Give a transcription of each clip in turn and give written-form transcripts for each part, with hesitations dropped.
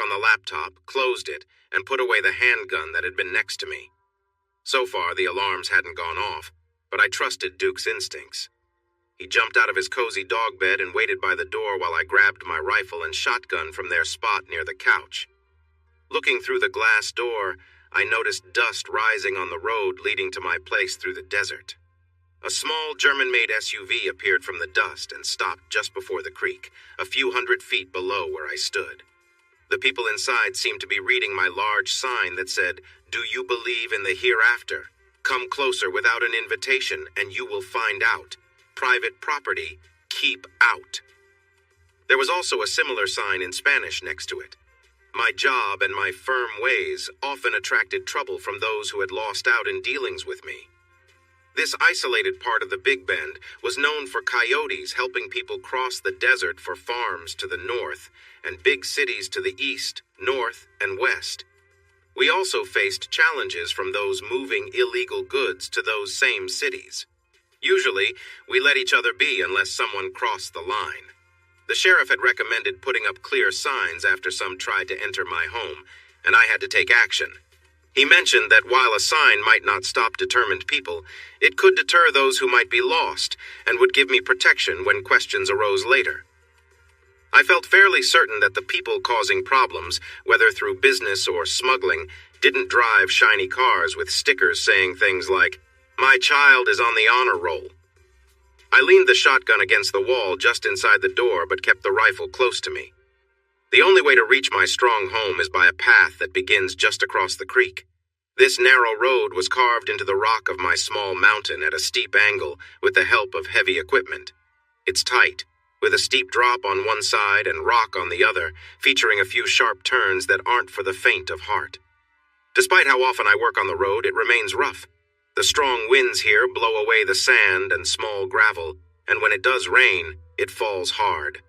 on the laptop, closed it, and put away the handgun that had been next to me. So far, the alarms hadn't gone off, but I trusted Duke's instincts. He jumped out of his cozy dog bed and waited by the door while I grabbed my rifle and shotgun from their spot near the couch. Looking through the glass door, I noticed dust rising on the road leading to my place through the desert. A small German-made SUV appeared from the dust and stopped just before the creek, a few hundred feet below where I stood. The people inside seemed to be reading my large sign that said, "Do you believe in the hereafter? Come closer without an invitation and you will find out. Private property, keep out." There was also a similar sign in Spanish next to it. My job and my firm ways often attracted trouble from those who had lost out in dealings with me. This isolated part of the Big Bend was known for coyotes helping people cross the desert for farms to the north and big cities to the east, north, and west. We also faced challenges from those moving illegal goods to those same cities. Usually, we let each other be unless someone crossed the line. The sheriff had recommended putting up clear signs after some tried to enter my home, and I had to take action. He mentioned that while a sign might not stop determined people, it could deter those who might be lost and would give me protection when questions arose later. I felt fairly certain that the people causing problems, whether through business or smuggling, didn't drive shiny cars with stickers saying things like, "My child is on the honor roll." I leaned the shotgun against the wall just inside the door but kept the rifle close to me. The only way to reach my strong home is by a path that begins just across the creek. This narrow road was carved into the rock of my small mountain at a steep angle with the help of heavy equipment. It's tight, with a steep drop on one side and rock on the other, featuring a few sharp turns that aren't for the faint of heart. Despite how often I work on the road, it remains rough. The strong winds here blow away the sand and small gravel, and when it does rain, it falls hard.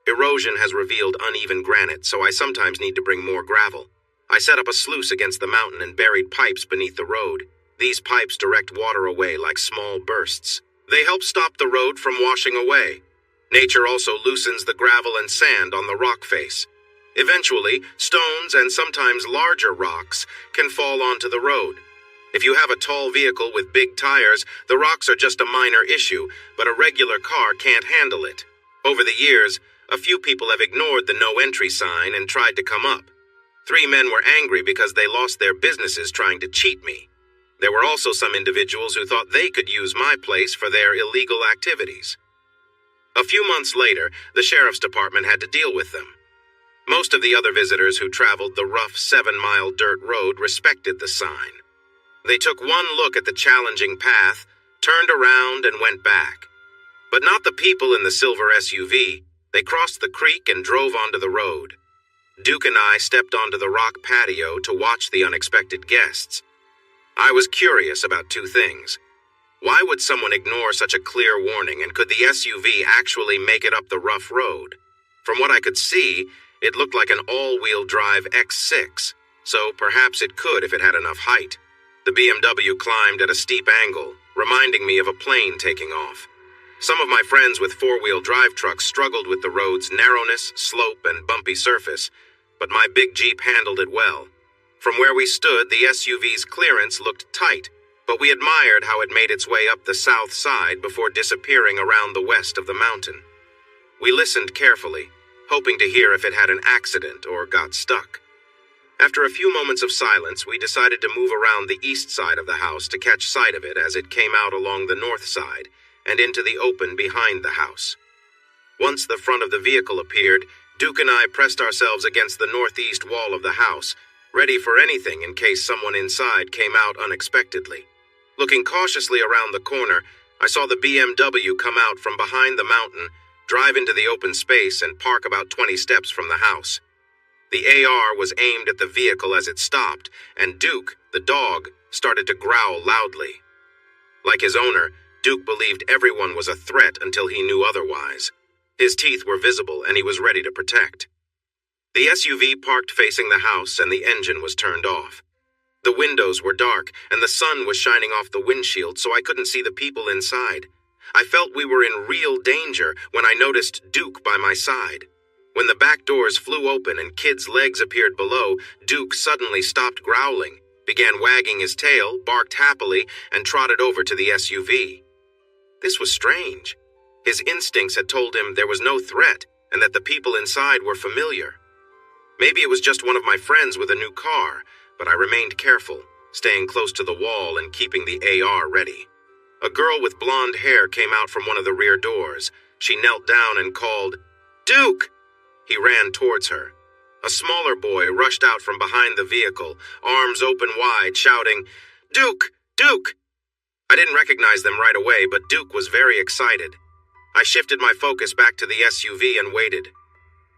Erosion has revealed uneven granite, so I sometimes need to bring more gravel. I set up a sluice against the mountain and buried pipes beneath the road. These pipes direct water away like small bursts. They help stop the road from washing away. Nature also loosens the gravel and sand on the rock face. Eventually, stones and sometimes larger rocks can fall onto the road. If you have a tall vehicle with big tires, the rocks are just a minor issue, but a regular car can't handle it. Over the years, a few people have ignored the no entry sign and tried to come up. 3 men were angry because they lost their businesses trying to cheat me. There were also some individuals who thought they could use my place for their illegal activities. A few months later, the sheriff's department had to deal with them. Most of the other visitors who traveled the rough 7-mile dirt road respected the sign. They took one look at the challenging path, turned around, and went back. But not the people in the silver SUV. They crossed the creek and drove onto the road. Duke and I stepped onto the rock patio to watch the unexpected guests. I was curious about 2 things. Why would someone ignore such a clear warning, and could the SUV actually make it up the rough road? From what I could see, it looked like an all-wheel drive X6, so perhaps it could if it had enough height. The BMW climbed at a steep angle, reminding me of a plane taking off. Some of my friends with 4-wheel drive trucks struggled with the road's narrowness, slope, and bumpy surface, but my big Jeep handled it well. From where we stood, the SUV's clearance looked tight, but we admired how it made its way up the south side before disappearing around the west of the mountain. We listened carefully, hoping to hear if it had an accident or got stuck. After a few moments of silence, we decided to move around the east side of the house to catch sight of it as it came out along the north side and into the open behind the house. Once the front of the vehicle appeared, Duke and I pressed ourselves against the northeast wall of the house, ready for anything in case someone inside came out unexpectedly. Looking cautiously around the corner, I saw the BMW come out from behind the mountain, drive into the open space, and park about 20 steps from the house. The AR was aimed at the vehicle as it stopped, and Duke, the dog, started to growl loudly. Like his owner, Duke believed everyone was a threat until he knew otherwise. His teeth were visible, and he was ready to protect. The SUV parked facing the house, and the engine was turned off. The windows were dark, and the sun was shining off the windshield, so I couldn't see the people inside. I felt we were in real danger when I noticed Duke by my side. When the back doors flew open and Kid's legs appeared below, Duke suddenly stopped growling, began wagging his tail, barked happily, and trotted over to the SUV. This was strange. His instincts had told him there was no threat and that the people inside were familiar. Maybe it was just one of my friends with a new car, but I remained careful, staying close to the wall and keeping the AR ready. A girl with blonde hair came out from one of the rear doors. She knelt down and called, "Duke!" He ran towards her. A smaller boy rushed out from behind the vehicle, arms open wide, shouting, "Duke! Duke!" I didn't recognize them right away, but Duke was very excited. I shifted my focus back to the SUV and waited.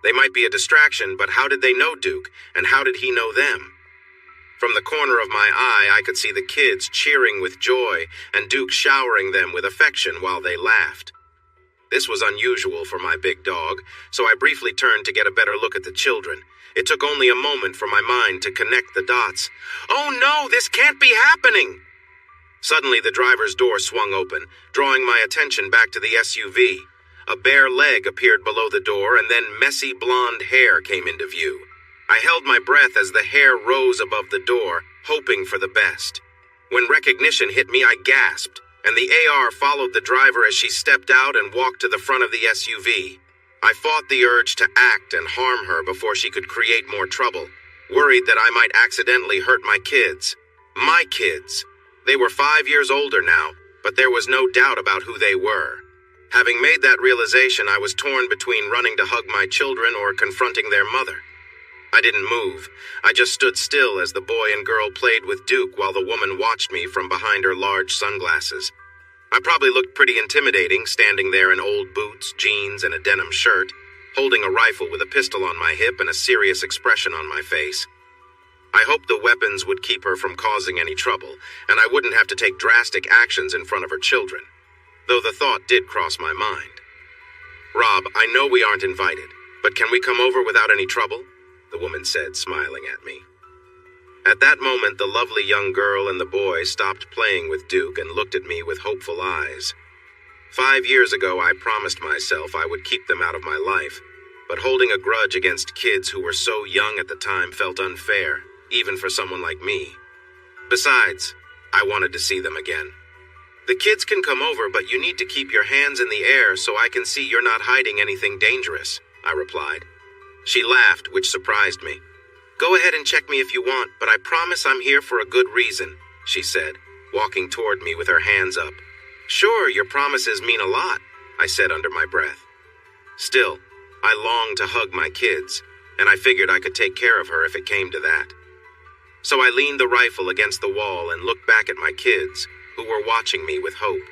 They might be a distraction, but how did they know Duke, and how did he know them? From the corner of my eye, I could see the kids cheering with joy and Duke showering them with affection while they laughed. This was unusual for my big dog, so I briefly turned to get a better look at the children. It took only a moment for my mind to connect the dots. "Oh no, this can't be happening!" Suddenly, the driver's door swung open, drawing my attention back to the SUV. A bare leg appeared below the door, and then messy blonde hair came into view. I held my breath as the hair rose above the door, hoping for the best. When recognition hit me, I gasped, and the AR followed the driver as she stepped out and walked to the front of the SUV. I fought the urge to act and harm her before she could create more trouble, worried that I might accidentally hurt my kids. My kids. They were 5 years older now, but there was no doubt about who they were. Having made that realization, I was torn between running to hug my children or confronting their mother. I didn't move. I just stood still as the boy and girl played with Duke while the woman watched me from behind her large sunglasses. I probably looked pretty intimidating, standing there in old boots, jeans, and a denim shirt, holding a rifle with a pistol on my hip and a serious expression on my face. I hoped the weapons would keep her from causing any trouble, and I wouldn't have to take drastic actions in front of her children, though the thought did cross my mind. "Rob, I know we aren't invited, but can we come over without any trouble?" the woman said, smiling at me. At that moment, the lovely young girl and the boy stopped playing with Duke and looked at me with hopeful eyes. 5 years ago, I promised myself I would keep them out of my life, but holding a grudge against kids who were so young at the time felt unfair, even for someone like me. Besides, I wanted to see them again. "The kids can come over, but you need to keep your hands in the air so I can see you're not hiding anything dangerous," I replied. She laughed, which surprised me. "Go ahead and check me if you want, but I promise I'm here for a good reason," she said, walking toward me with her hands up. "Sure, your promises mean a lot," I said under my breath. Still, I longed to hug my kids, and I figured I could take care of her if it came to that. So I leaned the rifle against the wall and looked back at my kids, who were watching me with hope.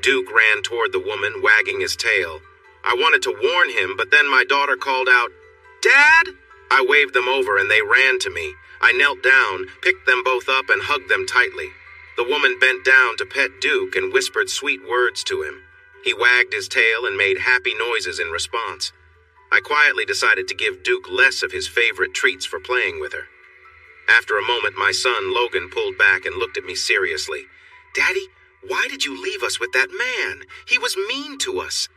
Duke ran toward the woman, wagging his tail. I wanted to warn him, but then my daughter called out, "Dad!" I waved them over and they ran to me. I knelt down, picked them both up, and hugged them tightly. The woman bent down to pet Duke and whispered sweet words to him. He wagged his tail and made happy noises in response. I quietly decided to give Duke less of his favorite treats for playing with her. After a moment, my son, Logan, pulled back and looked at me seriously. "Daddy, why did you leave us with that man? He was mean to us.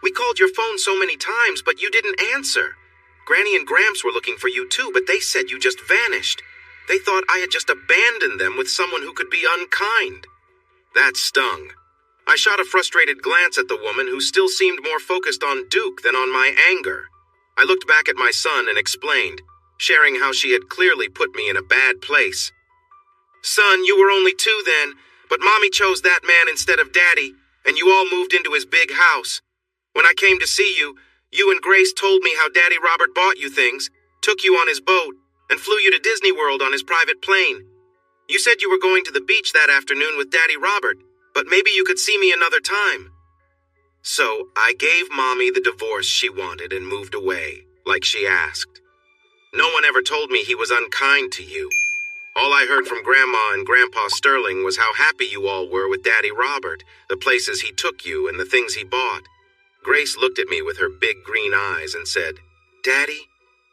We called your phone so many times, but you didn't answer. Granny and Gramps were looking for you too, but they said you just vanished. They thought I had just abandoned them with someone who could be unkind." That stung. I shot a frustrated glance at the woman, who still seemed more focused on Duke than on my anger. I looked back at my son and explained, sharing how she had clearly put me in a bad place. "Son, you were only 2 then, but Mommy chose that man instead of Daddy, and you all moved into his big house. When I came to see you, you and Grace told me how Daddy Robert bought you things, took you on his boat, and flew you to Disney World on his private plane. You said you were going to the beach that afternoon with Daddy Robert, but maybe you could see me another time." So I gave Mommy the divorce she wanted and moved away, like she asked. No one ever told me he was unkind to you. All I heard from Grandma and Grandpa Sterling was how happy you all were with Daddy Robert, the places he took you and the things he bought. Grace looked at me with her big green eyes and said, "Daddy,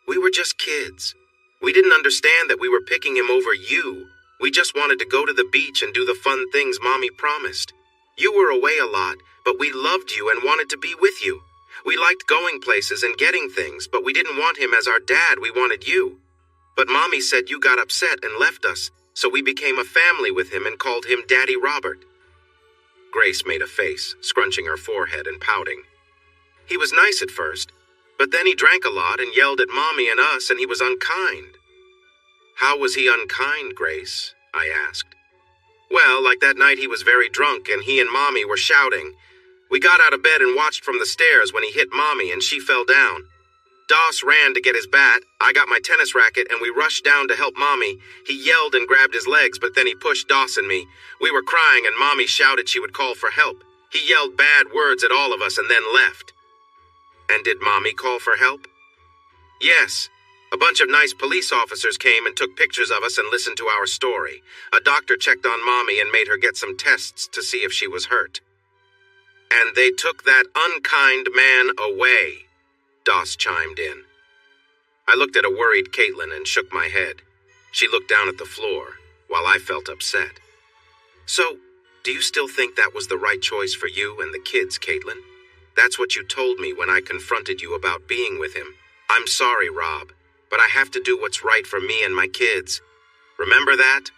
we were just kids. We didn't understand that we were picking him over you. We just wanted to go to the beach and do the fun things Mommy promised. You were away a lot, but we loved you and wanted to be with you. We liked going places and getting things, but we didn't want him as our dad, we wanted you. But Mommy said you got upset and left us, so we became a family with him and called him Daddy Robert." Grace made a face, scrunching her forehead and pouting. "He was nice at first, but then he drank a lot and yelled at Mommy and us, and he was unkind." "How was he unkind, Grace?" I asked. "Well, like that night he was very drunk and he and Mommy were shouting. We got out of bed and watched from the stairs when he hit Mommy and she fell down. Doss ran to get his bat, I got my tennis racket, and we rushed down to help Mommy. He yelled and grabbed his legs, but then he pushed Doss and me. We were crying and Mommy shouted she would call for help. He yelled bad words at all of us and then left." "And did Mommy call for help?" "Yes. A bunch of nice police officers came and took pictures of us and listened to our story. A doctor checked on Mommy and made her get some tests to see if she was hurt." "And they took that unkind man away," Doss chimed in. I looked at a worried Caitlin and shook my head. She looked down at the floor, while I felt upset. "So, do you still think that was the right choice for you and the kids, Caitlin? That's what you told me when I confronted you about being with him. I'm sorry, Rob, but I have to do what's right for me and my kids. Remember that?"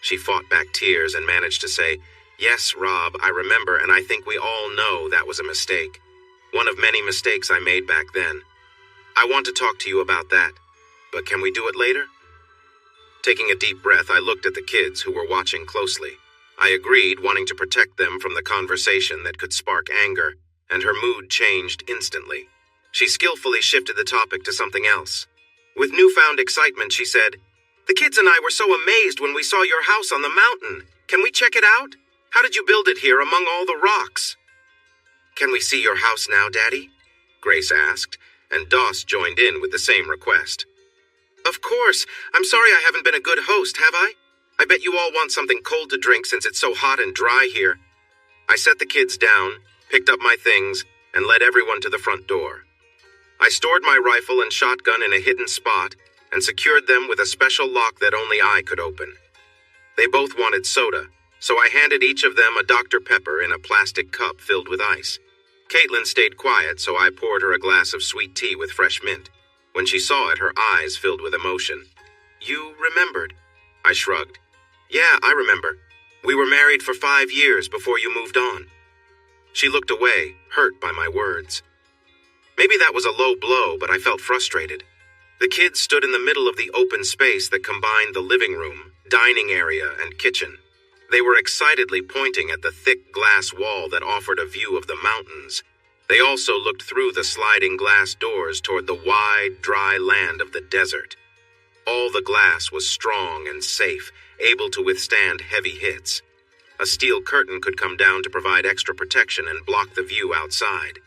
She fought back tears and managed to say, "Yes, Rob, I remember, and I think we all know that was a mistake. One of many mistakes I made back then. I want to talk to you about that, but can we do it later?" Taking a deep breath, I looked at the kids who were watching closely. I agreed, wanting to protect them from the conversation that could spark anger, and her mood changed instantly. She skillfully shifted the topic to something else. With newfound excitement, she said, "The kids and I were so amazed when we saw your house on the mountain. Can we check it out? How did you build it here among all the rocks?" "Can we see your house now, Daddy?" Grace asked, and Doss joined in with the same request. "Of course. I'm sorry I haven't been a good host, have I? I bet you all want something cold to drink since it's so hot and dry here." I set the kids down, picked up my things, and led everyone to the front door. I stored my rifle and shotgun in a hidden spot and secured them with a special lock that only I could open. They both wanted soda, so I handed each of them a Dr. Pepper in a plastic cup filled with ice. Caitlin stayed quiet, so I poured her a glass of sweet tea with fresh mint. When she saw it, her eyes filled with emotion. "You remembered?" I shrugged. "Yeah, I remember. We were married for 5 years before you moved on." She looked away, hurt by my words. Maybe that was a low blow, but I felt frustrated. The kids stood in the middle of the open space that combined the living room, dining area, and kitchen. They were excitedly pointing at the thick glass wall that offered a view of the mountains. They also looked through the sliding glass doors toward the wide, dry land of the desert. All the glass was strong and safe, able to withstand heavy hits. A steel curtain could come down to provide extra protection and block the view outside.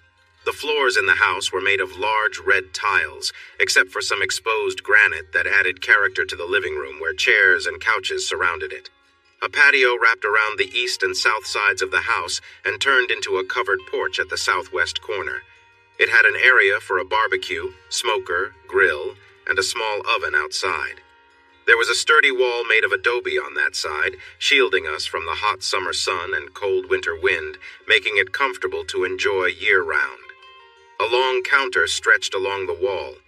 The floors in the house were made of large red tiles, except for some exposed granite that added character to the living room where chairs and couches surrounded it. A patio wrapped around the east and south sides of the house and turned into a covered porch at the southwest corner. It had an area for a barbecue, smoker, grill, and a small oven outside. There was a sturdy wall made of adobe on that side, shielding us from the hot summer sun and cold winter wind, making it comfortable to enjoy year-round. A long counter stretched along the wall.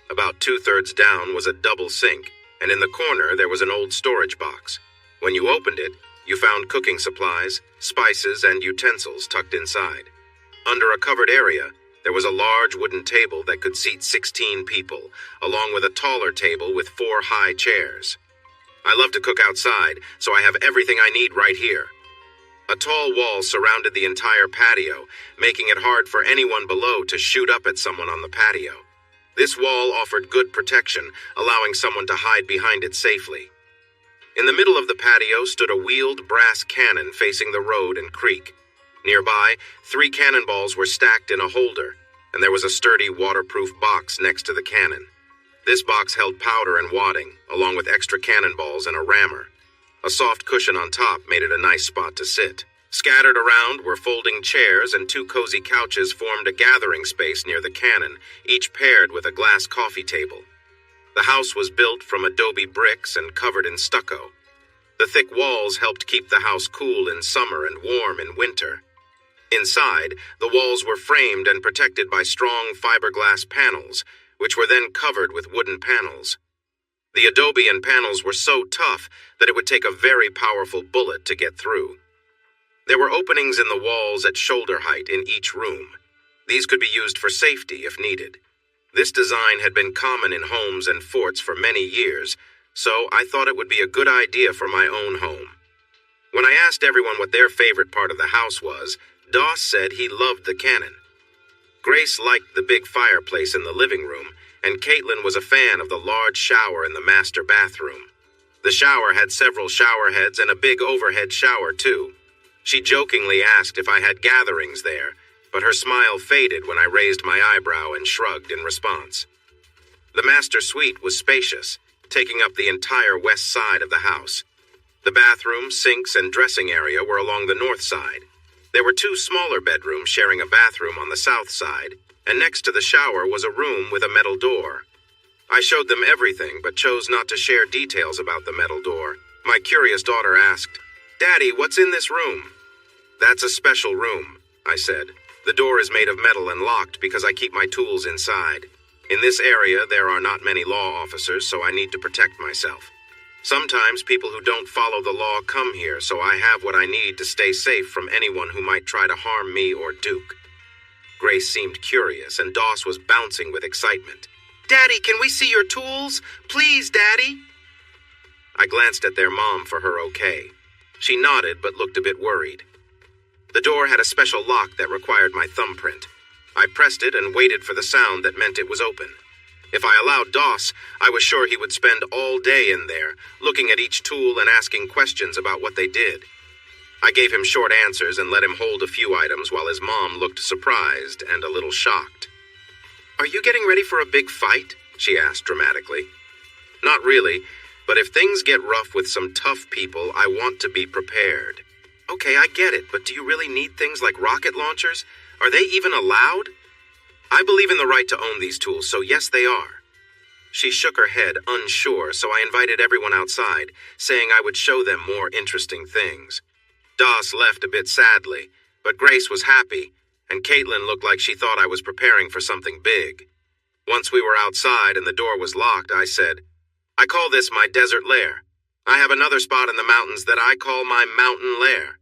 About 2/3 down was a double sink, and in the corner there was an old storage box. When you opened it, you found cooking supplies, spices, and utensils tucked inside. Under a covered area, there was a large wooden table that could seat 16 people, along with a taller table with 4 high chairs. I love to cook outside, so I have everything I need right here. A tall wall surrounded the entire patio, making it hard for anyone below to shoot up at someone on the patio. This wall offered good protection, allowing someone to hide behind it safely. In the middle of the patio stood a wheeled brass cannon facing the road and creek. Nearby, 3 cannonballs were stacked in a holder, and there was a sturdy waterproof box next to the cannon. This box held powder and wadding, along with extra cannonballs and a rammer. A soft cushion on top made it a nice spot to sit. Scattered around were folding chairs, and 2 cozy couches formed a gathering space near the cannon, each paired with a glass coffee table. The house was built from adobe bricks and covered in stucco. The thick walls helped keep the house cool in summer and warm in winter. Inside, the walls were framed and protected by strong fiberglass panels, which were then covered with wooden panels. The adobe and panels were so tough that it would take a very powerful bullet to get through. There were openings in the walls at shoulder height in each room. These could be used for safety if needed. This design had been common in homes and forts for many years, so I thought it would be a good idea for my own home. When I asked everyone what their favorite part of the house was, Doss said he loved the cannon. Grace liked the big fireplace in the living room, and Caitlin was a fan of the large shower in the master bathroom. The shower had several shower heads and a big overhead shower, too. She jokingly asked if I had gatherings there, but her smile faded when I raised my eyebrow and shrugged in response. The master suite was spacious, taking up the entire west side of the house. The bathroom, sinks, and dressing area were along the north side. There were 2 smaller bedrooms sharing a bathroom on the south side, and next to the shower was a room with a metal door. I showed them everything, but chose not to share details about the metal door. My curious daughter asked, "Daddy, what's in this room?" "That's a special room," I said. "The door is made of metal and locked because I keep my tools inside. In this area, there are not many law officers, so I need to protect myself. Sometimes people who don't follow the law come here, so I have what I need to stay safe from anyone who might try to harm me or Duke." Grace seemed curious, and Doss was bouncing with excitement. "Daddy, can we see your tools? Please, Daddy." I glanced at their mom for her okay. She nodded but looked a bit worried. The door had a special lock that required my thumbprint. I pressed it and waited for the sound that meant it was open. If I allowed Doss, I was sure he would spend all day in there, looking at each tool and asking questions about what they did. I gave him short answers and let him hold a few items while his mom looked surprised and a little shocked. "Are you getting ready for a big fight?" she asked dramatically. "Not really, but if things get rough with some tough people, I want to be prepared." "Okay, I get it, but do you really need things like rocket launchers? Are they even allowed?" "I believe in the right to own these tools, so yes, they are." She shook her head, unsure, so I invited everyone outside, saying I would show them more interesting things. Doss left a bit sadly, but Grace was happy, and Caitlin looked like she thought I was preparing for something big. Once we were outside and the door was locked, I said, "I call this my desert lair. I have another spot in the mountains that I call my mountain lair."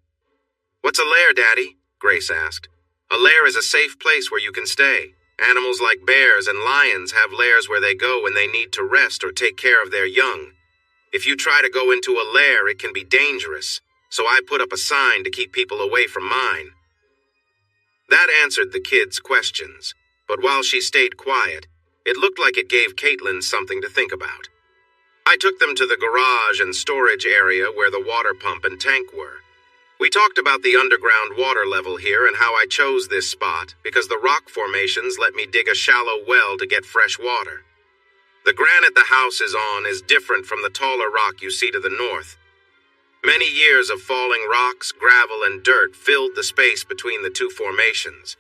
"What's a lair, Daddy?" Grace asked. "A lair is a safe place where you can stay. Animals like bears and lions have lairs where they go when they need to rest or take care of their young. If you try to go into a lair, it can be dangerous, so I put up a sign to keep people away from mine." That answered the kids' questions, but while she stayed quiet, it looked like it gave Caitlin something to think about. I took them to the garage and storage area where the water pump and tank were. We talked about the underground water level here and how I chose this spot because the rock formations let me dig a shallow well to get fresh water. The granite the house is on is different from the taller rock you see to the north. Many years of falling rocks, gravel, and dirt filled the space between the 2 formations.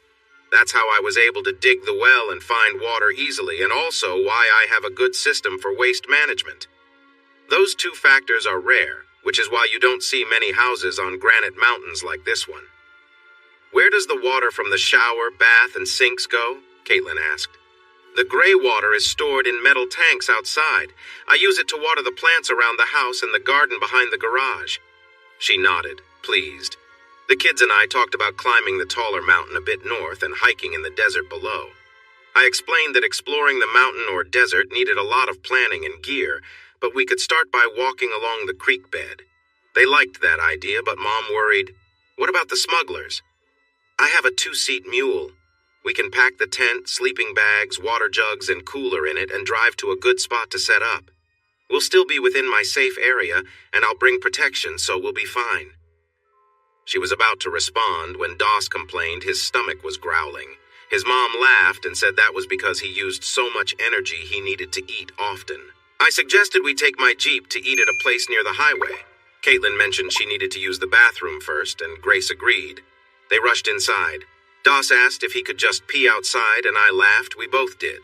That's how I was able to dig the well and find water easily, and also why I have a good system for waste management. Those 2 factors are rare, which is why you don't see many houses on granite mountains like this one. "Where does the water from the shower, bath, and sinks go?" Caitlin asked. "The gray water is stored in metal tanks outside. I use it to water the plants around the house and the garden behind the garage." She nodded, pleased. The kids and I talked about climbing the taller mountain a bit north and hiking in the desert below. I explained that exploring the mountain or desert needed a lot of planning and gear, but we could start by walking along the creek bed. They liked that idea, but Mom worried, "What about the smugglers?" "I have a 2-seat mule. We can pack the tent, sleeping bags, water jugs, and cooler in it and drive to a good spot to set up. We'll still be within my safe area, and I'll bring protection, so we'll be fine." She was about to respond when Doss complained his stomach was growling. His mom laughed and said that was because he used so much energy he needed to eat often. I suggested we take my Jeep to eat at a place near the highway. Caitlin mentioned she needed to use the bathroom first, and Grace agreed. They rushed inside. Doss asked if he could just pee outside, and I laughed. We both did.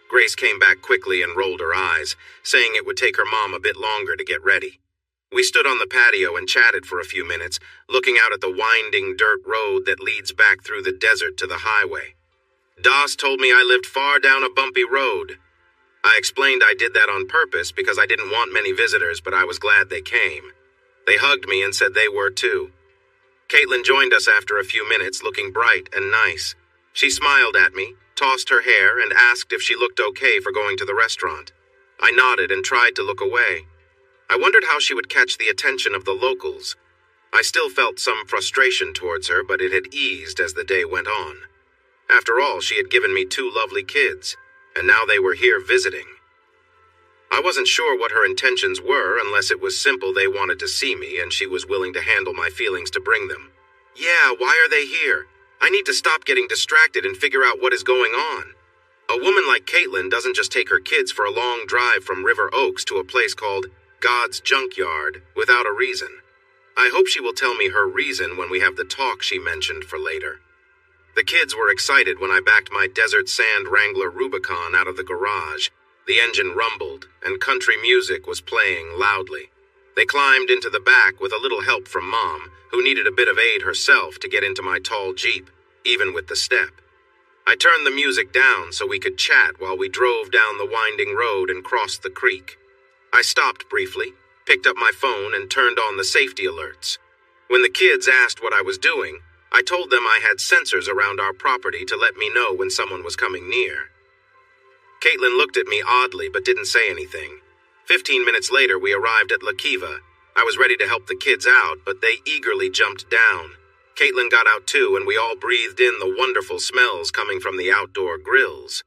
Grace came back quickly and rolled her eyes, saying it would take her mom a bit longer to get ready. We stood on the patio and chatted for a few minutes, looking out at the winding dirt road that leads back through the desert to the highway. Das told me I lived far down a bumpy road. I explained I did that on purpose because I didn't want many visitors, but I was glad they came. They hugged me and said they were too. Caitlin joined us after a few minutes, looking bright and nice. She smiled at me, tossed her hair, and asked if she looked okay for going to the restaurant. I nodded and tried to look away. I wondered how she would catch the attention of the locals. I still felt some frustration towards her, but it had eased as the day went on. After all, she had given me 2 lovely kids, and now they were here visiting. I wasn't sure what her intentions were unless it was simple they wanted to see me and she was willing to handle my feelings to bring them. Yeah, why are they here? I need to stop getting distracted and figure out what is going on. A woman like Caitlin doesn't just take her kids for a long drive from River Oaks to a place called God's Junkyard without a reason. I hope she will tell me her reason when we have the talk she mentioned for later. The kids were excited when I backed my Desert Sand Wrangler Rubicon out of the garage. The engine rumbled, and country music was playing loudly. They climbed into the back with a little help from Mom, who needed a bit of aid herself to get into my tall Jeep, even with the step. I turned the music down so we could chat while we drove down the winding road and crossed the creek. I stopped briefly, picked up my phone, and turned on the safety alerts. When the kids asked what I was doing, I told them I had sensors around our property to let me know when someone was coming near. Caitlin looked at me oddly but didn't say anything. 15 minutes later, we arrived at La Kiva. I was ready to help the kids out, but they eagerly jumped down. Caitlin got out too, and we all breathed in the wonderful smells coming from the outdoor grills.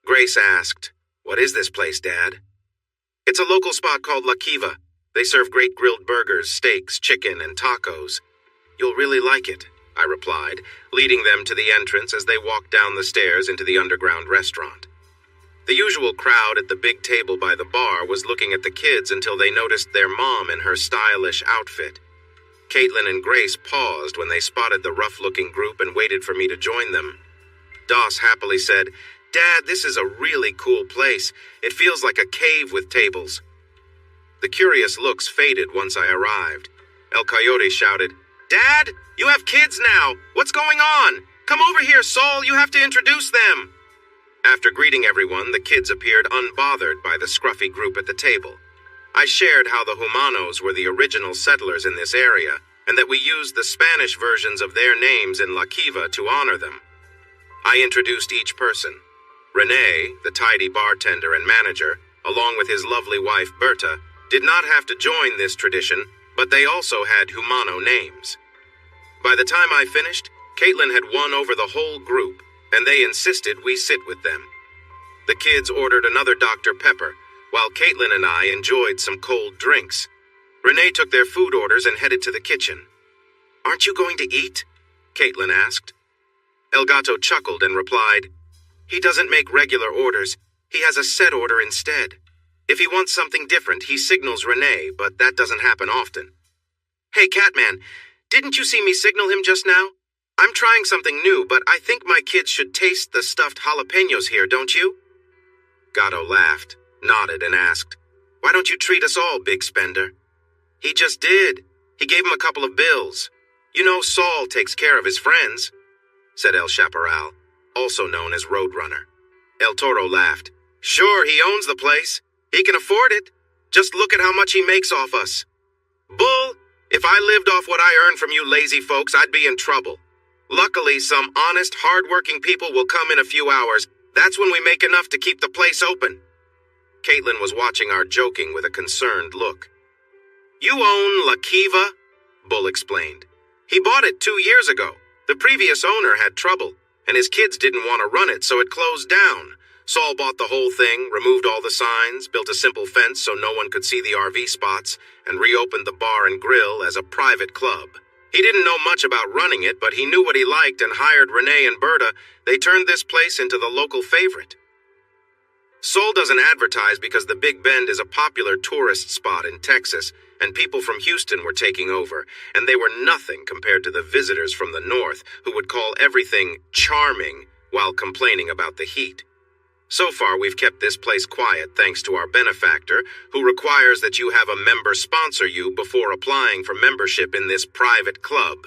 Grace asked, "What is this place, Dad?" "It's a local spot called La Kiva. They serve great grilled burgers, steaks, chicken, and tacos. You'll really like it," I replied, leading them to the entrance as they walked down the stairs into the underground restaurant. The usual crowd at the big table by the bar was looking at the kids until they noticed their mom in her stylish outfit. Caitlin and Grace paused when they spotted the rough-looking group and waited for me to join them. Doss happily said, "Dad, this is a really cool place. It feels like a cave with tables." The curious looks faded once I arrived. El Coyote shouted, "Dad, you have kids now. What's going on? Come over here, Saul. You have to introduce them." After greeting everyone, the kids appeared unbothered by the scruffy group at the table. I shared how the Humanos were the original settlers in this area, and that we used the Spanish versions of their names in La Kiva to honor them. I introduced each person. Rene, the tidy bartender and manager, along with his lovely wife Berta, did not have to join this tradition, but they also had Humano names. By the time I finished, Caitlin had won over the whole group, and they insisted we sit with them. The kids ordered another Dr. Pepper, while Caitlin and I enjoyed some cold drinks. Renee took their food orders and headed to the kitchen. "Aren't you going to eat?" Caitlin asked. El Gato chuckled and replied, "He doesn't make regular orders. He has a set order instead. If he wants something different, he signals Renee, but that doesn't happen often." "Hey, Catman, didn't you see me signal him just now? I'm trying something new, but I think my kids should taste the stuffed jalapenos here, don't you?" Gato laughed, nodded, and asked, "Why don't you treat us all, big spender?" "He just did. He gave him a couple of bills. You know Saul takes care of his friends," said El Chaparral, also known as Roadrunner. El Toro laughed. "Sure, he owns the place. He can afford it. Just look at how much he makes off us." "Bull, if I lived off what I earn from you lazy folks, I'd be in trouble. Luckily, some honest, hard-working people will come in a few hours. That's when we make enough to keep the place open." Caitlin was watching our joking with a concerned look. "You own La Kiva?" Bull explained. "He bought it 2 years ago. The previous owner had trouble, and his kids didn't want to run it, so it closed down. Saul bought the whole thing, removed all the signs, built a simple fence so no one could see the RV spots, and reopened the bar and grill as a private club. He didn't know much about running it, but he knew what he liked and hired Renee and Berta. They turned this place into the local favorite. Saul doesn't advertise because the Big Bend is a popular tourist spot in Texas, and people from Houston were taking over, and they were nothing compared to the visitors from the north who would call everything charming while complaining about the heat. So far, we've kept this place quiet thanks to our benefactor, who requires that you have a member sponsor you before applying for membership in this private club.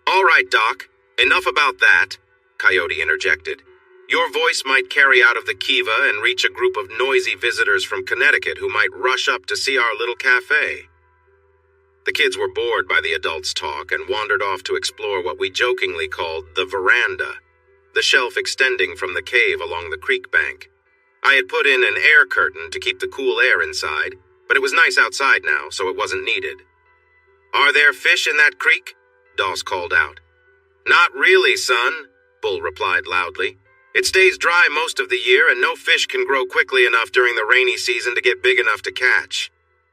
All right, Doc, enough about that, Coyote interjected. Your voice might carry out of the Kiva and reach a group of noisy visitors from Connecticut who might rush up to see our little cafe. The kids were bored by the adults' talk and wandered off to explore what we jokingly called the veranda, the shelf extending from the cave along the creek bank. I had put in an air curtain to keep the cool air inside, but it was nice outside now, so it wasn't needed. Are there fish in that creek? Doss called out. Not really, son, Bull replied loudly. It stays dry most of the year, and no fish can grow quickly enough during the rainy season to get big enough to catch.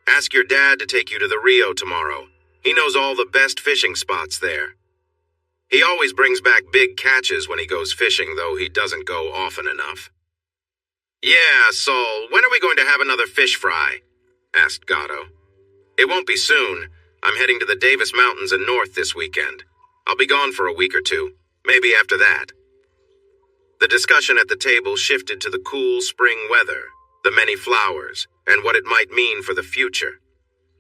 Ask your dad to take you to the Rio tomorrow. He knows all the best fishing spots there. He always brings back big catches when he goes fishing, though he doesn't go often enough. Yeah, Saul, when are we going to have another fish fry? Asked Gatto. It won't be soon. I'm heading to the Davis Mountains and north this weekend. I'll be gone for a week or two, maybe after that. The discussion at the table shifted to the cool spring weather, the many flowers, and what it might mean for the future.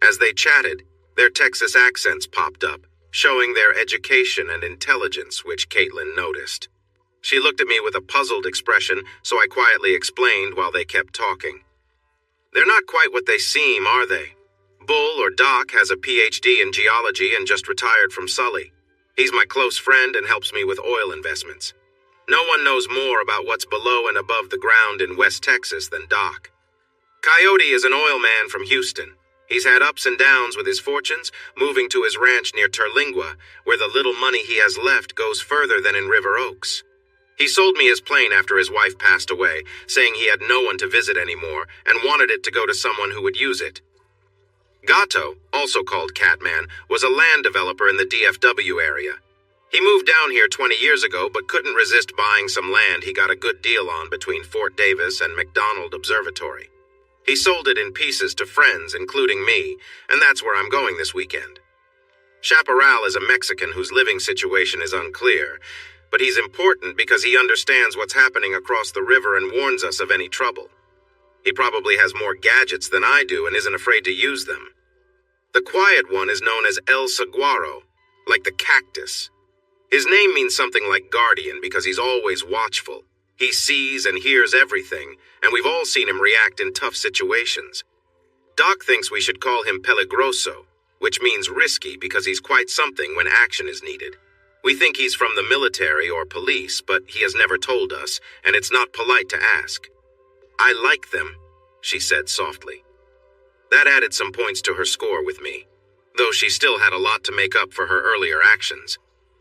As they chatted, their Texas accents popped up, showing their education and intelligence, which Caitlin noticed. She looked at me with a puzzled expression, so I quietly explained while they kept talking. They're not quite what they seem, are they? Bull, or Doc, has a PhD in geology and just retired from Sully. He's my close friend and helps me with oil investments. No one knows more about what's below and above the ground in West Texas than Doc. Coyote is an oil man from Houston. He's had ups and downs with his fortunes, moving to his ranch near Terlingua, where the little money he has left goes further than in River Oaks. He sold me his plane after his wife passed away, saying he had no one to visit anymore and wanted it to go to someone who would use it. Gatto, also called Catman, was a land developer in the DFW area. He moved down here 20 years ago but couldn't resist buying some land he got a good deal on between Fort Davis and McDonald Observatory. He sold it in pieces to friends, including me, and that's where I'm going this weekend. Chaparral is a Mexican whose living situation is unclear, but he's important because he understands what's happening across the river and warns us of any trouble. He probably has more gadgets than I do and isn't afraid to use them. The quiet one is known as El Saguaro, like the cactus. His name means something like guardian because he's always watchful. He sees and hears everything, and we've all seen him react in tough situations. Doc thinks we should call him Peligroso, which means risky because he's quite something when action is needed. We think he's from the military or police, but he has never told us, and it's not polite to ask. I like them, she said softly. That added some points to her score with me, though she still had a lot to make up for her earlier actions.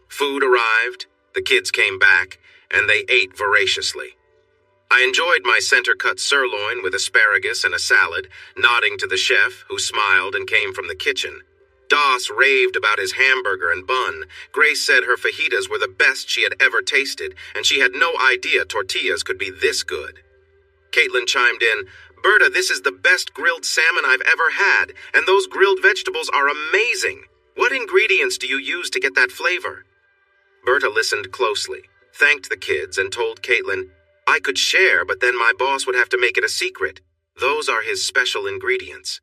Food arrived, the kids came back, and they ate voraciously. I enjoyed my center-cut sirloin with asparagus and a salad, nodding to the chef, who smiled and came from the kitchen. Doss raved about his hamburger and bun. Grace said her fajitas were the best she had ever tasted, and she had no idea tortillas could be this good. Caitlin chimed in, Berta, this is the best grilled salmon I've ever had, and those grilled vegetables are amazing. What ingredients do you use to get that flavor? Berta listened closely, thanked the kids, and told Caitlin, I could share, but then my boss would have to make it a secret. Those are his special ingredients.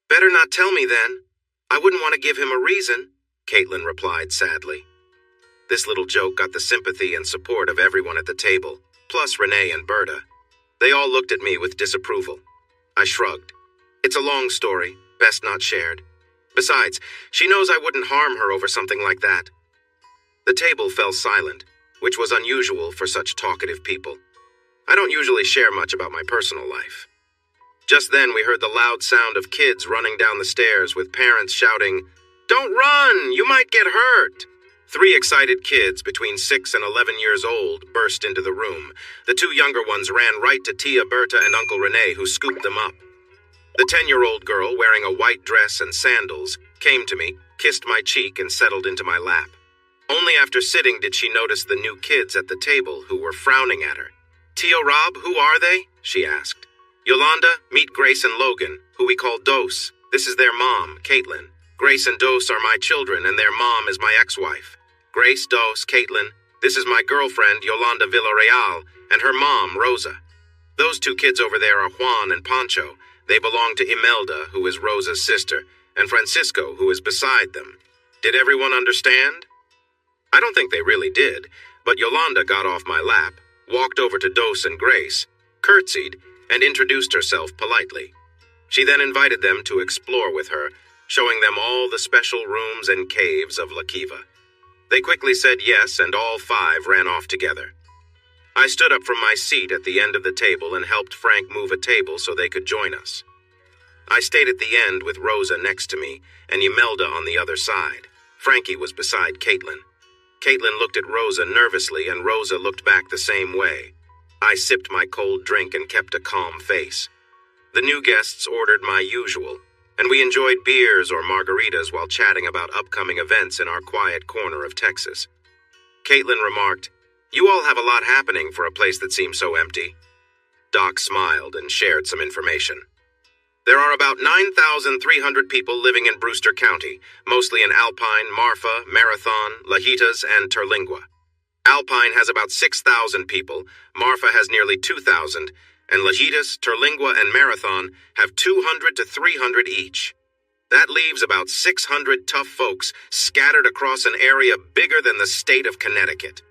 Better not tell me then. I wouldn't want to give him a reason, Caitlin replied sadly. This little joke got the sympathy and support of everyone at the table, plus Renee and Berta. They all looked at me with disapproval. I shrugged. It's a long story, best not shared. Besides, she knows I wouldn't harm her over something like that. The table fell silent, which was unusual for such talkative people. I don't usually share much about my personal life. Just then we heard the loud sound of kids running down the stairs with parents shouting, Don't run! You might get hurt! 3 excited kids between 6 and 11 years old burst into the room. The 2 younger ones ran right to Tia, Berta, and Uncle Rene, who scooped them up. The 10-year-old girl, wearing a white dress and sandals, came to me, kissed my cheek, and settled into my lap. Only after sitting did she notice the new kids at the table who were frowning at her. Tio Rob, who are they? She asked. Yolanda, meet Grace and Logan, who we call Dos. This is their mom, Caitlin. Grace and Dos are my children, and their mom is my ex-wife. Grace, Dos, Caitlin, this is my girlfriend, Yolanda Villarreal, and her mom, Rosa. Those two kids over there are Juan and Pancho. They belong to Imelda, who is Rosa's sister, and Francisco, who is beside them. Did everyone understand? I don't think they really did, but Yolanda got off my lap, walked over to Dos and Grace, curtsied, and introduced herself politely. She then invited them to explore with her, showing them all the special rooms and caves of La Kiva. They quickly said yes, and all five ran off together. I stood up from my seat at the end of the table and helped Frank move a table so they could join us. I stayed at the end with Rosa next to me and Imelda on the other side. Frankie was beside Caitlin. Caitlin looked at Rosa nervously, and Rosa looked back the same way. I sipped my cold drink and kept a calm face. The new guests ordered my usual, and we enjoyed beers or margaritas while chatting about upcoming events in our quiet corner of Texas. Caitlin remarked, "You all have a lot happening for a place that seems so empty." Doc smiled and shared some information. There are about 9,300 people living in Brewster County, mostly in Alpine, Marfa, Marathon, Lajitas, and Terlingua. Alpine has about 6,000 people, Marfa has nearly 2,000, and Lajitas, Terlingua, and Marathon have 200 to 300 each. That leaves about 600 tough folks scattered across an area bigger than the state of Connecticut.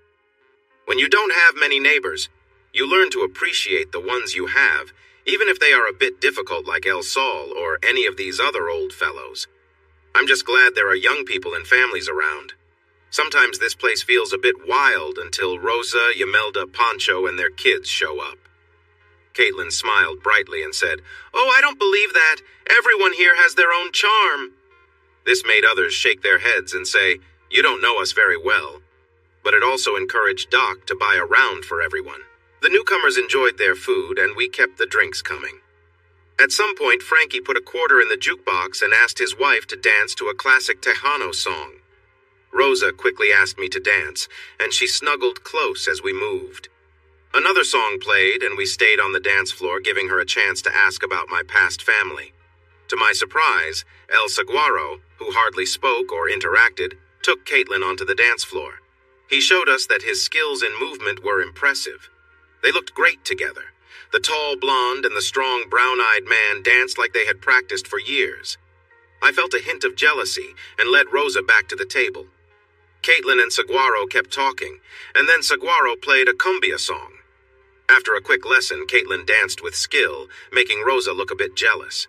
When you don't have many neighbors, you learn to appreciate the ones you have, even if they are a bit difficult like El Sol or any of these other old fellows. I'm just glad there are young people and families around. Sometimes this place feels a bit wild until Rosa, Imelda, Pancho, and their kids show up. Caitlin smiled brightly and said, "Oh, I don't believe that. Everyone here has their own charm." This made others shake their heads and say, "You don't know us very well." But it also encouraged Doc to buy a round for everyone. The newcomers enjoyed their food, and we kept the drinks coming. At some point, Frankie put a quarter in the jukebox and asked his wife to dance to a classic Tejano song. Rosa quickly asked me to dance, and she snuggled close as we moved. Another song played, and we stayed on the dance floor, giving her a chance to ask about my past family. To my surprise, El Saguaro, who hardly spoke or interacted, took Caitlin onto the dance floor. He showed us that his skills in movement were impressive. They looked great together. The tall blonde and the strong brown-eyed man danced like they had practiced for years. I felt a hint of jealousy and led Rosa back to the table. Caitlin and Saguaro kept talking, and then Saguaro played a cumbia song. After a quick lesson, Caitlin danced with skill, making Rosa look a bit jealous.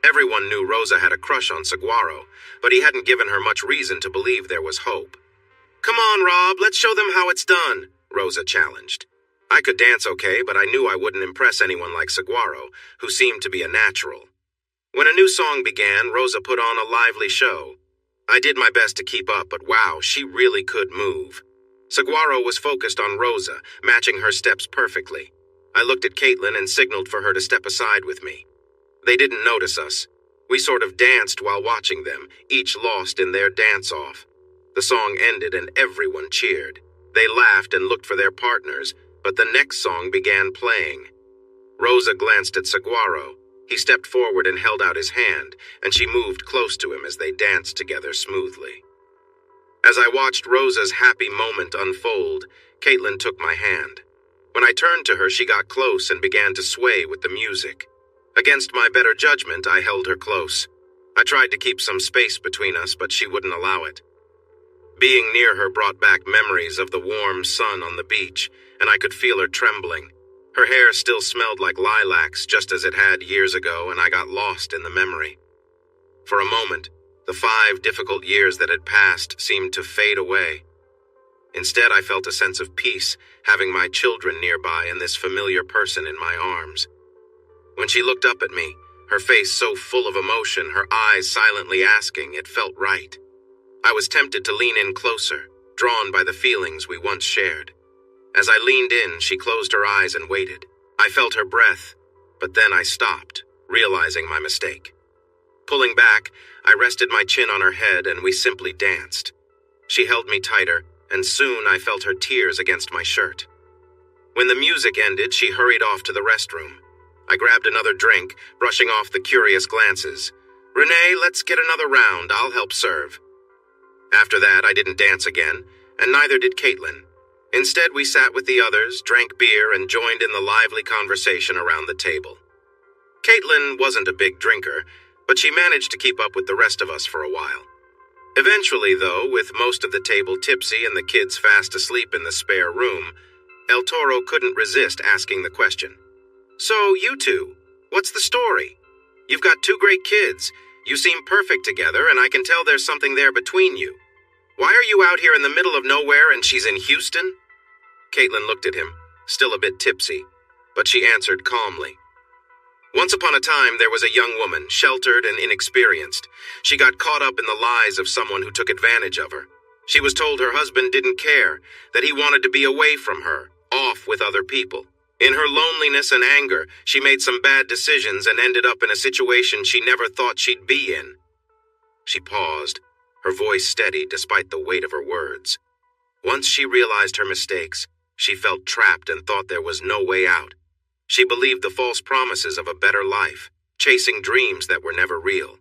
Everyone knew Rosa had a crush on Saguaro, but he hadn't given her much reason to believe there was hope. "Come on, Rob, let's show them how it's done," Rosa challenged. I could dance okay, but I knew I wouldn't impress anyone like Saguaro, who seemed to be a natural. When a new song began, Rosa put on a lively show. I did my best to keep up, but wow, she really could move. Saguaro was focused on Rosa, matching her steps perfectly. I looked at Caitlin and signaled for her to step aside with me. They didn't notice us. We sort of danced while watching them, each lost in their dance-off. The song ended and everyone cheered. They laughed and looked for their partners, but the next song began playing. Rosa glanced at Saguaro. He stepped forward and held out his hand, and she moved close to him as they danced together smoothly. As I watched Rosa's happy moment unfold, Caitlin took my hand. When I turned to her, she got close and began to sway with the music. Against my better judgment, I held her close. I tried to keep some space between us, but she wouldn't allow it. Being near her brought back memories of the warm sun on the beach, and I could feel her trembling. Her hair still smelled like lilacs, just as it had years ago, and I got lost in the memory. For a moment, the 5 difficult years that had passed seemed to fade away. Instead, I felt a sense of peace, having my children nearby and this familiar person in my arms. When she looked up at me, her face so full of emotion, her eyes silently asking, it felt right. I was tempted to lean in closer, drawn by the feelings we once shared. As I leaned in, she closed her eyes and waited. I felt her breath, but then I stopped, realizing my mistake. Pulling back, I rested my chin on her head and we simply danced. She held me tighter, and soon I felt her tears against my shirt. When the music ended, she hurried off to the restroom. I grabbed another drink, brushing off the curious glances. "Renee, let's get another round. I'll help serve." After that, I didn't dance again, and neither did Caitlin. Instead, we sat with the others, drank beer, and joined in the lively conversation around the table. Caitlin wasn't a big drinker, but she managed to keep up with the rest of us for a while. Eventually, though, with most of the table tipsy and the kids fast asleep in the spare room, El Toro couldn't resist asking the question. "So, you two, what's the story? You've got two great kids. You seem perfect together, and I can tell there's something there between you. Why are you out here in the middle of nowhere and she's in Houston?" Caitlin looked at him, still a bit tipsy, but she answered calmly. "Once upon a time, there was a young woman, sheltered and inexperienced. She got caught up in the lies of someone who took advantage of her. She was told her husband didn't care, that he wanted to be away from her, off with other people. In her loneliness and anger, she made some bad decisions and ended up in a situation she never thought she'd be in." She paused, her voice steady despite the weight of her words. Once she realized her mistakes, she felt trapped and thought there was no way out. She believed the false promises of a better life, chasing dreams that were never real.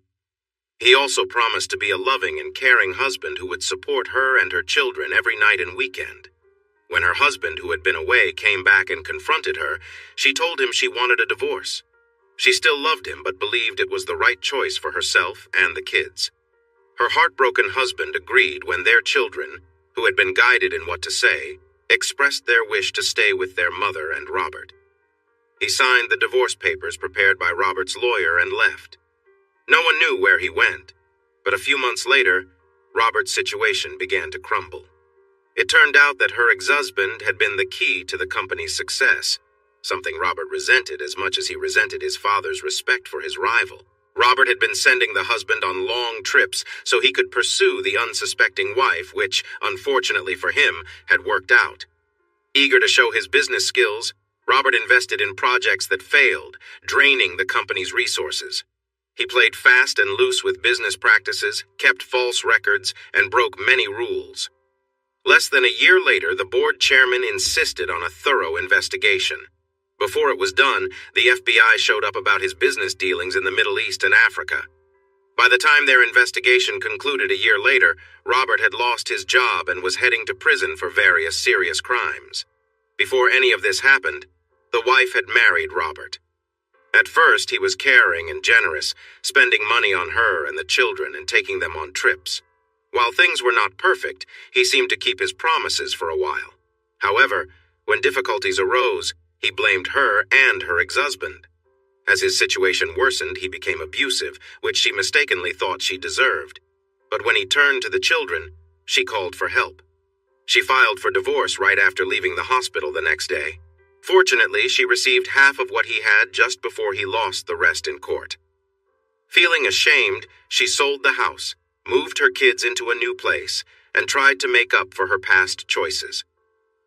He also promised to be a loving and caring husband who would support her and her children every night and weekend. When her husband, who had been away, came back and confronted her, she told him she wanted a divorce. She still loved him but believed it was the right choice for herself and the kids. Her heartbroken husband agreed when their children, who had been guided in what to say, expressed their wish to stay with their mother and Robert. He signed the divorce papers prepared by Robert's lawyer and left. No one knew where he went, but a few months later, Robert's situation began to crumble. It turned out that her ex-husband had been the key to the company's success, something Robert resented as much as he resented his father's respect for his rival. Robert had been sending the husband on long trips so he could pursue the unsuspecting wife, which, unfortunately for him, had worked out. Eager to show his business skills, Robert invested in projects that failed, draining the company's resources. He played fast and loose with business practices, kept false records, and broke many rules. Less than a year later, the board chairman insisted on a thorough investigation. Before it was done, the FBI showed up about his business dealings in the Middle East and Africa. By the time their investigation concluded a year later, Robert had lost his job and was heading to prison for various serious crimes. Before any of this happened, the wife had married Robert. At first, he was caring and generous, spending money on her and the children and taking them on trips. While things were not perfect, he seemed to keep his promises for a while. However, when difficulties arose, he blamed her and her ex-husband. As his situation worsened, he became abusive, which she mistakenly thought she deserved. But when he turned to the children, she called for help. She filed for divorce right after leaving the hospital the next day. Fortunately, she received half of what he had just before he lost the rest in court. Feeling ashamed, she sold the house, moved her kids into a new place, and tried to make up for her past choices.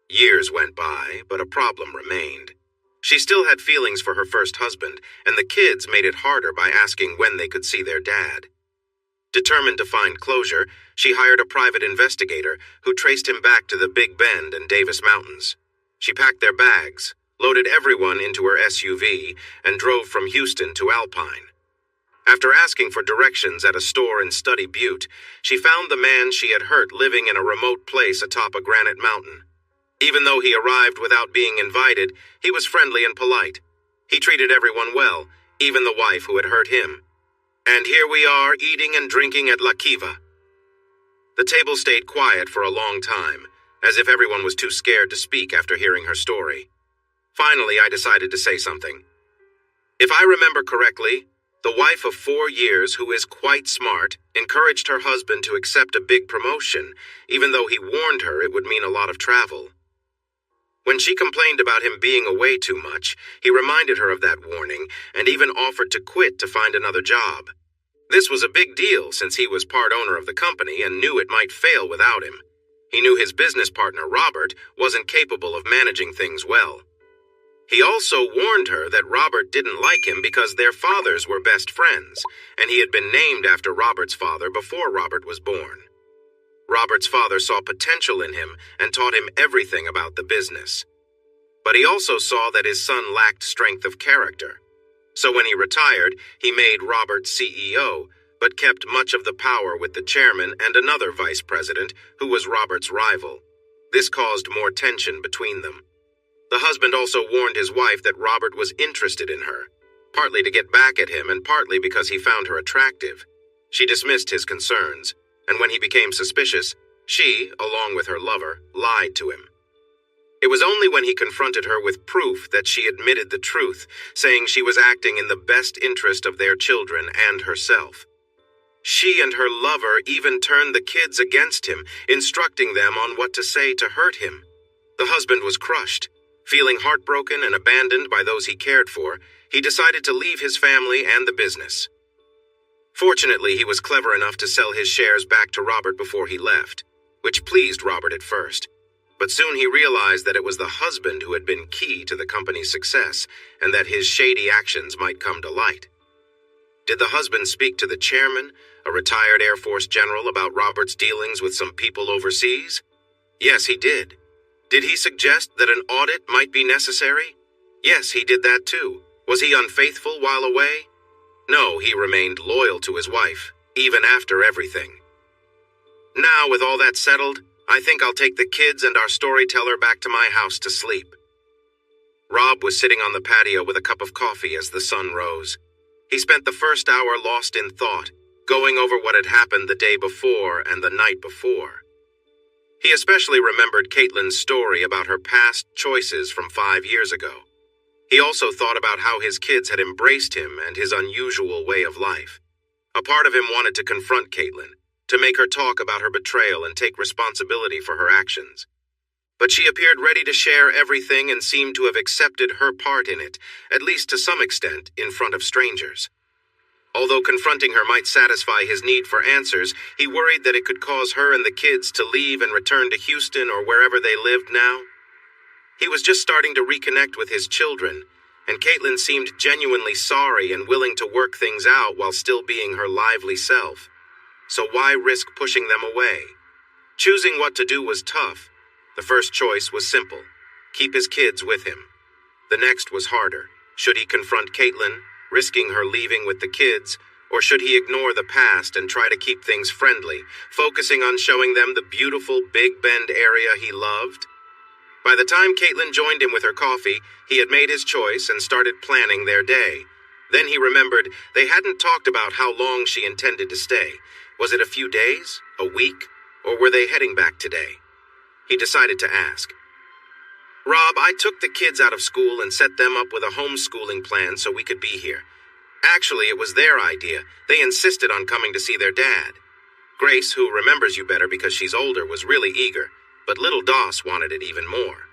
Years went by, but a problem remained. She still had feelings for her first husband, and the kids made it harder by asking when they could see their dad. Determined to find closure, she hired a private investigator who traced him back to the Big Bend and Davis Mountains. She packed their bags, loaded everyone into her SUV, and drove from Houston to Alpine. After asking for directions at a store in Study Butte, she found the man she had hurt living in a remote place atop a granite mountain. Even though he arrived without being invited, he was friendly and polite. He treated everyone well, even the wife who had hurt him. And here we are, eating and drinking at La Kiva. The table stayed quiet for a long time, as if everyone was too scared to speak after hearing her story. Finally, I decided to say something. If I remember correctly, the wife of 4 years, who is quite smart, encouraged her husband to accept a big promotion, even though he warned her it would mean a lot of travel. When she complained about him being away too much, he reminded her of that warning and even offered to quit to find another job. This was a big deal since he was part owner of the company and knew it might fail without him. He knew his business partner, Robert, wasn't capable of managing things well. He also warned her that Robert didn't like him because their fathers were best friends, and he had been named after Robert's father before Robert was born. Robert's father saw potential in him and taught him everything about the business. But he also saw that his son lacked strength of character. So when he retired, he made Robert CEO, but kept much of the power with the chairman and another vice president who was Robert's rival. This caused more tension between them. The husband also warned his wife that Robert was interested in her, partly to get back at him and partly because he found her attractive. She dismissed his concerns, and when he became suspicious, she, along with her lover, lied to him. It was only when he confronted her with proof that she admitted the truth, saying she was acting in the best interest of their children and herself. She and her lover even turned the kids against him, instructing them on what to say to hurt him. The husband was crushed. Feeling heartbroken and abandoned by those he cared for, he decided to leave his family and the business. Fortunately, he was clever enough to sell his shares back to Robert before he left, which pleased Robert at first. But soon he realized that it was the husband who had been key to the company's success, and that his shady actions might come to light. Did the husband speak to the chairman, a retired Air Force general, about Robert's dealings with some people overseas? Yes, he did. Did he suggest that an audit might be necessary? Yes, he did that too. Was he unfaithful while away? No, he remained loyal to his wife, even after everything. Now, with all that settled, I think I'll take the kids and our storyteller back to my house to sleep. Rob was sitting on the patio with a cup of coffee as the sun rose. He spent the first hour lost in thought, going over what had happened the day before and the night before. He especially remembered Caitlin's story about her past choices from 5 years ago. He also thought about how his kids had embraced him and his unusual way of life. A part of him wanted to confront Caitlin, to make her talk about her betrayal and take responsibility for her actions. But she appeared ready to share everything and seemed to have accepted her part in it, at least to some extent, in front of strangers. Although confronting her might satisfy his need for answers, he worried that it could cause her and the kids to leave and return to Houston or wherever they lived now. He was just starting to reconnect with his children, and Caitlin seemed genuinely sorry and willing to work things out while still being her lively self. So why risk pushing them away? Choosing what to do was tough. The first choice was simple: keep his kids with him. The next was harder. Should he confront Caitlin, risking her leaving with the kids, or should he ignore the past and try to keep things friendly, focusing on showing them the beautiful Big Bend area he loved? By the time Caitlin joined him with her coffee, he had made his choice and started planning their day. Then he remembered they hadn't talked about how long she intended to stay. Was it a few days, a week, or were they heading back today? He decided to ask. Rob, I took the kids out of school and set them up with a homeschooling plan so we could be here. Actually, it was their idea. They insisted on coming to see their dad. Grace, who remembers you better because she's older, was really eager, but little Doss wanted it even more.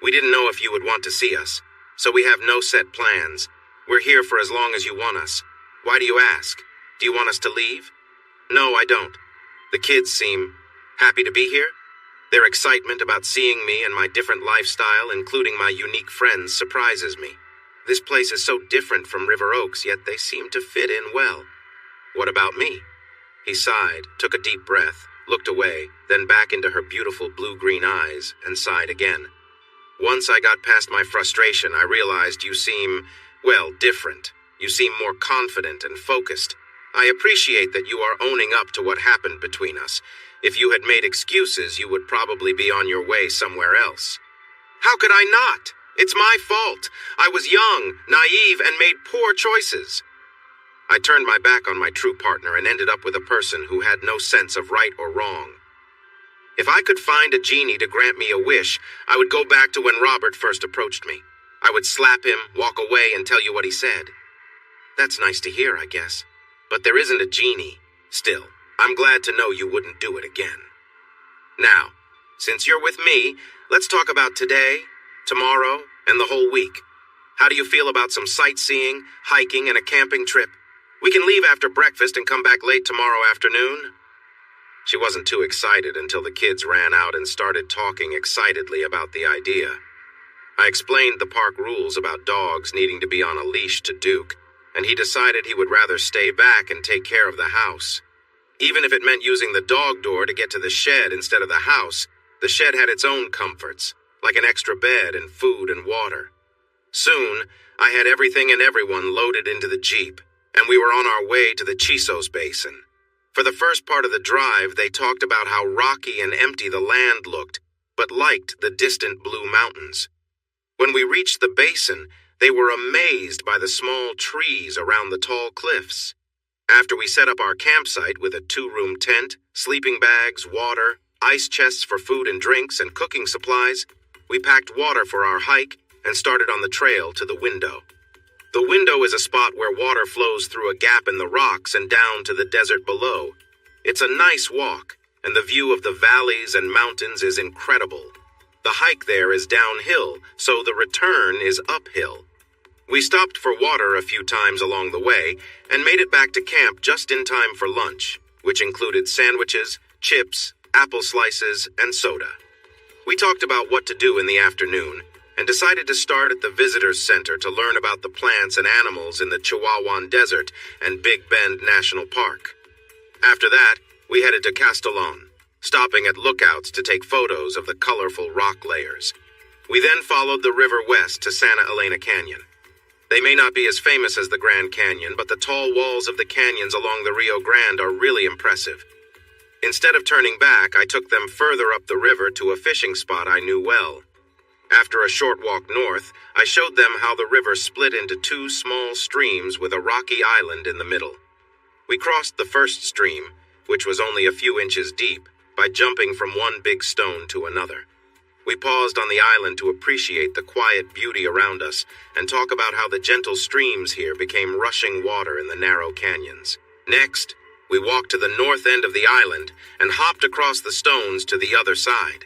We didn't know if you would want to see us, so we have no set plans. We're here for as long as you want us. Why do you ask? Do you want us to leave? No, I don't. The kids seem happy to be here. Their excitement about seeing me and my different lifestyle, including my unique friends, surprises me. This place is so different from River Oaks, yet they seem to fit in well. What about me? He sighed, took a deep breath, looked away, then back into her beautiful blue-green eyes, and sighed again. Once I got past my frustration, I realized you seem, well, different. You seem more confident and focused. I appreciate that you are owning up to what happened between us. If you had made excuses, you would probably be on your way somewhere else. How could I not? It's my fault. I was young, naive, and made poor choices. I turned my back on my true partner and ended up with a person who had no sense of right or wrong. If I could find a genie to grant me a wish, I would go back to when Robert first approached me. I would slap him, walk away, and tell you what he said. That's nice to hear, I guess. But there isn't a genie. Still, I'm glad to know you wouldn't do it again. Now, since you're with me, let's talk about today, tomorrow, and the whole week. How do you feel about some sightseeing, hiking, and a camping trip? We can leave after breakfast and come back late tomorrow afternoon. She wasn't too excited until the kids ran out and started talking excitedly about the idea. I explained the park rules about dogs needing to be on a leash to Duke, and he decided he would rather stay back and take care of the house. Even if it meant using the dog door to get to the shed instead of the house, the shed had its own comforts, like an extra bed and food and water. Soon, I had everything and everyone loaded into the Jeep, and we were on our way to the Chisos Basin. For the first part of the drive, they talked about how rocky and empty the land looked, but liked the distant blue mountains. When we reached the basin, they were amazed by the small trees around the tall cliffs. After we set up our campsite with a 2-room tent, sleeping bags, water, ice chests for food and drinks, and cooking supplies, we packed water for our hike and started on the trail to the window. The window is a spot where water flows through a gap in the rocks and down to the desert below. It's a nice walk, and the view of the valleys and mountains is incredible. The hike there is downhill, so the return is uphill. We stopped for water a few times along the way and made it back to camp just in time for lunch, which included sandwiches, chips, apple slices, and soda. We talked about what to do in the afternoon and decided to start at the Visitors Center to learn about the plants and animals in the Chihuahuan Desert and Big Bend National Park. After that, we headed to Castellon, stopping at lookouts to take photos of the colorful rock layers. We then followed the river west to Santa Elena Canyon. They may not be as famous as the Grand Canyon, but the tall walls of the canyons along the Rio Grande are really impressive. Instead of turning back, I took them further up the river to a fishing spot I knew well. After a short walk north, I showed them how the river split into 2 small streams with a rocky island in the middle. We crossed the first stream, which was only a few inches deep, by jumping from one big stone to another. We paused on the island to appreciate the quiet beauty around us and talk about how the gentle streams here became rushing water in the narrow canyons. Next, we walked to the north end of the island and hopped across the stones to the other side.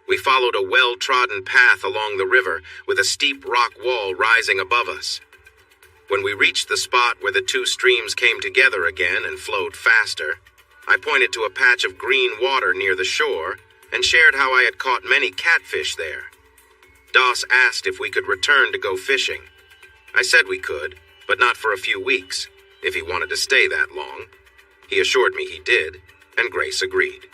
We followed a well-trodden path along the river with a steep rock wall rising above us. When we reached the spot where the 2 streams came together again and flowed faster, I pointed to a patch of green water near the shore and shared how I had caught many catfish there. Doss asked if we could return to go fishing. I said we could, but not for a few weeks, if he wanted to stay that long. He assured me he did, and Grace agreed.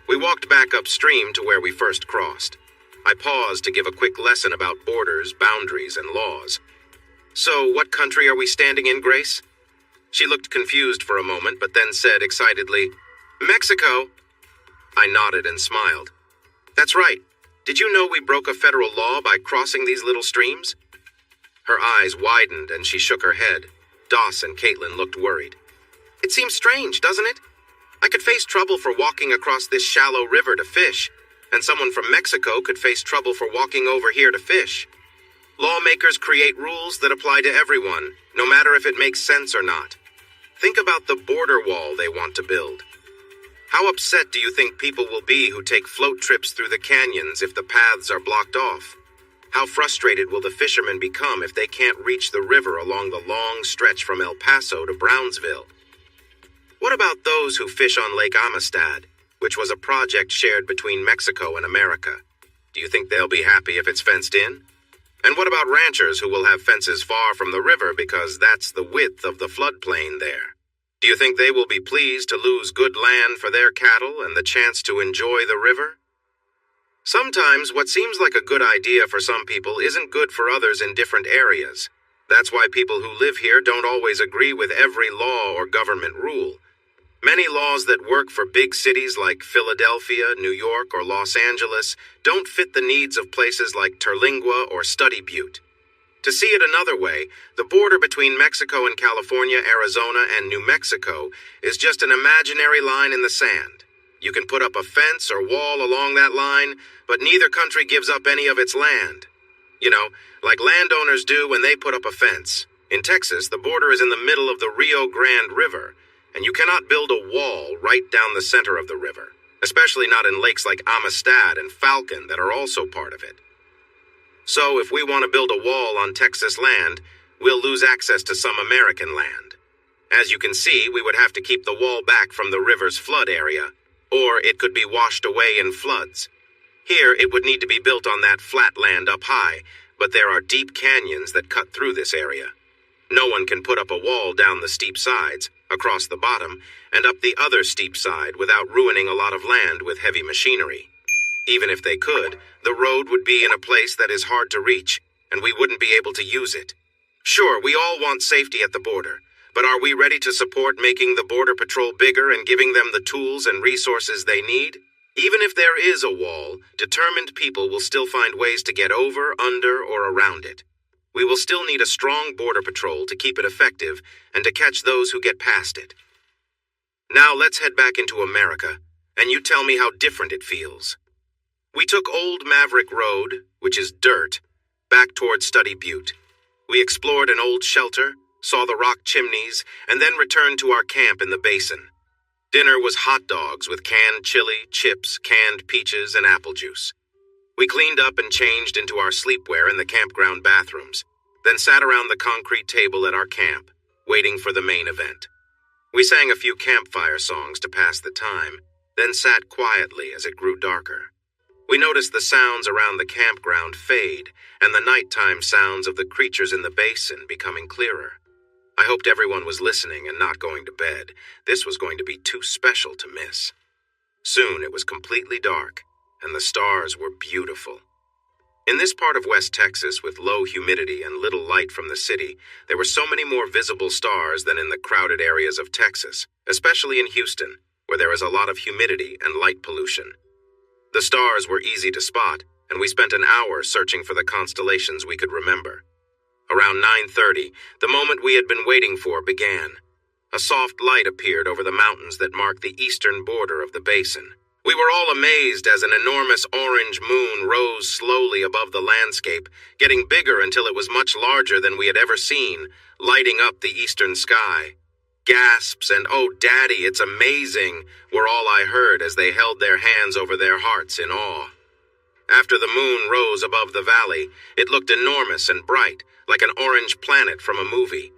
We walked back upstream to where we first crossed. I paused to give a quick lesson about borders, boundaries, and laws. So, what country are we standing in, Grace? She looked confused for a moment, but then said excitedly, Mexico! I nodded and smiled. That's right. Did you know we broke a federal law by crossing these little streams? Her eyes widened and she shook her head. Doss and Caitlin looked worried. It seems strange, doesn't it? I could face trouble for walking across this shallow river to fish, and someone from Mexico could face trouble for walking over here to fish. Lawmakers create rules that apply to everyone, no matter if it makes sense or not. Think about the border wall they want to build. How upset do you think people will be who take float trips through the canyons if the paths are blocked off? How frustrated will the fishermen become if they can't reach the river along the long stretch from El Paso to Brownsville? What about those who fish on Lake Amistad, which was a project shared between Mexico and America? Do you think they'll be happy if it's fenced in? And what about ranchers who will have fences far from the river because that's the width of the floodplain there? Do you think they will be pleased to lose good land for their cattle and the chance to enjoy the river? Sometimes what seems like a good idea for some people isn't good for others in different areas. That's why people who live here don't always agree with every law or government rule. Many laws that work for big cities like Philadelphia, New York, or Los Angeles don't fit the needs of places like Terlingua or Study Butte. To see it another way, the border between Mexico and California, Arizona, and New Mexico is just an imaginary line in the sand. You can put up a fence or wall along that line, but neither country gives up any of its land. You know, like landowners do when they put up a fence. In Texas, the border is in the middle of the Rio Grande River, and you cannot build a wall right down the center of the river, especially not in lakes like Amistad and Falcon that are also part of it. So if we want to build a wall on Texas land, we'll lose access to some American land. As you can see, we would have to keep the wall back from the river's flood area, or it could be washed away in floods. Here, it would need to be built on that flat land up high, but there are deep canyons that cut through this area. No one can put up a wall down the steep sides, across the bottom, and up the other steep side without ruining a lot of land with heavy machinery. Even if they could, the road would be in a place that is hard to reach, and we wouldn't be able to use it. Sure, we all want safety at the border, but are we ready to support making the Border Patrol bigger and giving them the tools and resources they need? Even if there is a wall, determined people will still find ways to get over, under, or around it. We will still need a strong border patrol to keep it effective and to catch those who get past it. Now let's head back into America, and you tell me how different it feels. We took Old Maverick Road, which is dirt, back toward Study Butte. We explored an old shelter, saw the rock chimneys, and then returned to our camp in the basin. Dinner was hot dogs with canned chili, chips, canned peaches, and apple juice. We cleaned up and changed into our sleepwear in the campground bathrooms, then sat around the concrete table at our camp, waiting for the main event. We sang a few campfire songs to pass the time, then sat quietly as it grew darker. We noticed the sounds around the campground fade, and the nighttime sounds of the creatures in the basin becoming clearer. I hoped everyone was listening and not going to bed. This was going to be too special to miss. Soon it was completely dark, and the stars were beautiful. In this part of West Texas, with low humidity and little light from the city, there were so many more visible stars than in the crowded areas of Texas, especially in Houston, where there is a lot of humidity and light pollution. The stars were easy to spot, and we spent an hour searching for the constellations we could remember. Around 9:30, the moment we had been waiting for began. A soft light appeared over the mountains that marked the eastern border of the basin. We were all amazed as an enormous orange moon rose slowly above the landscape, getting bigger until it was much larger than we had ever seen, lighting up the eastern sky. Gasps and "Oh, Daddy, it's amazing" were all I heard as they held their hands over their hearts in awe. After the moon rose above the valley, it looked enormous and bright, like an orange planet from a movie.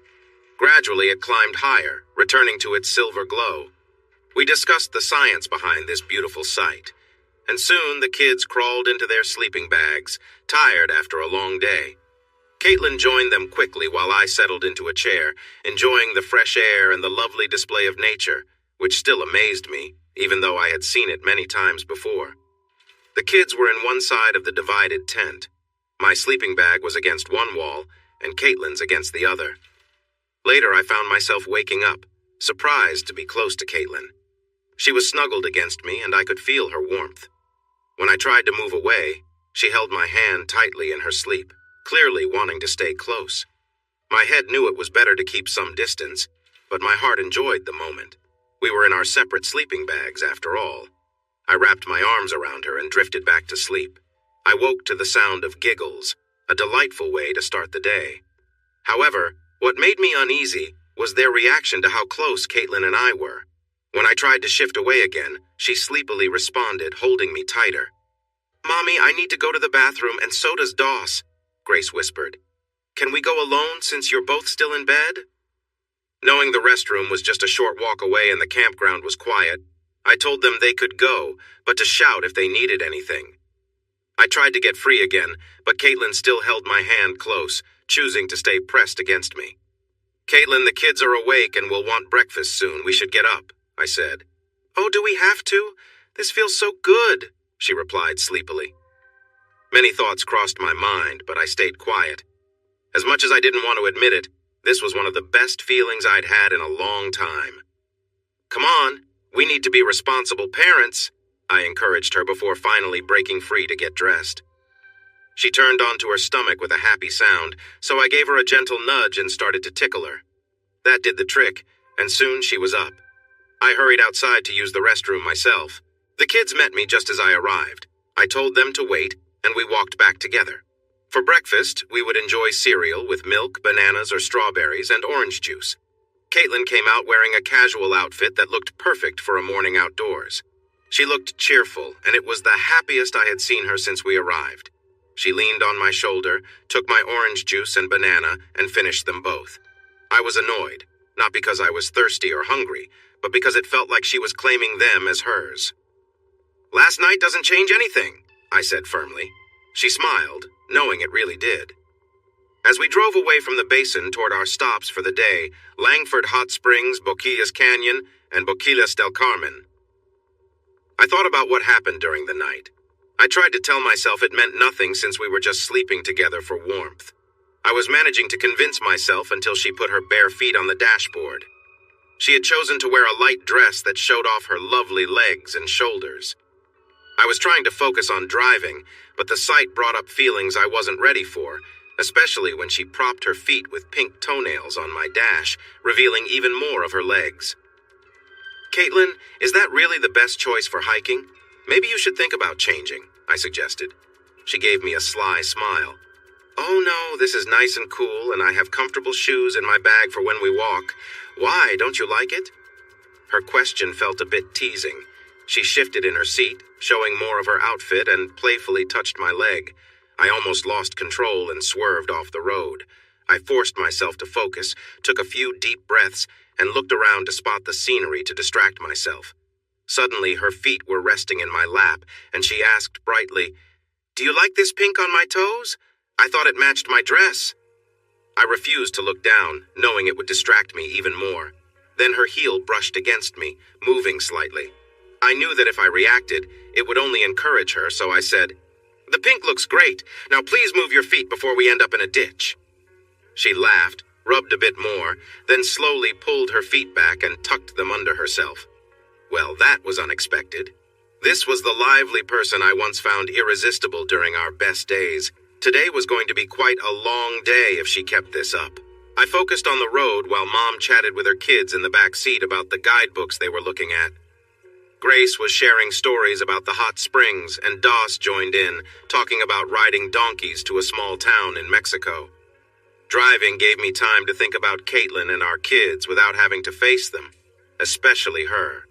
Gradually it climbed higher, returning to its silver glow. We discussed the science behind this beautiful sight, and soon the kids crawled into their sleeping bags, tired after a long day. Caitlin joined them quickly while I settled into a chair, enjoying the fresh air and the lovely display of nature, which still amazed me, even though I had seen it many times before. The kids were in one side of the divided tent. My sleeping bag was against one wall, and Caitlin's against the other. Later, I found myself waking up, surprised to be close to Caitlin. She was snuggled against me, and I could feel her warmth. When I tried to move away, she held my hand tightly in her sleep, clearly wanting to stay close. My head knew it was better to keep some distance, but my heart enjoyed the moment. We were in our separate sleeping bags, after all. I wrapped my arms around her and drifted back to sleep. I woke to the sound of giggles, a delightful way to start the day. However, what made me uneasy was their reaction to how close Caitlin and I were. When I tried to shift away again, she sleepily responded, holding me tighter. "Mommy, I need to go to the bathroom, and so does Doss," Grace whispered. "Can we go alone since you're both still in bed?" Knowing the restroom was just a short walk away and the campground was quiet, I told them they could go, but to shout if they needed anything. I tried to get free again, but Caitlin still held my hand close, choosing to stay pressed against me. "Caitlin, the kids are awake and will want breakfast soon. We should get up," I said. "Oh, do we have to? This feels so good," she replied sleepily. Many thoughts crossed my mind, but I stayed quiet. As much as I didn't want to admit it, this was one of the best feelings I'd had in a long time. "Come on, we need to be responsible parents," I encouraged her before finally breaking free to get dressed. She turned onto her stomach with a happy sound, so I gave her a gentle nudge and started to tickle her. That did the trick, and soon she was up. I hurried outside to use the restroom myself. The kids met me just as I arrived. I told them to wait, and we walked back together. For breakfast, we would enjoy cereal with milk, bananas, or strawberries, and orange juice. Caitlin came out wearing a casual outfit that looked perfect for a morning outdoors. She looked cheerful, and it was the happiest I had seen her since we arrived. She leaned on my shoulder, took my orange juice and banana, and finished them both. I was annoyed, not because I was thirsty or hungry, but because it felt like she was claiming them as hers. "Last night doesn't change anything," I said firmly. She smiled, knowing it really did. As we drove away from the basin toward our stops for the day, Langford Hot Springs, Boquillas Canyon, and Boquillas del Carmen, I thought about what happened during the night. I tried to tell myself it meant nothing since we were just sleeping together for warmth. I was managing to convince myself until she put her bare feet on the dashboard. She had chosen to wear a light dress that showed off her lovely legs and shoulders. I was trying to focus on driving, but the sight brought up feelings I wasn't ready for, especially when she propped her feet with pink toenails on my dash, revealing even more of her legs. "Caitlin, is that really the best choice for hiking? Maybe you should think about changing," I suggested. She gave me a sly smile. "Oh no, this is nice and cool, and I have comfortable shoes in my bag for when we walk. Why, don't you like it?" Her question felt a bit teasing. She shifted in her seat, showing more of her outfit, and playfully touched my leg. I almost lost control and swerved off the road. I forced myself to focus, took a few deep breaths, and looked around to spot the scenery to distract myself. Suddenly, her feet were resting in my lap, and she asked brightly, "Do you like this pink on my toes? I thought it matched my dress." I refused to look down, knowing it would distract me even more. Then her heel brushed against me, moving slightly. I knew that if I reacted, it would only encourage her, so I said, "The pink looks great. Now please move your feet before we end up in a ditch." She laughed, rubbed a bit more, then slowly pulled her feet back and tucked them under herself. Well, that was unexpected. This was the lively person I once found irresistible during our best days. Today was going to be quite a long day if she kept this up. I focused on the road while Mom chatted with her kids in the back seat about the guidebooks they were looking at. Grace was sharing stories about the hot springs, and Doss joined in, talking about riding donkeys to a small town in Mexico. Driving gave me time to think about Caitlin and our kids without having to face them, especially her.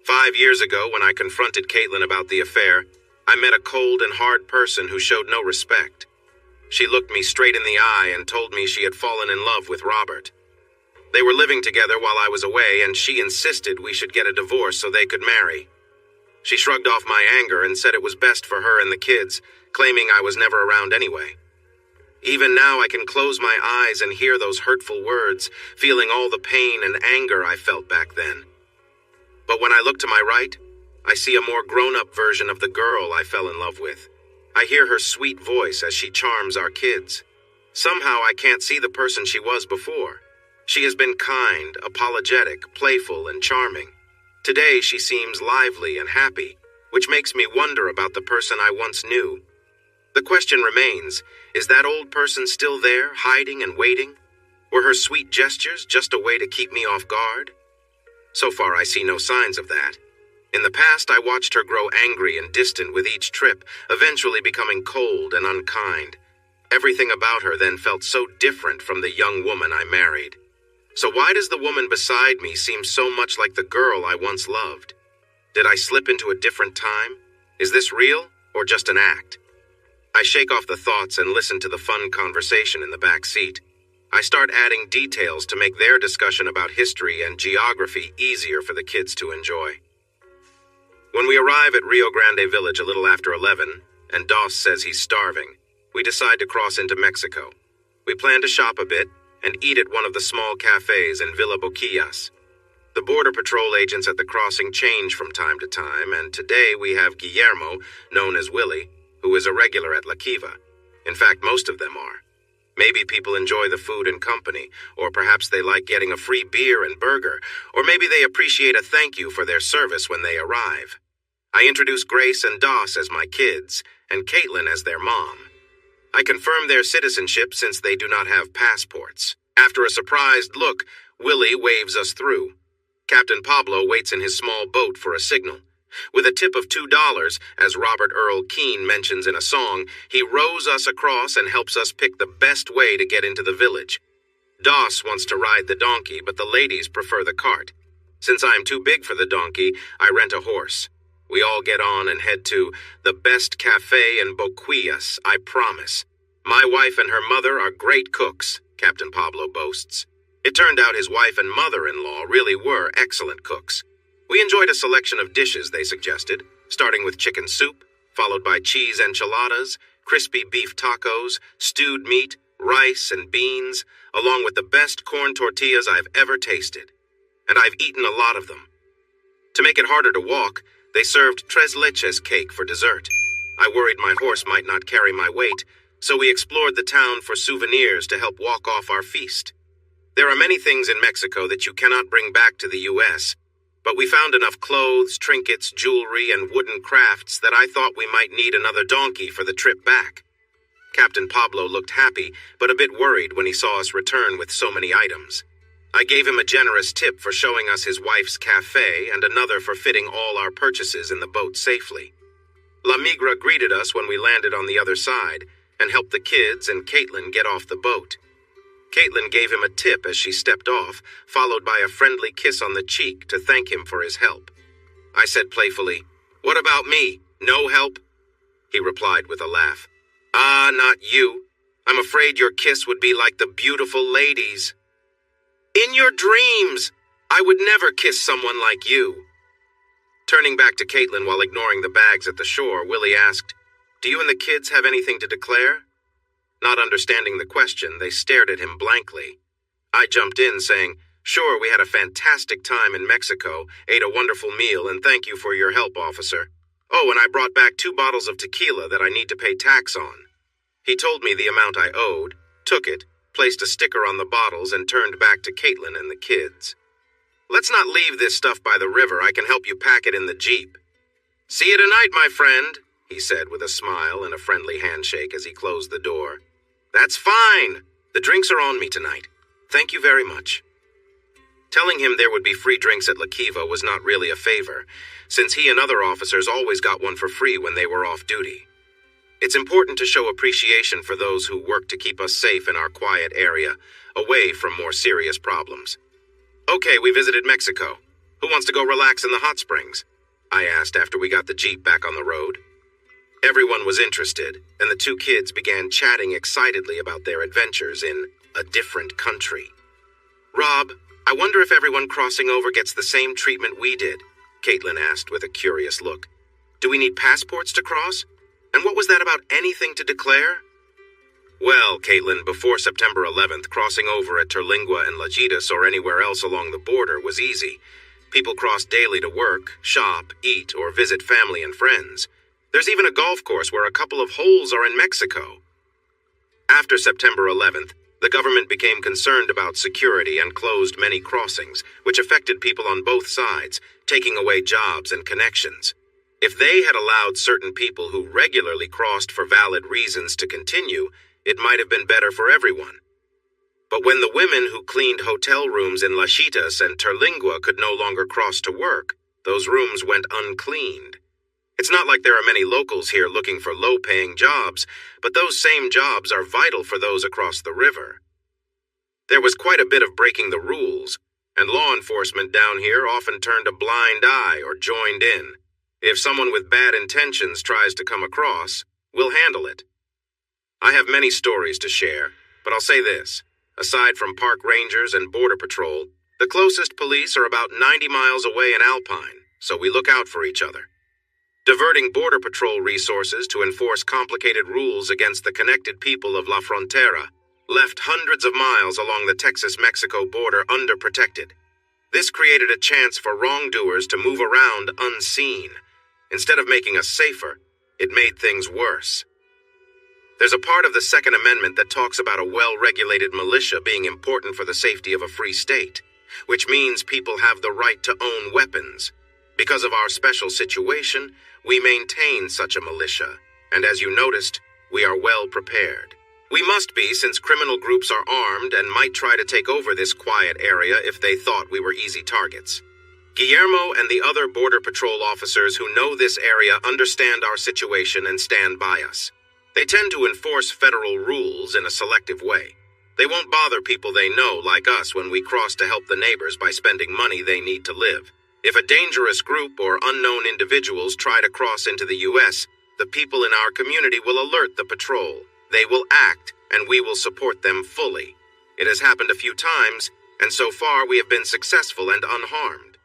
5 years ago, when I confronted Caitlin about the affair, I met a cold and hard person who showed no respect. She looked me straight in the eye and told me she had fallen in love with Robert. They were living together while I was away, and she insisted we should get a divorce so they could marry. She shrugged off my anger and said it was best for her and the kids, claiming I was never around anyway. Even now I can close my eyes and hear those hurtful words, feeling all the pain and anger I felt back then. But when I look to my right, I see a more grown-up version of the girl I fell in love with. I hear her sweet voice as she charms our kids. Somehow I can't see the person she was before. She has been kind, apologetic, playful, and charming. Today she seems lively and happy, which makes me wonder about the person I once knew. The question remains, is that old person still there, hiding and waiting? Were her sweet gestures just a way to keep me off guard? So far I see no signs of that. In the past I watched her grow angry and distant with each trip, eventually becoming cold and unkind. Everything about her then felt so different from the young woman I married. So why does the woman beside me seem so much like the girl I once loved? Did I slip into a different time? Is this real or just an act? I shake off the thoughts and listen to the fun conversation in the back seat. I start adding details to make their discussion about history and geography easier for the kids to enjoy. When we arrive at Rio Grande Village a little after 11, and Doss says he's starving, we decide to cross into Mexico. We plan to shop a bit and eat at one of the small cafes in Villa Boquillas. The Border Patrol agents at the crossing change from time to time, and today we have Guillermo, known as Willie, who is a regular at La Kiva. In fact, most of them are. Maybe people enjoy the food and company, or perhaps they like getting a free beer and burger, or maybe they appreciate a thank you for their service when they arrive. I introduce Grace and Doss as my kids, and Caitlin as their mom. I confirm their citizenship since they do not have passports. After a surprised look, Willie waves us through. Captain Pablo waits in his small boat for a signal. With a tip of $2, as Robert Earl Keen mentions in a song, he rows us across and helps us pick the best way to get into the village. Doss wants to ride the donkey, but the ladies prefer the cart. Since I am too big for the donkey, I rent a horse. We all get on and head to the best cafe in Boquillas, I promise. My wife and her mother are great cooks, Captain Pablo boasts. It turned out his wife and mother-in-law really were excellent cooks. We enjoyed a selection of dishes they suggested, starting with chicken soup, followed by cheese enchiladas, crispy beef tacos, stewed meat, rice and beans, along with the best corn tortillas I've ever tasted. And I've eaten a lot of them. To make it harder to walk, they served tres leches cake for dessert. I worried my horse might not carry my weight, so we explored the town for souvenirs to help walk off our feast. There are many things in Mexico that you cannot bring back to the U.S., But we found enough clothes, trinkets, jewelry, and wooden crafts that I thought we might need another donkey for the trip back. Captain Pablo looked happy, but a bit worried when he saw us return with so many items. I gave him a generous tip for showing us his wife's cafe and another for fitting all our purchases in the boat safely. La Migra greeted us when we landed on the other side and helped the kids and Caitlin get off the boat. Caitlin gave him a tip as she stepped off, followed by a friendly kiss on the cheek to thank him for his help. I said playfully, "What about me? No help?" He replied with a laugh, "Ah, not you. I'm afraid your kiss would be like the beautiful ladies." "In your dreams! I would never kiss someone like you." Turning back to Caitlin while ignoring the bags at the shore, Willie asked, "Do you and the kids have anything to declare?" Not understanding the question, they stared at him blankly. I jumped in, saying, "Sure, we had a fantastic time in Mexico, ate a wonderful meal, and thank you for your help, officer. Oh, and I brought back 2 bottles of tequila that I need to pay tax on." He told me the amount I owed, took it, placed a sticker on the bottles, and turned back to Caitlin and the kids. "Let's not leave this stuff by the river. I can help you pack it in the Jeep." "See you tonight, my friend," he said with a smile and a friendly handshake as he closed the door. "That's fine. The drinks are on me tonight. Thank you very much." Telling him there would be free drinks at La Kiva was not really a favor, since he and other officers always got one for free when they were off duty. It's important to show appreciation for those who work to keep us safe in our quiet area, away from more serious problems. "Okay, we visited Mexico. Who wants to go relax in the hot springs?" I asked after we got the Jeep back on the road. Everyone was interested, and the 2 kids began chatting excitedly about their adventures in a different country. "Rob, I wonder if everyone crossing over gets the same treatment we did," Caitlin asked with a curious look. "Do we need passports to cross? And what was that about anything to declare?" "Well, Caitlin, before September 11th, crossing over at Terlingua and Lajitas or anywhere else along the border was easy. People crossed daily to work, shop, eat, or visit family and friends. There's even a golf course where a couple of holes are in Mexico." After September 11th, the government became concerned about security and closed many crossings, which affected people on both sides, taking away jobs and connections. If they had allowed certain people who regularly crossed for valid reasons to continue, it might have been better for everyone. But when the women who cleaned hotel rooms in Lajitas and Terlingua could no longer cross to work, those rooms went uncleaned. It's not like there are many locals here looking for low-paying jobs, but those same jobs are vital for those across the river. There was quite a bit of breaking the rules, and law enforcement down here often turned a blind eye or joined in. If someone with bad intentions tries to come across, we'll handle it. I have many stories to share, but I'll say this. Aside from park rangers and border patrol, the closest police are about 90 miles away in Alpine, so we look out for each other. Diverting border patrol resources to enforce complicated rules against the connected people of La Frontera left hundreds of miles along the Texas-Mexico border underprotected. This created a chance for wrongdoers to move around unseen. Instead of making us safer, it made things worse. There's a part of the Second Amendment that talks about a well-regulated militia being important for the safety of a free state, which means people have the right to own weapons. Because of our special situation, we maintain such a militia, and as you noticed, we are well prepared. We must be, since criminal groups are armed and might try to take over this quiet area if they thought we were easy targets. Guillermo and the other Border Patrol officers who know this area understand our situation and stand by us. They tend to enforce federal rules in a selective way. They won't bother people they know, like us, when we cross to help the neighbors by spending money they need to live. If a dangerous group or unknown individuals try to cross into the U.S., the people in our community will alert the patrol. They will act, and we will support them fully. It has happened a few times, and so far we have been successful and unharmed.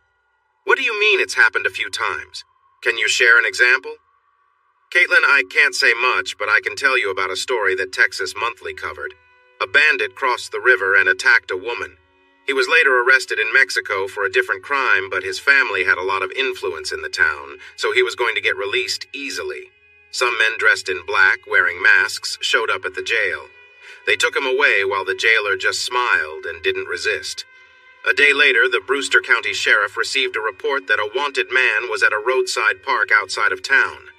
What do you mean it's happened a few times? Can you share an example? Caitlin, I can't say much, but I can tell you about a story that Texas Monthly covered. A bandit crossed the river and attacked a woman. He was later arrested in Mexico for a different crime, but his family had a lot of influence in the town, so he was going to get released easily. Some men dressed in black, wearing masks, showed up at the jail. They took him away while the jailer just smiled and didn't resist. A day later, the Brewster County Sheriff received a report that a wanted man was at a roadside park outside of town.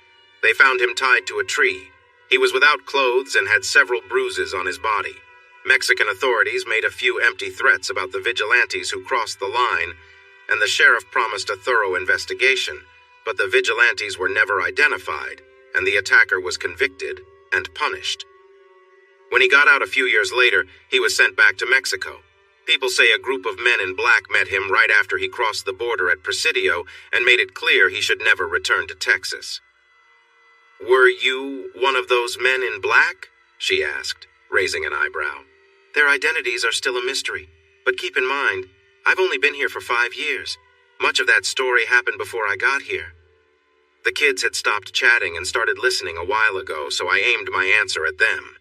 They found him tied to a tree. He was without clothes and had several bruises on his body. Mexican authorities made a few empty threats about the vigilantes who crossed the line, and the sheriff promised a thorough investigation, but the vigilantes were never identified, and the attacker was convicted and punished. When he got out a few years later, he was sent back to Mexico. People say a group of men in black met him right after he crossed the border at Presidio and made it clear he should never return to Texas. "Were you one of those men in black?" she asked, raising an eyebrow. "Their identities are still a mystery, but keep in mind, I've only been here for 5 years. Much of that story happened before I got here." The kids had stopped chatting and started listening a while ago, so I aimed my answer at them.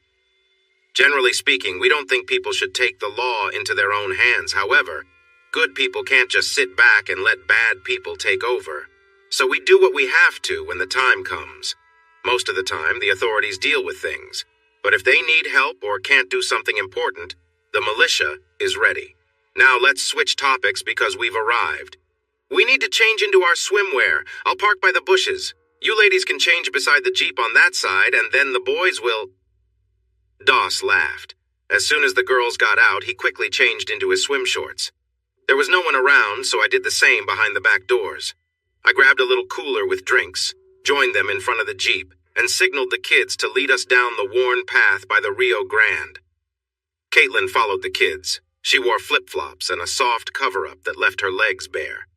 "Generally speaking, we don't think people should take the law into their own hands. However, good people can't just sit back and let bad people take over. So we do what we have to when the time comes. Most of the time, the authorities deal with things. But if they need help or can't do something important, the militia is ready. Now let's switch topics because we've arrived. We need to change into our swimwear. I'll park by the bushes. You ladies can change beside the Jeep on that side, and then the boys will..." Doss laughed. As soon as the girls got out, he quickly changed into his swim shorts. There was no one around, so I did the same behind the back doors. I grabbed a little cooler with drinks, joined them in front of the Jeep, and signaled the kids to lead us down the worn path by the Rio Grande. Caitlin followed the kids. She wore flip-flops and a soft cover-up that left her legs bare.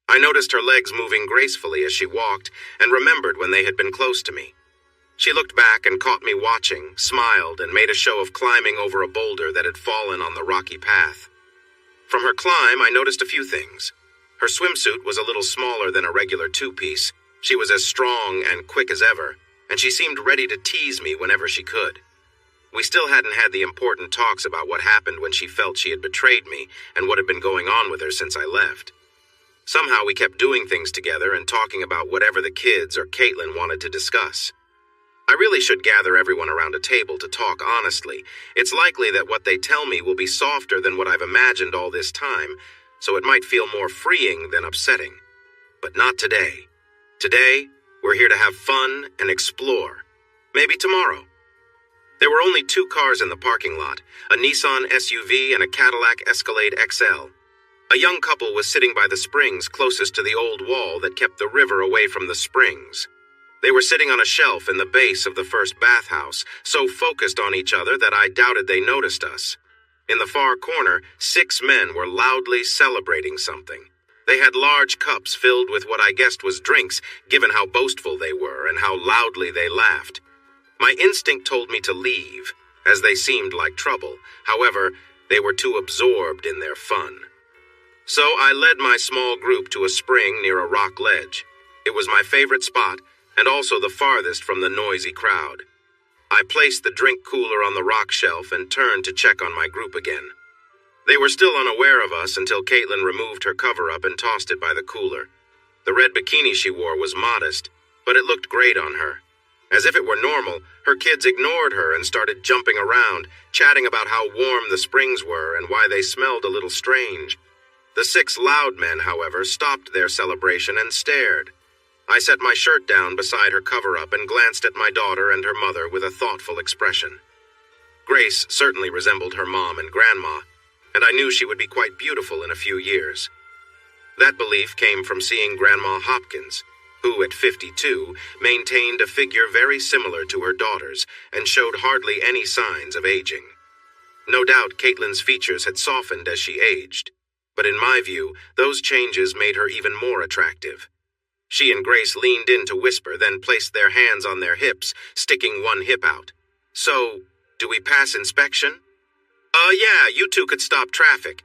I noticed her legs moving gracefully as she walked, and remembered when they had been close to me. She looked back and caught me watching, smiled, and made a show of climbing over a boulder that had fallen on the rocky path. From her climb, I noticed a few things. Her swimsuit was a little smaller than a regular two-piece. She was as strong and quick as ever, and she seemed ready to tease me whenever she could. We still hadn't had the important talks about what happened when she felt she had betrayed me and what had been going on with her since I left. Somehow we kept doing things together and talking about whatever the kids or Caitlin wanted to discuss. I really should gather everyone around a table to talk honestly. It's likely that what they tell me will be softer than what I've imagined all this time, so it might feel more freeing than upsetting. But not today. Today, we're here to have fun and explore. Maybe tomorrow. There were only 2 cars in the parking lot, a Nissan SUV and a Cadillac Escalade XL. A young couple was sitting by the springs closest to the old wall that kept the river away from the springs. They were sitting on a shelf in the base of the first bathhouse, so focused on each other that I doubted they noticed us. In the far corner, 6 men were loudly celebrating something. They had large cups filled with what I guessed was drinks, given how boastful they were and how loudly they laughed. My instinct told me to leave, as they seemed like trouble. However, they were too absorbed in their fun. So I led my small group to a spring near a rock ledge. It was my favorite spot, and also the farthest from the noisy crowd. I placed the drink cooler on the rock shelf and turned to check on my group again. They were still unaware of us until Caitlin removed her cover-up and tossed it by the cooler. The red bikini she wore was modest, but it looked great on her. As if it were normal, her kids ignored her and started jumping around, chatting about how warm the springs were and why they smelled a little strange. The 6 loud men, however, stopped their celebration and stared. I set my shirt down beside her cover-up and glanced at my daughter and her mother with a thoughtful expression. Grace certainly resembled her mom and grandma, and I knew she would be quite beautiful in a few years. That belief came from seeing Grandma Hopkins, who, at 52, maintained a figure very similar to her daughter's and showed hardly any signs of aging. No doubt Caitlin's features had softened as she aged, but in my view, those changes made her even more attractive. She and Grace leaned in to whisper, then placed their hands on their hips, sticking one hip out. "So, do we pass inspection?" Yeah, you 2 could stop traffic.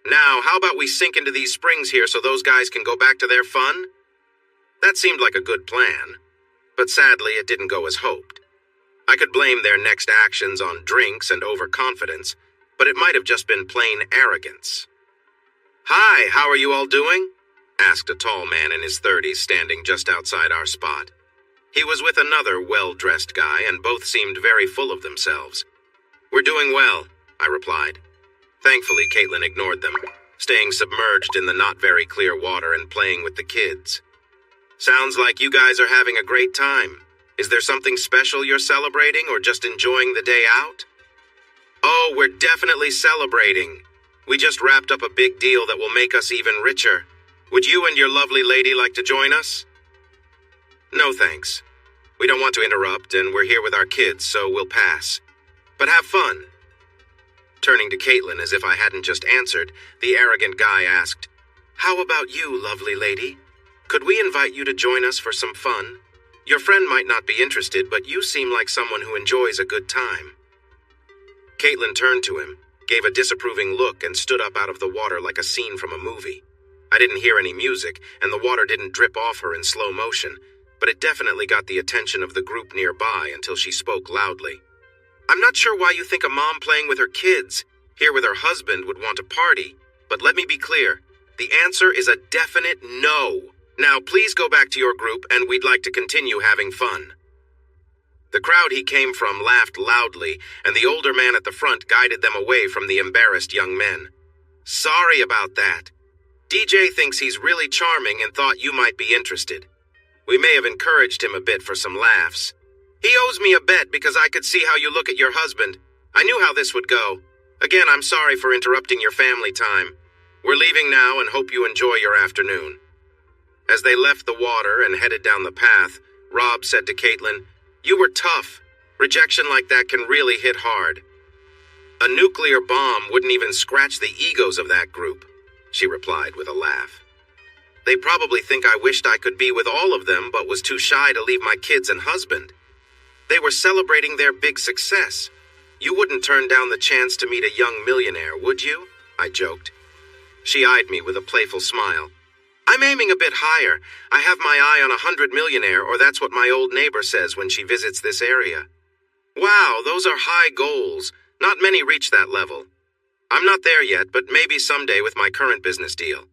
Now, how about we sink into these springs here so those guys can go back to their fun?" That seemed like a good plan, but sadly it didn't go as hoped. I could blame their next actions on drinks and overconfidence, but it might have just been plain arrogance. "Hi, how are you all doing?" asked a tall man in his 30s standing just outside our spot. He was with another well-dressed guy, and both seemed very full of themselves. "We're doing well," I replied. Thankfully, Caitlin ignored them. staying submerged in the not very clear water and playing with the kids. Sounds like you guys are having a great time. Is there something special you're celebrating or just enjoying the day out? Oh, we're definitely celebrating. We just wrapped up a big deal that will make us even richer. Would you and your lovely lady like to join us? No thanks. We don't want to interrupt, and we're here with our kids, so we'll pass. But have fun. Turning to Caitlin as if I hadn't just answered, the arrogant guy asked, How about you, lovely lady? Could we invite you to join us for some fun? Your friend might not be interested, but you seem like someone who enjoys a good time. Caitlin turned to him, gave a disapproving look, and stood up out of the water like a scene from a movie. I didn't hear any music, and the water didn't drip off her in slow motion, but it definitely got the attention of the group nearby until she spoke loudly. I'm not sure why you think a mom playing with her kids, here with her husband, would want to party, but let me be clear. The answer is a definite no. Now please go back to your group, and we'd like to continue having fun. The crowd he came from laughed loudly, and the older man at the front guided them away from the embarrassed young men. Sorry about that. DJ thinks he's really charming and thought you might be interested. We may have encouraged him a bit for some laughs. He owes me a bet because I could see how you look at your husband. I knew how this would go. Again, I'm sorry for interrupting your family time. We're leaving now and hope you enjoy your afternoon. As they left the water and headed down the path, Rob said to Caitlin, You were tough. Rejection like that can really hit hard. A nuclear bomb wouldn't even scratch the egos of that group, she replied with a laugh. They probably think I wished I could be with all of them but was too shy to leave my kids and husband. They were celebrating their big success. You wouldn't turn down the chance to meet a young millionaire, would you? I joked. She eyed me with a playful smile. I'm aiming a bit higher. I have my eye on 100 millionaire, or that's what my old neighbor says when she visits this area. Wow, those are high goals. Not many reach that level. I'm not there yet, but maybe someday with my current business deal.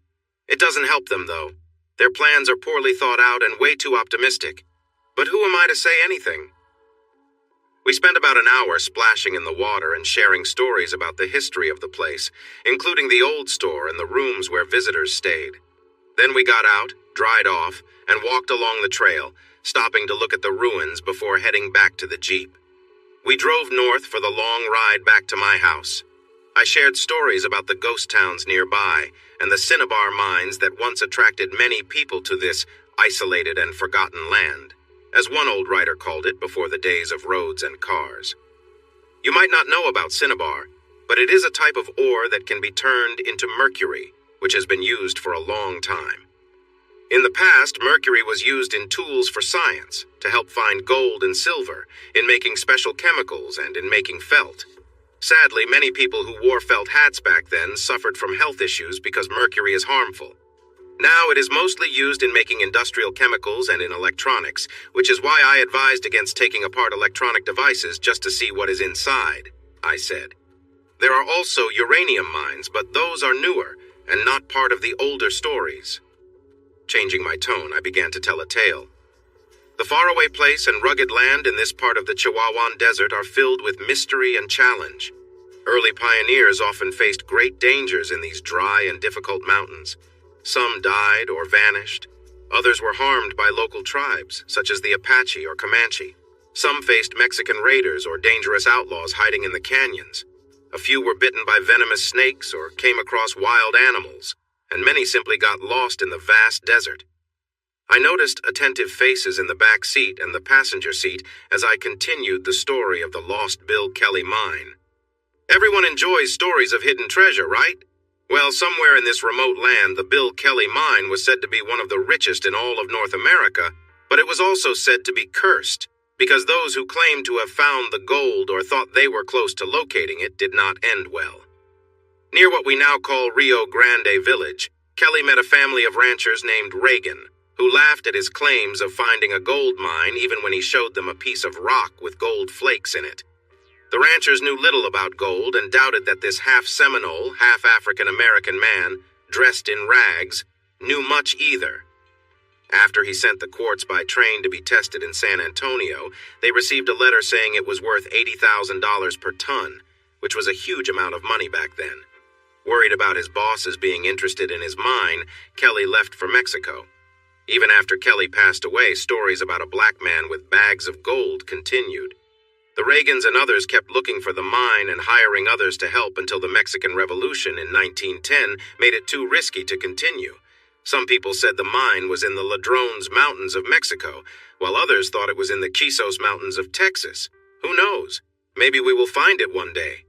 It doesn't help them, though. Their plans are poorly thought out and way too optimistic. But who am I to say anything? We spent about an hour splashing in the water and sharing stories about the history of the place, including the old store and the rooms where visitors stayed. Then we got out, dried off, and walked along the trail, stopping to look at the ruins before heading back to the Jeep. We drove north for the long ride back to my house. I shared stories about the ghost towns nearby and the cinnabar mines that once attracted many people to this isolated and forgotten land, as one old writer called it before the days of roads and cars. You might not know about cinnabar, but it is a type of ore that can be turned into mercury, which has been used for a long time. In the past, mercury was used in tools for science to help find gold and silver, in making special chemicals, and in making felt. Sadly, many people who wore felt hats back then suffered from health issues because mercury is harmful. Now it is mostly used in making industrial chemicals and in electronics, which is why I advised against taking apart electronic devices just to see what is inside, I said. There are also uranium mines, but those are newer and not part of the older stories. Changing my tone, I began to tell a tale. The faraway place and rugged land in this part of the Chihuahuan Desert are filled with mystery and challenge. Early pioneers often faced great dangers in these dry and difficult mountains. Some died or vanished. Others were harmed by local tribes, such as the Apache or Comanche. Some faced Mexican raiders or dangerous outlaws hiding in the canyons. A few were bitten by venomous snakes or came across wild animals, and many simply got lost in the vast desert. I noticed attentive faces in the back seat and the passenger seat as I continued the story of the lost Bill Kelly mine. Everyone enjoys stories of hidden treasure, right? Well, somewhere in this remote land, the Bill Kelly mine was said to be one of the richest in all of North America, but it was also said to be cursed, because those who claimed to have found the gold or thought they were close to locating it did not end well. Near what we now call Rio Grande Village, Kelly met a family of ranchers named Reagan, who laughed at his claims of finding a gold mine even when he showed them a piece of rock with gold flakes in it. The ranchers knew little about gold and doubted that this half-Seminole, half-African-American man, dressed in rags, knew much either. After he sent the quartz by train to be tested in San Antonio, they received a letter saying it was worth $80,000 per ton, which was a huge amount of money back then. Worried about his bosses being interested in his mine, Kelly left for Mexico. Even after Kelly passed away, stories about a black man with bags of gold continued. The Reagans and others kept looking for the mine and hiring others to help until the Mexican Revolution in 1910 made it too risky to continue. Some people said the mine was in the Ladrones Mountains of Mexico, while others thought it was in the Quizos Mountains of Texas. Who knows? Maybe we will find it one day.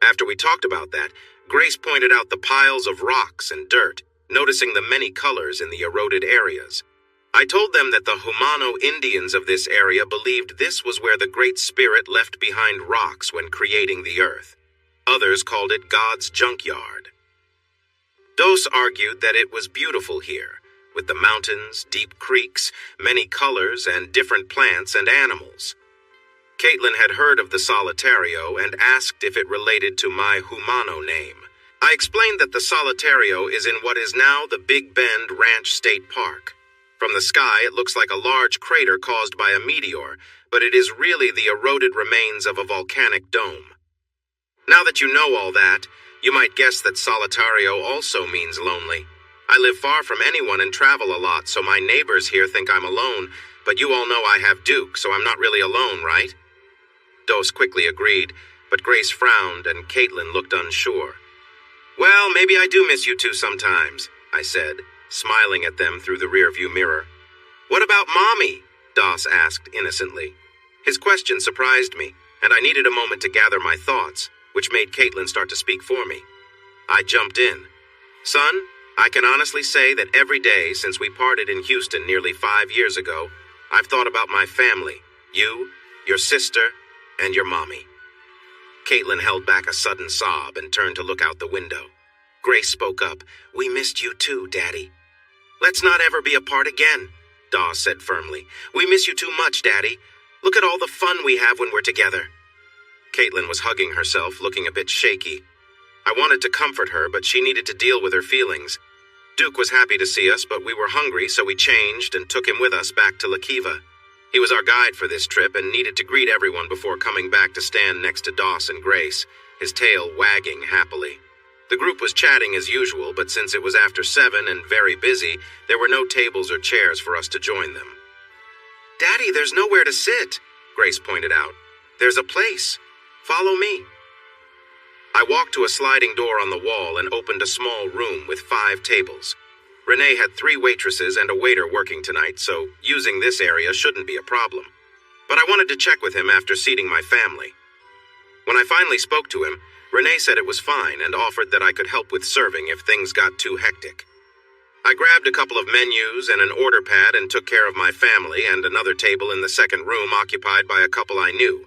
After we talked about that, Grace pointed out the piles of rocks and dirt, noticing the many colors in the eroded areas. I told them that the Jumano Indians of this area believed this was where the Great Spirit left behind rocks when creating the earth. Others called it God's junkyard. Dos argued that it was beautiful here, with the mountains, deep creeks, many colors, and different plants and animals. Caitlin had heard of the Solitario and asked if it related to my Jumano name. I explained that the Solitario is in what is now the Big Bend Ranch State Park. From the sky, it looks like a large crater caused by a meteor, but it is really the eroded remains of a volcanic dome. Now that you know all that, you might guess that Solitario also means lonely. I live far from anyone and travel a lot, so my neighbors here think I'm alone, but you all know I have Duke, so I'm not really alone, right? Dos quickly agreed, but Grace frowned and Caitlin looked unsure. Well, maybe I do miss you two sometimes, I said, smiling at them through the rearview mirror. What about Mommy? Dos asked innocently. His question surprised me, and I needed a moment to gather my thoughts, which made Caitlin start to speak for me. I jumped in. Son, I can honestly say that every day since we parted in Houston nearly 5 years ago, I've thought about my family, you, your sister, and your mommy. Caitlin held back a sudden sob and turned to look out the window. Grace spoke up. We missed you too, Daddy. Let's not ever be apart again, Dawes said firmly. We miss you too much, Daddy. Look at all the fun we have when we're together. Caitlin was hugging herself, looking a bit shaky. I wanted to comfort her, but she needed to deal with her feelings. Duke was happy to see us, but we were hungry, so we changed and took him with us back to La Kiva. He was our guide for this trip and needed to greet everyone before coming back to stand next to Doss and Grace, his tail wagging happily. The group was chatting as usual, but since it was after 7 and very busy, there were no tables or chairs for us to join them. Daddy, there's nowhere to sit, Grace pointed out. There's a place. Follow me. I walked to a sliding door on the wall and opened a small room with 5 tables. Renee had 3 waitresses and a waiter working tonight, so using this area shouldn't be a problem. But I wanted to check with him after seating my family. When I finally spoke to him, Renee said it was fine and offered that I could help with serving if things got too hectic. I grabbed a couple of menus and an order pad and took care of my family and another table in the second room occupied by a couple I knew.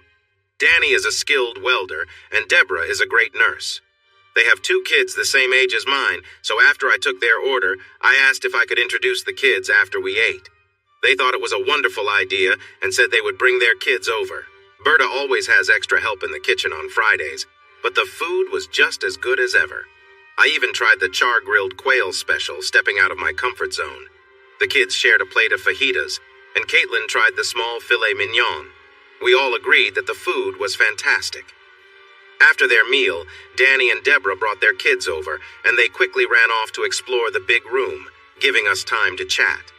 Danny is a skilled welder, and Deborah is a great nurse. They have 2 kids the same age as mine, so after I took their order, I asked if I could introduce the kids after we ate. They thought it was a wonderful idea and said they would bring their kids over. Berta always has extra help in the kitchen on Fridays, but the food was just as good as ever. I even tried the char-grilled quail special, stepping out of my comfort zone. The kids shared a plate of fajitas, and Caitlin tried the small filet mignon. We all agreed that the food was fantastic. After their meal, Danny and Deborah brought their kids over, and they quickly ran off to explore the big room, giving us time to chat.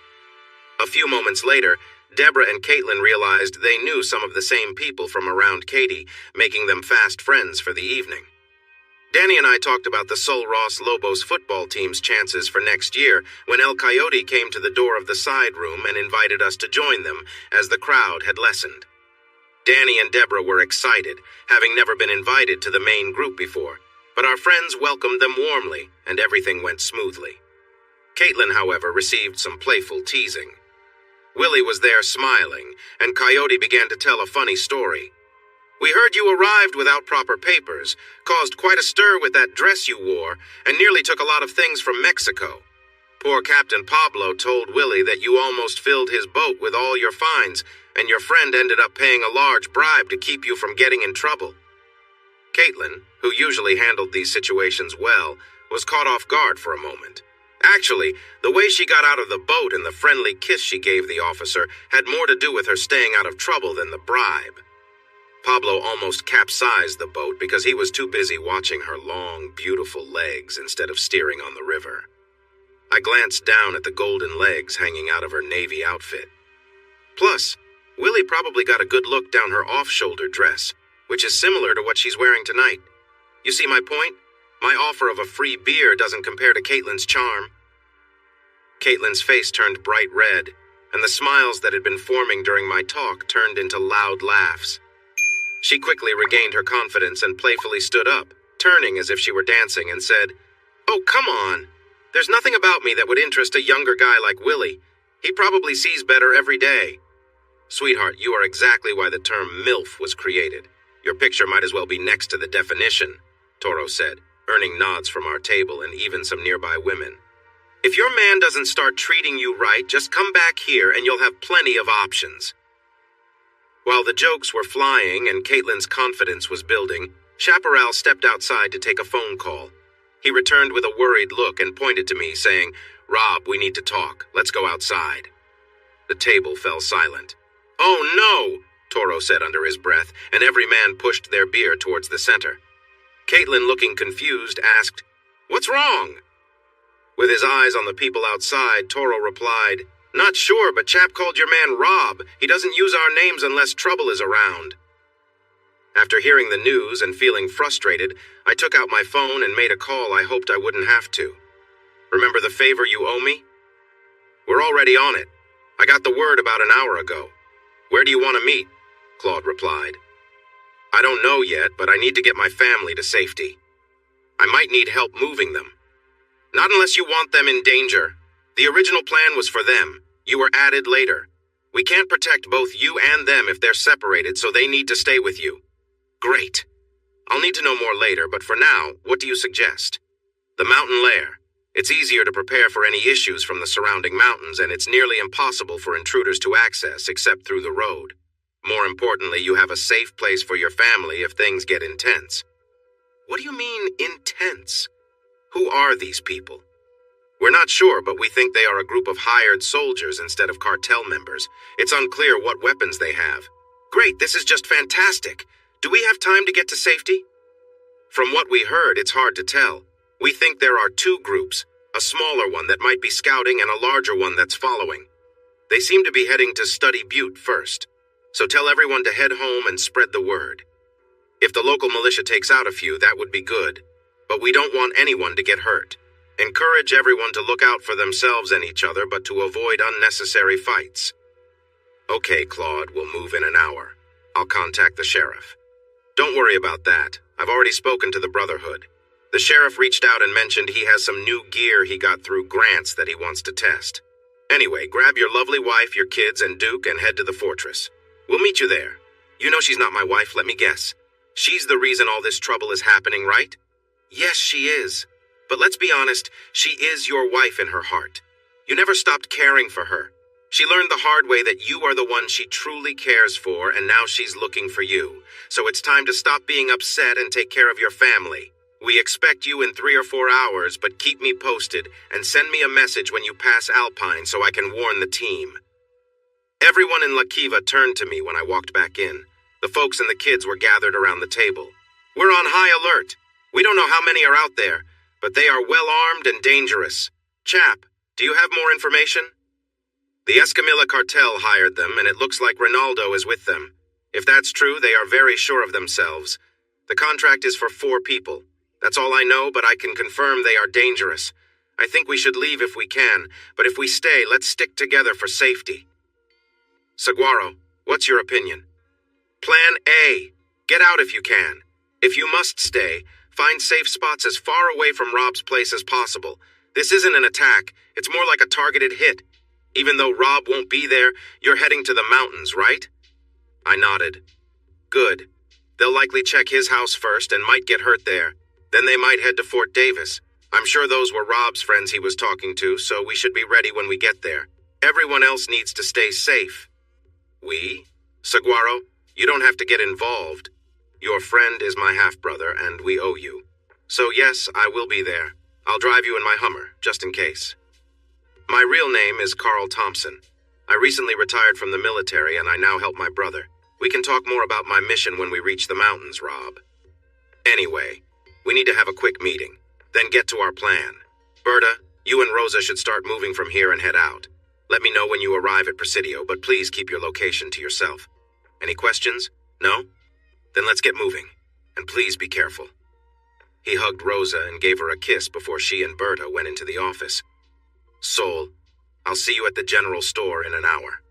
A few moments later, Deborah and Caitlin realized they knew some of the same people from around Katy, making them fast friends for the evening. Danny and I talked about the Sul Ross Lobos football team's chances for next year when El Coyote came to the door of the side room and invited us to join them as the crowd had lessened. Danny and Deborah were excited, having never been invited to the main group before, but our friends welcomed them warmly and everything went smoothly. Caitlin, however, received some playful teasing. Willie was there smiling, and Coyote began to tell a funny story. We heard you arrived without proper papers, caused quite a stir with that dress you wore, and nearly took a lot of things from Mexico. Poor Captain Pablo told Willie that you almost filled his boat with all your fines, and your friend ended up paying a large bribe to keep you from getting in trouble. Caitlin, who usually handled these situations well, was caught off guard for a moment. Actually, the way she got out of the boat and the friendly kiss she gave the officer had more to do with her staying out of trouble than the bribe. Pablo almost capsized the boat because he was too busy watching her long, beautiful legs instead of steering on the river. I glanced down at the golden legs hanging out of her navy outfit. Plus, Willie probably got a good look down her off-shoulder dress, which is similar to what she's wearing tonight. You see my point? My offer of a free beer doesn't compare to Caitlin's charm. Caitlin's face turned bright red, and the smiles that had been forming during my talk turned into loud laughs. She quickly regained her confidence and playfully stood up, turning as if she were dancing, and said, "Oh, come on. There's nothing about me that would interest a younger guy like Willie. He probably sees better every day." "Sweetheart, you are exactly why the term MILF was created. Your picture might as well be next to the definition," Toro said, earning nods from our table and even some nearby women. "If your man doesn't start treating you right, just come back here and you'll have plenty of options." While the jokes were flying and Caitlin's confidence was building, Chaparral stepped outside to take a phone call. He returned with a worried look and pointed to me, saying, "Rob, we need to talk. Let's go outside." The table fell silent. "Oh no," Toro said under his breath, and every man pushed their beer towards the center. Caitlin, looking confused, asked, "What's wrong?" With his eyes on the people outside, Toro replied, "Not sure, but Chap called your man Rob. He doesn't use our names unless trouble is around." After hearing the news and feeling frustrated, I took out my phone and made a call I hoped I wouldn't have to. "Remember the favor you owe me?" "We're already on it. I got the word about an hour ago." "Where do you want to meet?" Claude replied. "I don't know yet, but I need to get my family to safety. I might need help moving them." "Not unless you want them in danger. The original plan was for them. You were added later. We can't protect both you and them if they're separated, so they need to stay with you." "Great. I'll need to know more later, but for now, what do you suggest?" "The mountain lair. It's easier to prepare for any issues from the surrounding mountains, and it's nearly impossible for intruders to access except through the road. More importantly, you have a safe place for your family if things get intense." "What do you mean, intense? Who are these people?" "We're not sure, but we think they are a group of hired soldiers instead of cartel members. It's unclear what weapons they have." "Great, this is just fantastic. Do we have time to get to safety?" "From what we heard, it's hard to tell. We think there are two groups, a smaller one that might be scouting and a larger one that's following. They seem to be heading to Study Butte first, so tell everyone to head home and spread the word. If the local militia takes out a few, that would be good, but we don't want anyone to get hurt. Encourage everyone to look out for themselves and each other, but to avoid unnecessary fights." "Okay, Claude, we'll move in an hour. I'll contact the sheriff." "Don't worry about that. I've already spoken to the Brotherhood. The sheriff reached out and mentioned he has some new gear he got through grants that he wants to test. Anyway, grab your lovely wife, your kids, and Duke and head to the fortress. We'll meet you there. You know she's not my wife, let me guess. She's the reason all this trouble is happening, right?" "Yes, she is. But let's be honest, she is your wife in her heart. You never stopped caring for her. She learned the hard way that you are the one she truly cares for, and now she's looking for you. So it's time to stop being upset and take care of your family. We expect you in 3 or 4 hours, but keep me posted and send me a message when you pass Alpine so I can warn the team." Everyone in La Kiva turned to me when I walked back in. The folks and the kids were gathered around the table. "We're on high alert. We don't know how many are out there, but they are well armed and dangerous. Chap, do you have more information?" "The Escamilla cartel hired them, and it looks like Ronaldo is with them. If that's true, they are very sure of themselves. The contract is for 4 people. That's all I know, but I can confirm they are dangerous. I think we should leave if we can, but if we stay, let's stick together for safety." "Saguaro, what's your opinion?" "Plan A. Get out if you can. If you must stay, find safe spots as far away from Rob's place as possible. This isn't an attack, it's more like a targeted hit. Even though Rob won't be there, you're heading to the mountains, right?" I nodded. "Good. They'll likely check his house first and might get hurt there. Then they might head to Fort Davis. I'm sure those were Rob's friends he was talking to, so we should be ready when we get there. Everyone else needs to stay safe." "We? Saguaro, you don't have to get involved. Your friend is my half-brother, and we owe you. So yes, I will be there. I'll drive you in my Hummer, just in case." "My real name is Carl Thompson. I recently retired from the military, and I now help my brother. We can talk more about my mission when we reach the mountains, Rob. Anyway, we need to have a quick meeting, then get to our plan. Berta, you and Rosa should start moving from here and head out. Let me know when you arrive at Presidio, but please keep your location to yourself. Any questions? No? Then let's get moving. And please be careful. He hugged Rosa and gave her a kiss before she and Berta went into the office. Sol, I'll see you at the general store in an hour.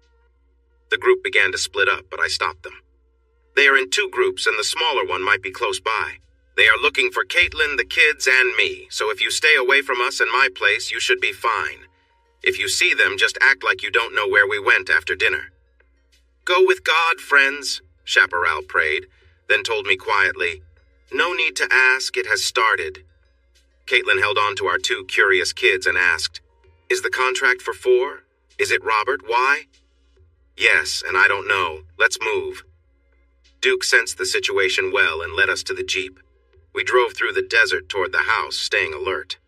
The group began to split up, but I stopped them. They are in two groups, and the smaller one might be close by. They are looking for Caitlin, the kids, and me, so if you stay away from us and my place, you should be fine. If you see them, just act like you don't know where we went after dinner. Go with God, friends, Chaparral prayed, then told me quietly, No need to ask, it has started. Caitlin held on to our two curious kids and asked, Is the contract for 4? Is it Robert? Why? Yes, and I don't know. Let's move. Duke sensed the situation well and led us to the Jeep. We drove through the desert toward the house, staying alert.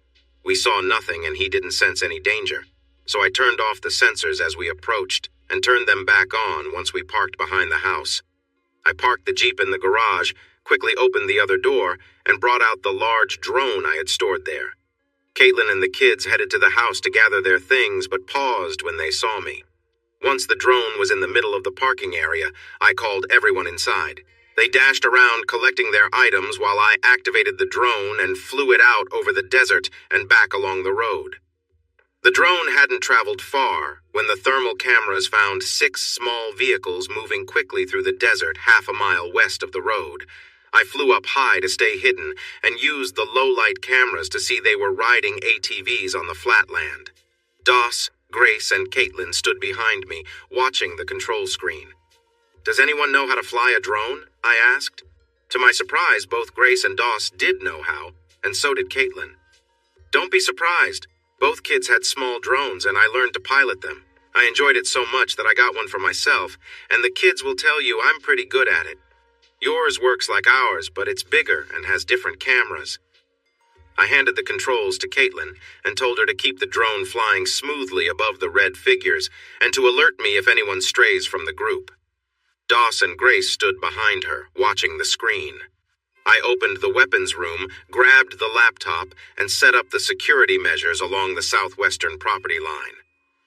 We saw nothing and he didn't sense any danger, so I turned off the sensors as we approached and turned them back on once we parked behind the house. I parked the Jeep in the garage, quickly opened the other door, and brought out the large drone I had stored there. Caitlin and the kids headed to the house to gather their things, but paused when they saw me. Once the drone was in the middle of the parking area, I called everyone inside. They dashed around collecting their items while I activated the drone and flew it out over the desert and back along the road. The drone hadn't traveled far when the thermal cameras found 6 small vehicles moving quickly through the desert half a mile west of the road. I flew up high to stay hidden and used the low-light cameras to see they were riding ATVs on the flatland. Doss, Grace, and Caitlin stood behind me, watching the control screen. Does anyone know how to fly a drone? I asked. To my surprise, both Grace and Doss did know how, and so did Caitlin. Don't be surprised. Both kids had small drones, and I learned to pilot them. I enjoyed it so much that I got one for myself, and the kids will tell you I'm pretty good at it. Yours works like ours, but it's bigger and has different cameras. I handed the controls to Caitlin and told her to keep the drone flying smoothly above the red figures and to alert me if anyone strays from the group. Doss and Grace stood behind her, watching the screen. I opened the weapons room, grabbed the laptop, and set up the security measures along the southwestern property line.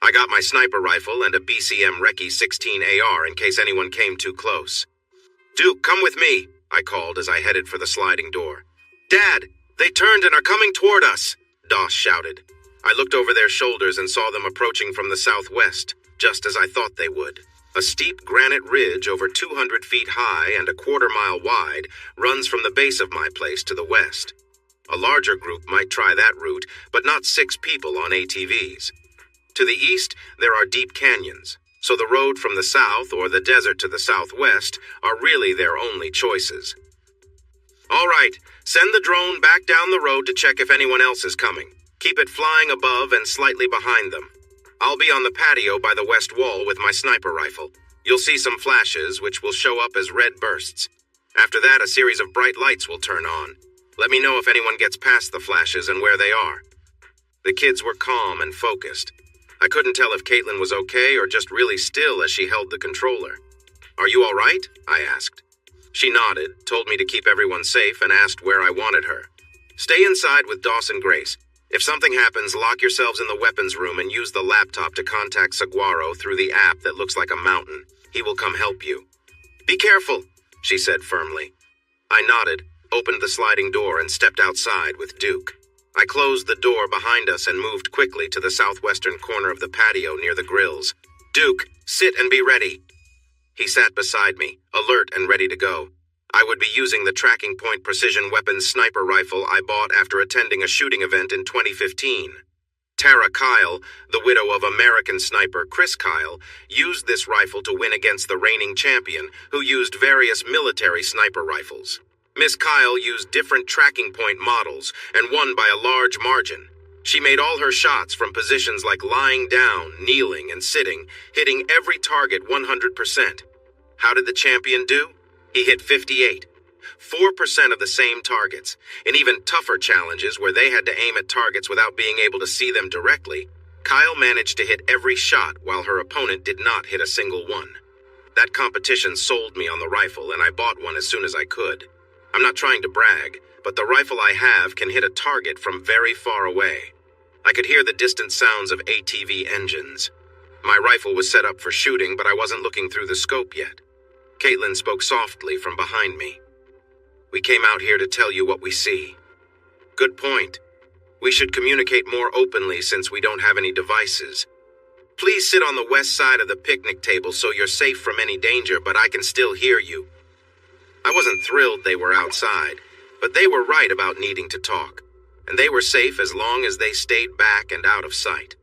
I got my sniper rifle and a BCM Recce 16 AR in case anyone came too close. Duke, come with me, I called as I headed for the sliding door. Dad, they turned and are coming toward us, Doss shouted. I looked over their shoulders and saw them approaching from the southwest, just as I thought they would. A steep granite ridge over 200 feet high and a quarter-mile wide runs from the base of my place to the west. A larger group might try that route, but not 6 people on ATVs. To the east, there are deep canyons, so the road from the south or the desert to the southwest are really their only choices. All right, send the drone back down the road to check if anyone else is coming. Keep it flying above and slightly behind them. I'll be on the patio by the west wall with my sniper rifle. You'll see some flashes, which will show up as red bursts. After that, a series of bright lights will turn on. Let me know if anyone gets past the flashes and where they are. The kids were calm and focused. I couldn't tell if Caitlin was okay or just really still as she held the controller. Are you all right? I asked. She nodded, told me to keep everyone safe, and asked where I wanted her. Stay inside with Doss and Grace. If something happens, lock yourselves in the weapons room and use the laptop to contact Saguaro through the app that looks like a mountain. He will come help you. Be careful, she said firmly. I nodded, opened the sliding door, and stepped outside with Duke. I closed the door behind us and moved quickly to the southwestern corner of the patio near the grills. Duke, sit and be ready. He sat beside me, alert and ready to go. I would be using the Tracking Point precision weapons sniper rifle I bought after attending a shooting event in 2015. Tara Kyle, the widow of American sniper Chris Kyle, used this rifle to win against the reigning champion, who used various military sniper rifles. Miss Kyle used different Tracking Point models and won by a large margin. She made all her shots from positions like lying down, kneeling, and sitting, hitting every target 100%. How did the champion do? He hit 58, 4% of the same targets. In even tougher challenges where they had to aim at targets without being able to see them directly, Kyle managed to hit every shot while her opponent did not hit a single one. That competition sold me on the rifle, and I bought one as soon as I could. I'm not trying to brag, but the rifle I have can hit a target from very far away. I could hear the distant sounds of ATV engines. My rifle was set up for shooting, but I wasn't looking through the scope yet. Caitlin spoke softly from behind me. We came out here to tell you what we see. Good point. We should communicate more openly since we don't have any devices. Please sit on the west side of the picnic table so you're safe from any danger, but I can still hear you. I wasn't thrilled they were outside, but they were right about needing to talk, and they were safe as long as they stayed back and out of sight.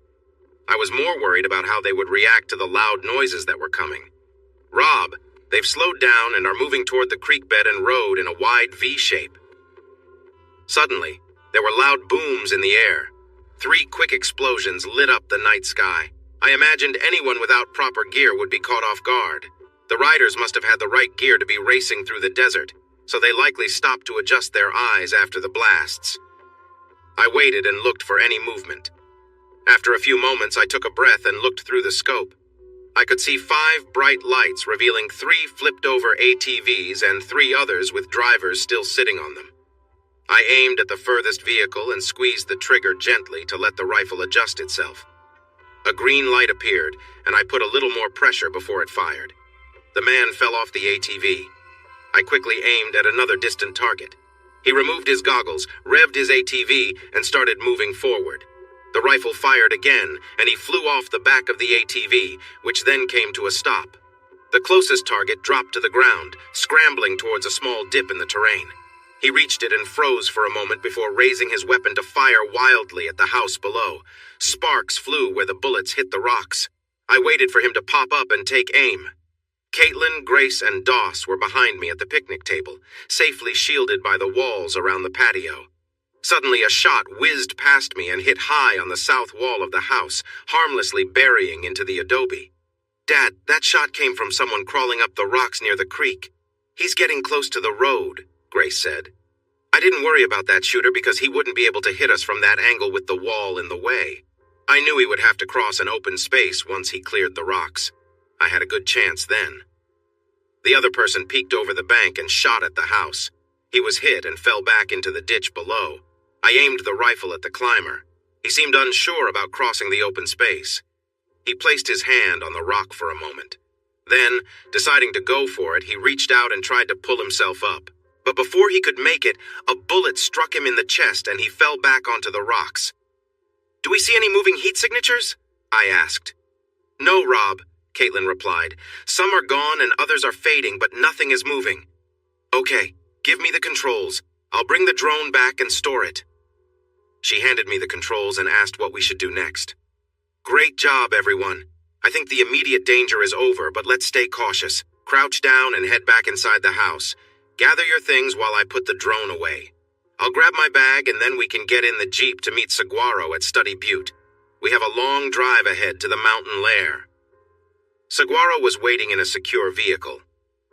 I was more worried about how they would react to the loud noises that were coming. Rob, they've slowed down and are moving toward the creek bed and road in a wide V shape. Suddenly, there were loud booms in the air. 3 quick explosions lit up the night sky. I imagined anyone without proper gear would be caught off guard. The riders must have had the right gear to be racing through the desert, so they likely stopped to adjust their eyes after the blasts. I waited and looked for any movement. After a few moments, I took a breath and looked through the scope. I could see 5 bright lights revealing 3 flipped-over ATVs and 3 others with drivers still sitting on them. I aimed at the furthest vehicle and squeezed the trigger gently to let the rifle adjust itself. A green light appeared, and I put a little more pressure before it fired. The man fell off the ATV. I quickly aimed at another distant target. He removed his goggles, revved his ATV, and started moving forward. The rifle fired again, and he flew off the back of the ATV, which then came to a stop. The closest target dropped to the ground, scrambling towards a small dip in the terrain. He reached it and froze for a moment before raising his weapon to fire wildly at the house below. Sparks flew where the bullets hit the rocks. I waited for him to pop up and take aim. Caitlin, Grace, and Doss were behind me at the picnic table, safely shielded by the walls around the patio. Suddenly a shot whizzed past me and hit high on the south wall of the house, harmlessly burying into the adobe. Dad, that shot came from someone crawling up the rocks near the creek. He's getting close to the road, Grace said. I didn't worry about that shooter because he wouldn't be able to hit us from that angle with the wall in the way. I knew he would have to cross an open space once he cleared the rocks. I had a good chance then. The other person peeked over the bank and shot at the house. He was hit and fell back into the ditch below. I aimed the rifle at the climber. He seemed unsure about crossing the open space. He placed his hand on the rock for a moment. Then, deciding to go for it, he reached out and tried to pull himself up. But before he could make it, a bullet struck him in the chest and he fell back onto the rocks. Do we see any moving heat signatures? I asked. No, Rob, Caitlin replied. Some are gone and others are fading, but nothing is moving. Okay, give me the controls. I'll bring the drone back and store it. She handed me the controls and asked what we should do next. Great job, everyone. I think the immediate danger is over, but let's stay cautious. Crouch down and head back inside the house. Gather your things while I put the drone away. I'll grab my bag and then we can get in the Jeep to meet Saguaro at Study Butte. We have a long drive ahead to the mountain lair. Saguaro was waiting in a secure vehicle.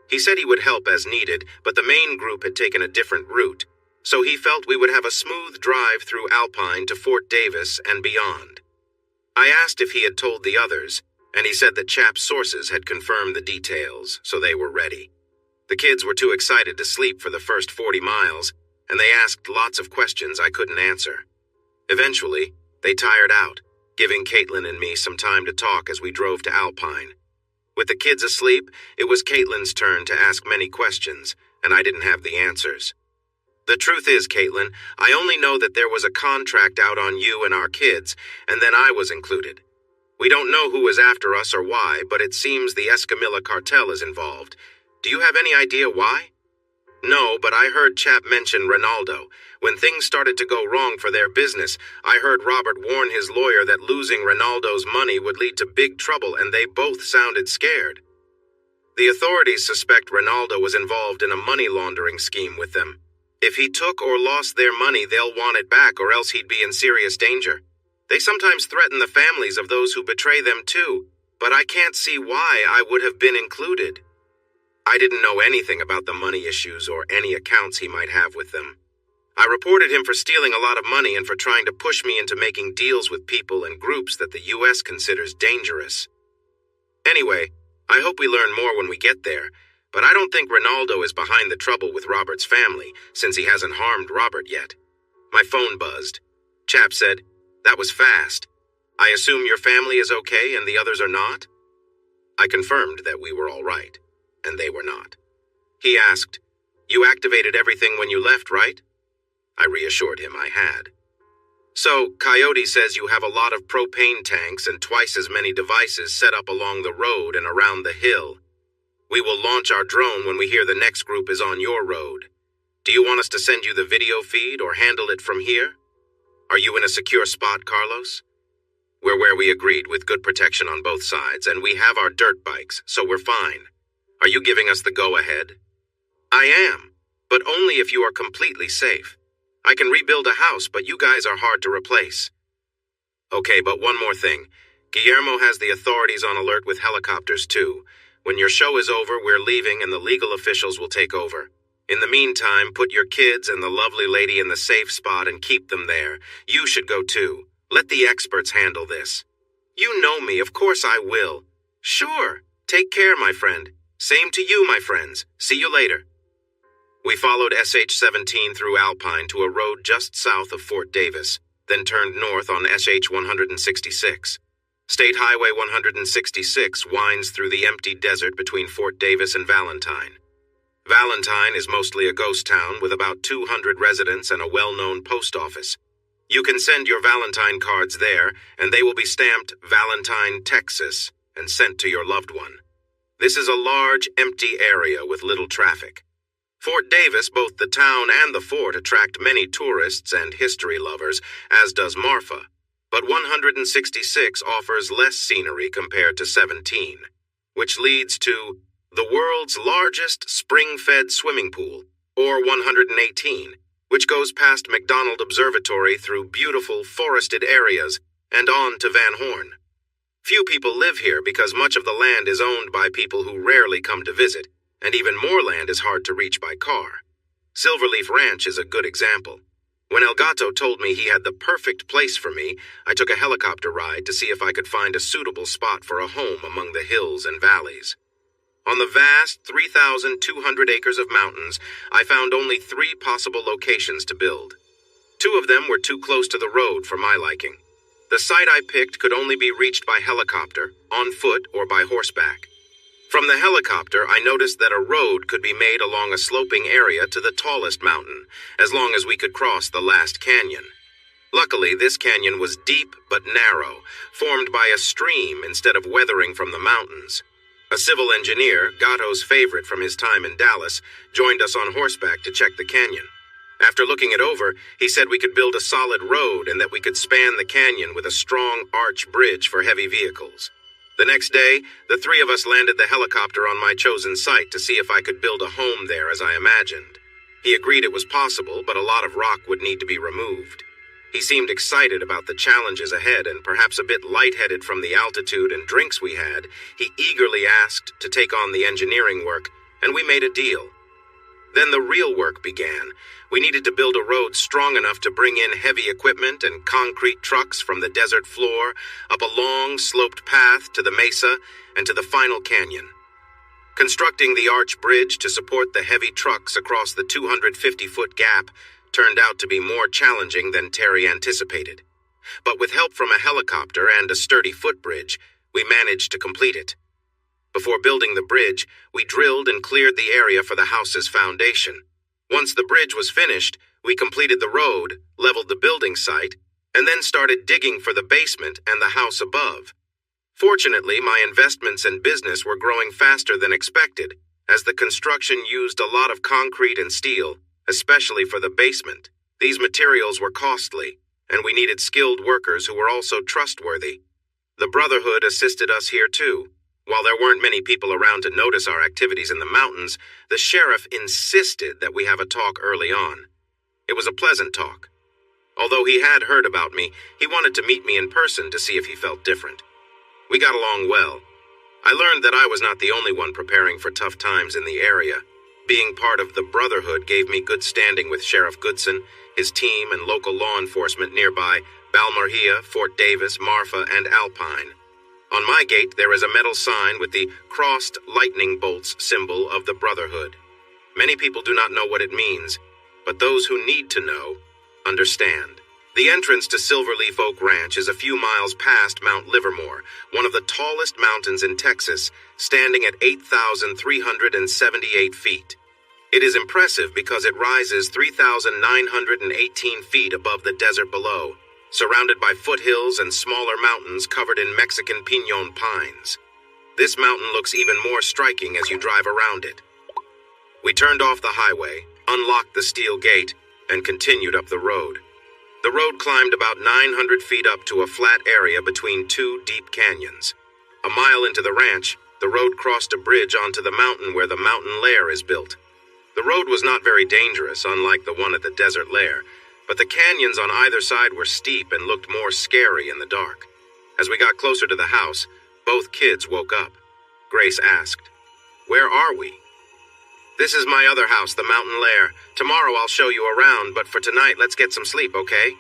He said he would help as needed, but the main group had taken a different route, so he felt we would have a smooth drive through Alpine to Fort Davis and beyond. I asked if he had told the others, and he said that Chap's sources had confirmed the details, so they were ready. The kids were too excited to sleep for the first 40 miles, and they asked lots of questions I couldn't answer. Eventually, they tired out, giving Caitlin and me some time to talk as we drove to Alpine. With the kids asleep, it was Caitlin's turn to ask many questions, and I didn't have the answers. The truth is, Caitlin, I only know that there was a contract out on you and our kids, and then I was included. We don't know who is after us or why, but it seems the Escamilla cartel is involved. Do you have any idea why? No, but I heard Chap mention Ronaldo. When things started to go wrong for their business, I heard Robert warn his lawyer that losing Ronaldo's money would lead to big trouble, and they both sounded scared. The authorities suspect Ronaldo was involved in a money laundering scheme with them. If he took or lost their money, they'll want it back, or else he'd be in serious danger. They sometimes threaten the families of those who betray them too, but I can't see why I would have been included. I didn't know anything about the money issues or any accounts he might have with them. I reported him for stealing a lot of money and for trying to push me into making deals with people and groups that the U.S. considers dangerous. Anyway, I hope we learn more when we get there, but I don't think Ronaldo is behind the trouble with Robert's family, since he hasn't harmed Robert yet. My phone buzzed. Chap said, "That was fast. I assume your family is okay and the others are not?" I confirmed that we were all right, and they were not. He asked, "You activated everything when you left, right?" I reassured him I had. "So, Coyote says you have a lot of propane tanks and twice as many devices set up along the road and around the hill. We will launch our drone when we hear the next group is on your road. Do you want us to send you the video feed or handle it from here? Are you in a secure spot, Carlos?" "We're where we agreed, with good protection on both sides, and we have our dirt bikes, so we're fine. Are you giving us the go-ahead?" "I am, but only if you are completely safe. I can rebuild a house, but you guys are hard to replace." "Okay, but one more thing. Guillermo has the authorities on alert with helicopters too. When your show is over, we're leaving and the legal officials will take over. In the meantime, put your kids and the lovely lady in the safe spot and keep them there. You should go too. Let the experts handle this." "You know me, of course I will." "Sure. Take care, my friend. Same to you, my friends. See you later." We followed SH-17 through Alpine to a road just south of Fort Davis, then turned north on SH-166. State Highway 166 winds through the empty desert between Fort Davis and Valentine. Valentine is mostly a ghost town with about 200 residents and a well-known post office. You can send your Valentine cards there, and they will be stamped Valentine, Texas, and sent to your loved one. This is a large, empty area with little traffic. Fort Davis, both the town and the fort, attract many tourists and history lovers, as does Marfa, but 166 offers less scenery compared to 17, which leads to the world's largest spring-fed swimming pool, or 118, which goes past McDonald Observatory through beautiful forested areas and on to Van Horn. Few people live here because much of the land is owned by people who rarely come to visit, and even more land is hard to reach by car. Silverleaf Ranch is a good example. When El Gato told me he had the perfect place for me, I took a helicopter ride to see if I could find a suitable spot for a home among the hills and valleys. On the vast 3,200 acres of mountains, I found only 3 possible locations to build. 2 of them were too close to the road for my liking. The site I picked could only be reached by helicopter, on foot, or by horseback. From the helicopter, I noticed that a road could be made along a sloping area to the tallest mountain, as long as we could cross the last canyon. Luckily, this canyon was deep but narrow, formed by a stream instead of weathering from the mountains. A civil engineer, Gatto's favorite from his time in Dallas, joined us on horseback to check the canyon. After looking it over, he said we could build a solid road and that we could span the canyon with a strong arch bridge for heavy vehicles. The next day, the 3 of us landed the helicopter on my chosen site to see if I could build a home there as I imagined. He agreed it was possible, but a lot of rock would need to be removed. He seemed excited about the challenges ahead and perhaps a bit lightheaded from the altitude and drinks we had. He eagerly asked to take on the engineering work, and we made a deal. Then the real work began. We needed to build a road strong enough to bring in heavy equipment and concrete trucks from the desert floor, up a long, sloped path to the mesa and to the final canyon. Constructing the arch bridge to support the heavy trucks across the 250-foot gap turned out to be more challenging than Terry anticipated. But with help from a helicopter and a sturdy footbridge, we managed to complete it. Before building the bridge, we drilled and cleared the area for the house's foundation. Once the bridge was finished, we completed the road, leveled the building site, and then started digging for the basement and the house above. Fortunately, my investments and business were growing faster than expected, as the construction used a lot of concrete and steel, especially for the basement. These materials were costly, and we needed skilled workers who were also trustworthy. The Brotherhood assisted us here too. While there weren't many people around to notice our activities in the mountains, the sheriff insisted that we have a talk early on. It was a pleasant talk. Although he had heard about me, he wanted to meet me in person to see if he felt different. We got along well. I learned that I was not the only one preparing for tough times in the area. Being part of the Brotherhood gave me good standing with Sheriff Goodson, his team, and local law enforcement nearby, Balmorhea, Fort Davis, Marfa, and Alpine. On my gate, there is a metal sign with the crossed lightning bolts symbol of the Brotherhood. Many people do not know what it means, but those who need to know understand. The entrance to Silverleaf Oak Ranch is a few miles past Mount Livermore, one of the tallest mountains in Texas, standing at 8,378 feet. It is impressive because it rises 3,918 feet above the desert below, surrounded by foothills and smaller mountains covered in Mexican piñon pines. This mountain looks even more striking as you drive around it. We turned off the highway, unlocked the steel gate, and continued up the road. The road climbed about 900 feet up to a flat area between two deep canyons. A mile into the ranch, the road crossed a bridge onto the mountain where the mountain lair is built. The road was not very dangerous, unlike the one at the desert lair, but the canyons on either side were steep and looked more scary in the dark. As we got closer to the house, both kids woke up. Grace asked, "Where are we?" "This is my other house, the mountain lair. Tomorrow I'll show you around, but for tonight, let's get some sleep, okay?"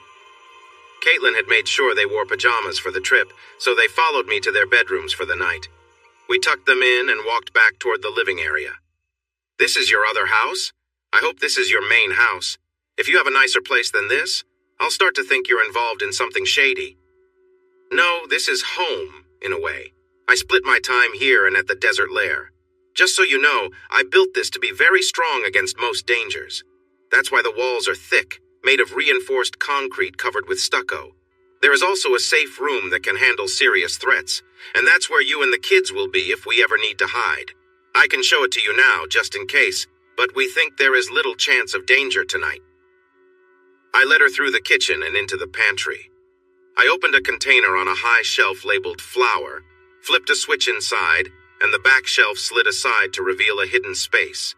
Caitlin had made sure they wore pajamas for the trip, so they followed me to their bedrooms for the night. We tucked them in and walked back toward the living area. "This is your other house? I hope this is your main house. If you have a nicer place than this, I'll start to think you're involved in something shady." "No, this is home, in a way. I split my time here and at the desert lair. Just so you know, I built this to be very strong against most dangers. That's why the walls are thick, made of reinforced concrete covered with stucco. There is also a safe room that can handle serious threats, and that's where you and the kids will be if we ever need to hide. I can show it to you now, just in case, but we think there is little chance of danger tonight." I led her through the kitchen and into the pantry. I opened a container on a high shelf labeled flour, flipped a switch inside, and the back shelf slid aside to reveal a hidden space.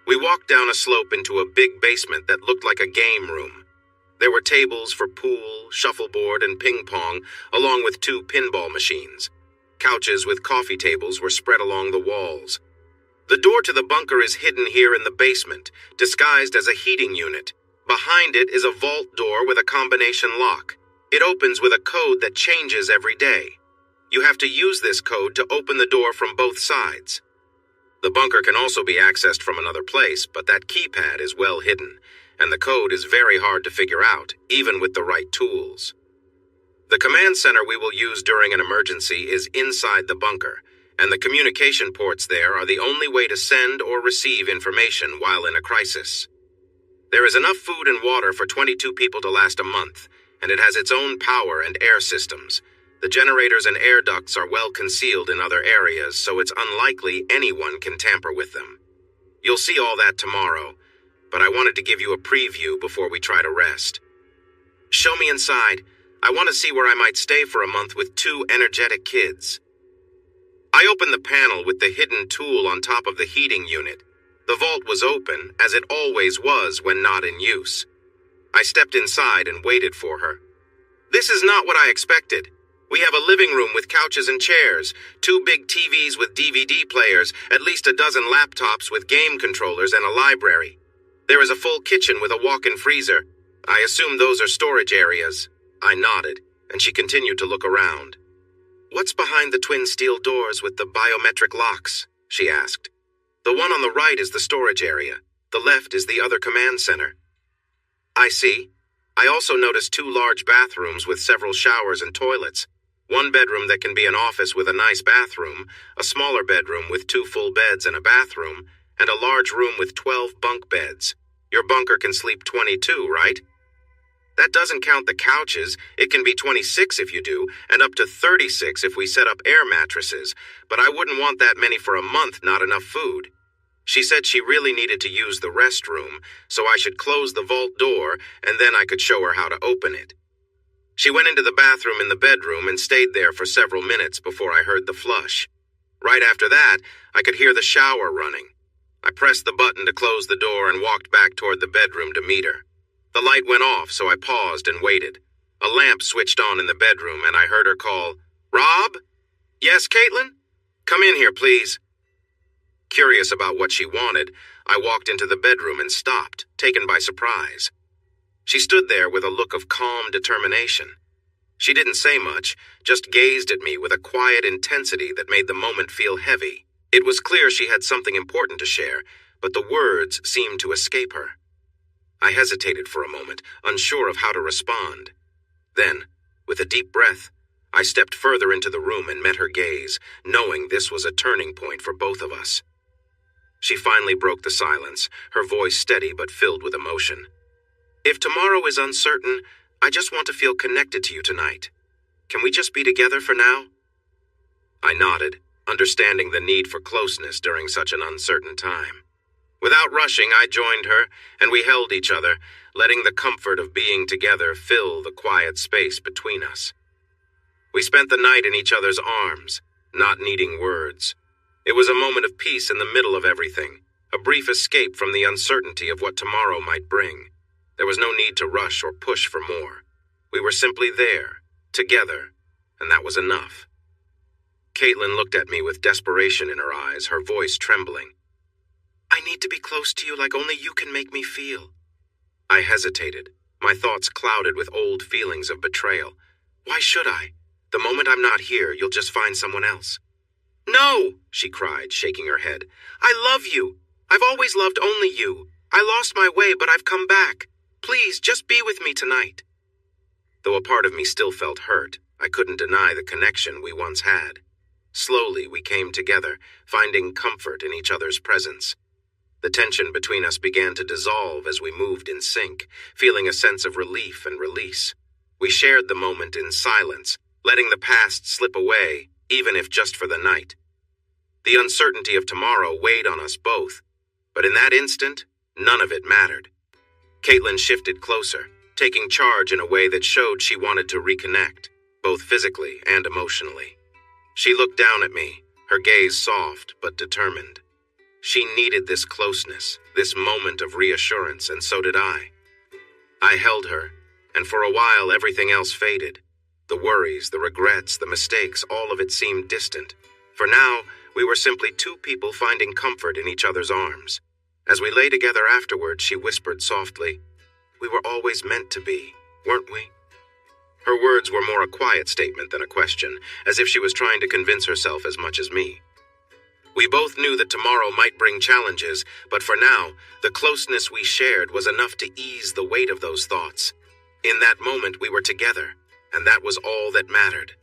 We walked down a slope into a big basement that looked like a game room. There were tables for pool, shuffleboard, and ping pong, along with 2 pinball machines. Couches with coffee tables were spread along the walls. The door to the bunker is hidden here in the basement, disguised as a heating unit. Behind it is a vault door with a combination lock. It opens with a code that changes every day. You have to use this code to open the door from both sides. The bunker can also be accessed from another place, but that keypad is well hidden, and the code is very hard to figure out, even with the right tools. The command center we will use during an emergency is inside the bunker, and the communication ports there are the only way to send or receive information while in a crisis. There is enough food and water for 22 people to last a month, and it has its own power and air systems. The generators and air ducts are well concealed in other areas, so it's unlikely anyone can tamper with them. You'll see all that tomorrow, but I wanted to give you a preview before we try to rest. "Show me inside. I want to see where I might stay for a month with 2 energetic kids." I opened the panel with the hidden tool on top of the heating unit. The vault was open, as it always was when not in use. I stepped inside and waited for her. "This is not what I expected. We have a living room with couches and chairs, 2 big TVs with DVD players, at least a dozen laptops with game controllers, and a library. There is a full kitchen with a walk-in freezer. I assume those are storage areas." I nodded, and she continued to look around. "What's behind the twin steel doors with the biometric locks?" she asked. "The one on the right is the storage area. The left is the other command center." "I see. I also noticed 2 large bathrooms with several showers and toilets. One bedroom that can be an office with a nice bathroom, a smaller bedroom with 2 full beds and a bathroom, and a large room with 12 bunk beds. Your bunker can sleep 22, right?" "That doesn't count the couches. It can be 26 if you do, and up to 36 if we set up air mattresses, but I wouldn't want that many for a month, not enough food." She said she really needed to use the restroom, so I should close the vault door, and then I could show her how to open it. She went into the bathroom in the bedroom and stayed there for several minutes before I heard the flush. Right after that, I could hear the shower running. I pressed the button to close the door and walked back toward the bedroom to meet her. The light went off, so I paused and waited. A lamp switched on in the bedroom, and I heard her call, "Rob?" "Yes, Caitlin? Come in here, please." Curious about what she wanted, I walked into the bedroom and stopped, taken by surprise. She stood there with a look of calm determination. She didn't say much, just gazed at me with a quiet intensity that made the moment feel heavy. It was clear she had something important to share, but the words seemed to escape her. I hesitated for a moment, unsure of how to respond. Then, with a deep breath, I stepped further into the room and met her gaze, knowing this was a turning point for both of us. She finally broke the silence, her voice steady but filled with emotion. "If tomorrow is uncertain, I just want to feel connected to you tonight. Can we just be together for now?" I nodded, understanding the need for closeness during such an uncertain time. Without rushing, I joined her, and we held each other, letting the comfort of being together fill the quiet space between us. We spent the night in each other's arms, not needing words. It was a moment of peace in the middle of everything, a brief escape from the uncertainty of what tomorrow might bring. There was no need to rush or push for more. We were simply there, together, and that was enough. Caitlin looked at me with desperation in her eyes, her voice trembling. "I need to be close to you like only you can make me feel." I hesitated, my thoughts clouded with old feelings of betrayal. Why should I? The moment I'm not here, you'll just find someone else. "No," she cried, shaking her head. "I love you. I've always loved only you. I lost my way, but I've come back. Please, just be with me tonight." Though a part of me still felt hurt, I couldn't deny the connection we once had. Slowly, we came together, finding comfort in each other's presence. The tension between us began to dissolve as we moved in sync, feeling a sense of relief and release. We shared the moment in silence, letting the past slip away, even if just for the night. The uncertainty of tomorrow weighed on us both, but in that instant, none of it mattered. Caitlin shifted closer, taking charge in a way that showed she wanted to reconnect, both physically and emotionally. She looked down at me, her gaze soft but determined. She needed this closeness, this moment of reassurance, and so did I. I held her, and for a while everything else faded. The worries, the regrets, the mistakes, all of it seemed distant. For now, we were simply two people finding comfort in each other's arms. As we lay together afterward, she whispered softly, "We were always meant to be, weren't we?" Her words were more a quiet statement than a question, as if she was trying to convince herself as much as me. We both knew that tomorrow might bring challenges, but for now, the closeness we shared was enough to ease the weight of those thoughts. In that moment, we were together, and that was all that mattered.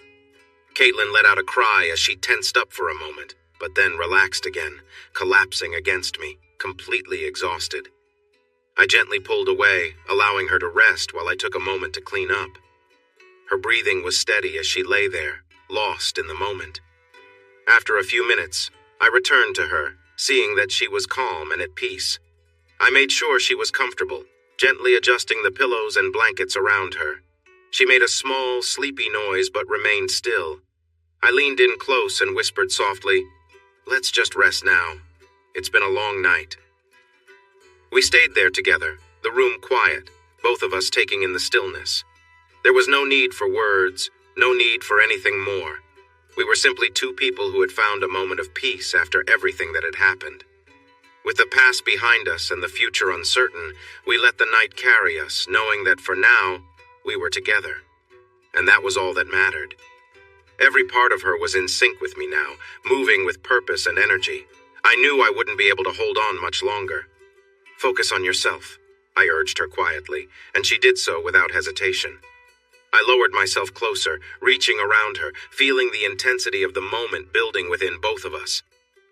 Caitlin let out a cry as she tensed up for a moment, but then relaxed again, collapsing against me, completely exhausted. I gently pulled away, allowing her to rest while I took a moment to clean up. Her breathing was steady as she lay there, lost in the moment. After a few minutes, I returned to her, seeing that she was calm and at peace. I made sure she was comfortable, gently adjusting the pillows and blankets around her. She made a small, sleepy noise but remained still. I leaned in close and whispered softly, "Let's just rest now. It's been a long night." We stayed there together, the room quiet, both of us taking in the stillness. There was no need for words, no need for anything more. We were simply two people who had found a moment of peace after everything that had happened. With the past behind us and the future uncertain, we let the night carry us, knowing that for now, we were together. And that was all that mattered. Every part of her was in sync with me now, moving with purpose and energy. I knew I wouldn't be able to hold on much longer. "Focus on yourself," I urged her quietly, and she did so without hesitation. I lowered myself closer, reaching around her, feeling the intensity of the moment building within both of us.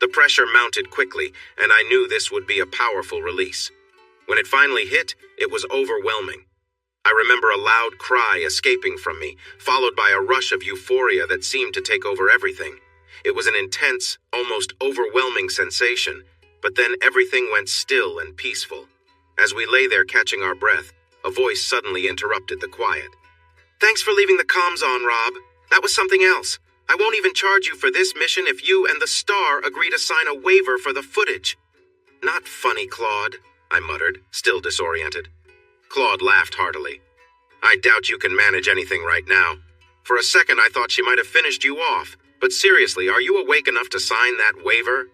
The pressure mounted quickly, and I knew this would be a powerful release. When it finally hit, it was overwhelming. I remember a loud cry escaping from me, followed by a rush of euphoria that seemed to take over everything. It was an intense, almost overwhelming sensation, but then everything went still and peaceful. As we lay there catching our breath, a voice suddenly interrupted the quiet. "Thanks for leaving the comms on, Rob. That was something else. I won't even charge you for this mission if you and the Star agree to sign a waiver for the footage." "Not funny, Claude," I muttered, still disoriented. Claude laughed heartily. "I doubt you can manage anything right now. For a second I thought she might have finished you off, but seriously, are you awake enough to sign that waiver?"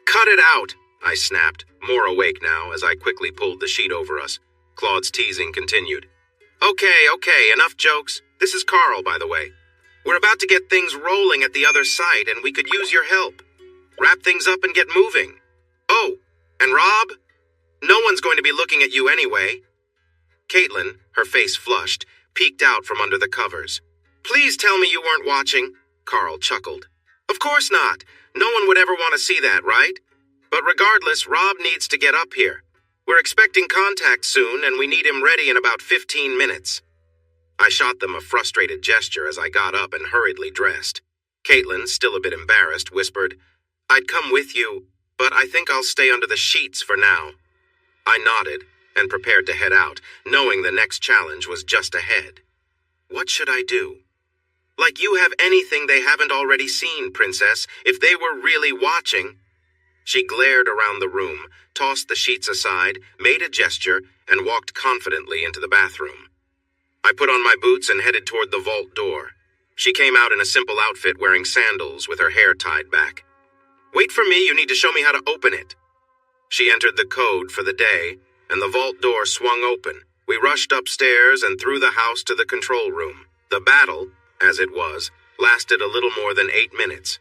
"Cut it out," I snapped, more awake now as I quickly pulled the sheet over us. Claude's teasing continued. Okay, enough jokes. This is Carl, by the way. We're about to get things rolling at the other site, and we could use your help. Wrap things up and get moving. Oh, and Rob? No one's going to be looking at you anyway. Caitlin, her face flushed, peeked out from under the covers. Please tell me you weren't watching, Carl chuckled. Of course not. No one would ever want to see that, right? But regardless, Rob needs to get up here. We're expecting contact soon, and we need him ready in about 15 minutes. I shot them a frustrated gesture as I got up and hurriedly dressed. Caitlin, still a bit embarrassed, whispered, I'd come with you, but I think I'll stay under the sheets for now. I nodded and prepared to head out, knowing the next challenge was just ahead. What should I do? Like you have anything they haven't already seen, Princess, if they were really watching. She glared around the room, tossed the sheets aside, made a gesture, and walked confidently into the bathroom. I put on my boots and headed toward the vault door. She came out in a simple outfit wearing sandals with her hair tied back. Wait for me, you need to show me how to open it. She entered the code for the day, and the vault door swung open. We rushed upstairs and through the house to the control room. The battle, as it was, lasted a little more than 8 minutes.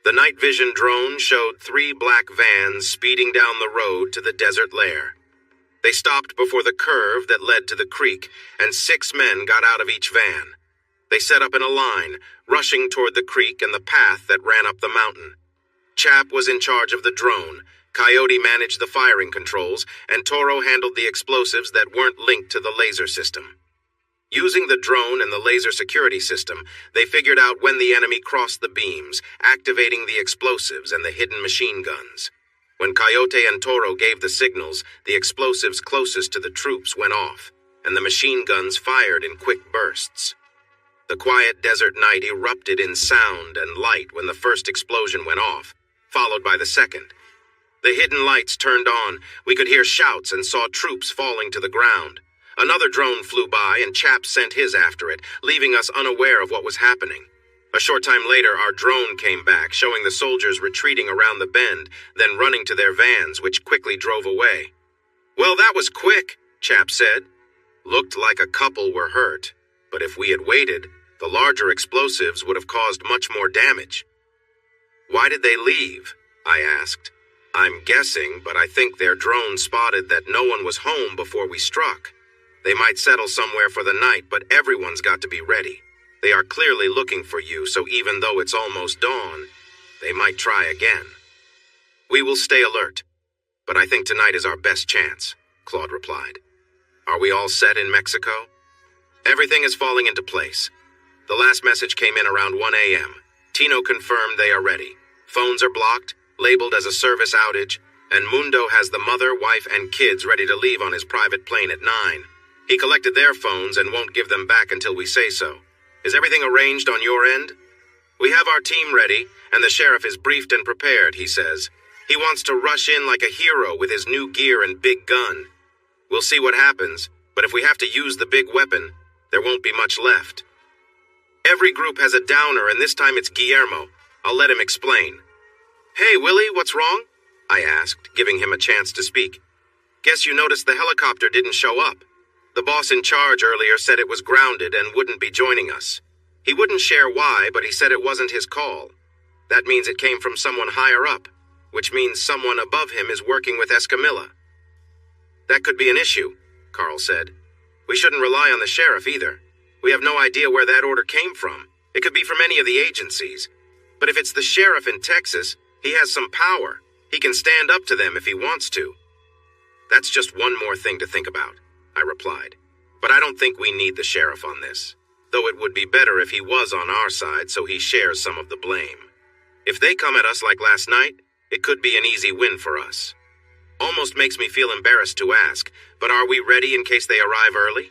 The night vision drone showed 3 black vans speeding down the road to the desert lair. They stopped before the curve that led to the creek, and 6 men got out of each van. They set up in a line, rushing toward the creek and the path that ran up the mountain. Chap was in charge of the drone, Coyote managed the firing controls, and Toro handled the explosives that weren't linked to the laser system. Using the drone and the laser security system, they figured out when the enemy crossed the beams, activating the explosives and the hidden machine guns. When Coyote and Toro gave the signals, the explosives closest to the troops went off, and the machine guns fired in quick bursts. The quiet desert night erupted in sound and light when the first explosion went off, followed by the second. The hidden lights turned on, we could hear shouts and saw troops falling to the ground. Another drone flew by and Chap sent his after it, leaving us unaware of what was happening. A short time later, our drone came back, showing the soldiers retreating around the bend, then running to their vans, which quickly drove away. Well, that was quick, Chap said. Looked like a couple were hurt, but if we had waited, the larger explosives would have caused much more damage. Why did they leave? I asked. I'm guessing, but I think their drone spotted that no one was home before we struck. They might settle somewhere for the night, but everyone's got to be ready. They are clearly looking for you, so even though it's almost dawn, they might try again. We will stay alert, but I think tonight is our best chance, Claude replied. Are we all set in Mexico? Everything is falling into place. The last message came in around 1 a.m. Tino confirmed they are ready. Phones are blocked, labeled as a service outage, and Mundo has the mother, wife, and kids ready to leave on his private plane at 9. He collected their phones and won't give them back until we say so. Is everything arranged on your end? We have our team ready, and the sheriff is briefed and prepared, he says. He wants to rush in like a hero with his new gear and big gun. We'll see what happens, but if we have to use the big weapon, there won't be much left. Every group has a downer, and this time it's Guillermo. I'll let him explain. Hey, Willie, what's wrong? I asked, giving him a chance to speak. Guess you noticed the helicopter didn't show up. The boss in charge earlier said it was grounded and wouldn't be joining us. He wouldn't share why, but he said it wasn't his call. That means it came from someone higher up, which means someone above him is working with Escamilla. That could be an issue, Carl said. We shouldn't rely on the sheriff either. We have no idea where that order came from. It could be from any of the agencies. But if it's the sheriff in Texas, he has some power. He can stand up to them if he wants to. That's just one more thing to think about, I replied. But I don't think we need the sheriff on this, though it would be better if he was on our side so he shares some of the blame. If they come at us like last night, it could be an easy win for us. Almost makes me feel embarrassed to ask, but are we ready in case they arrive early?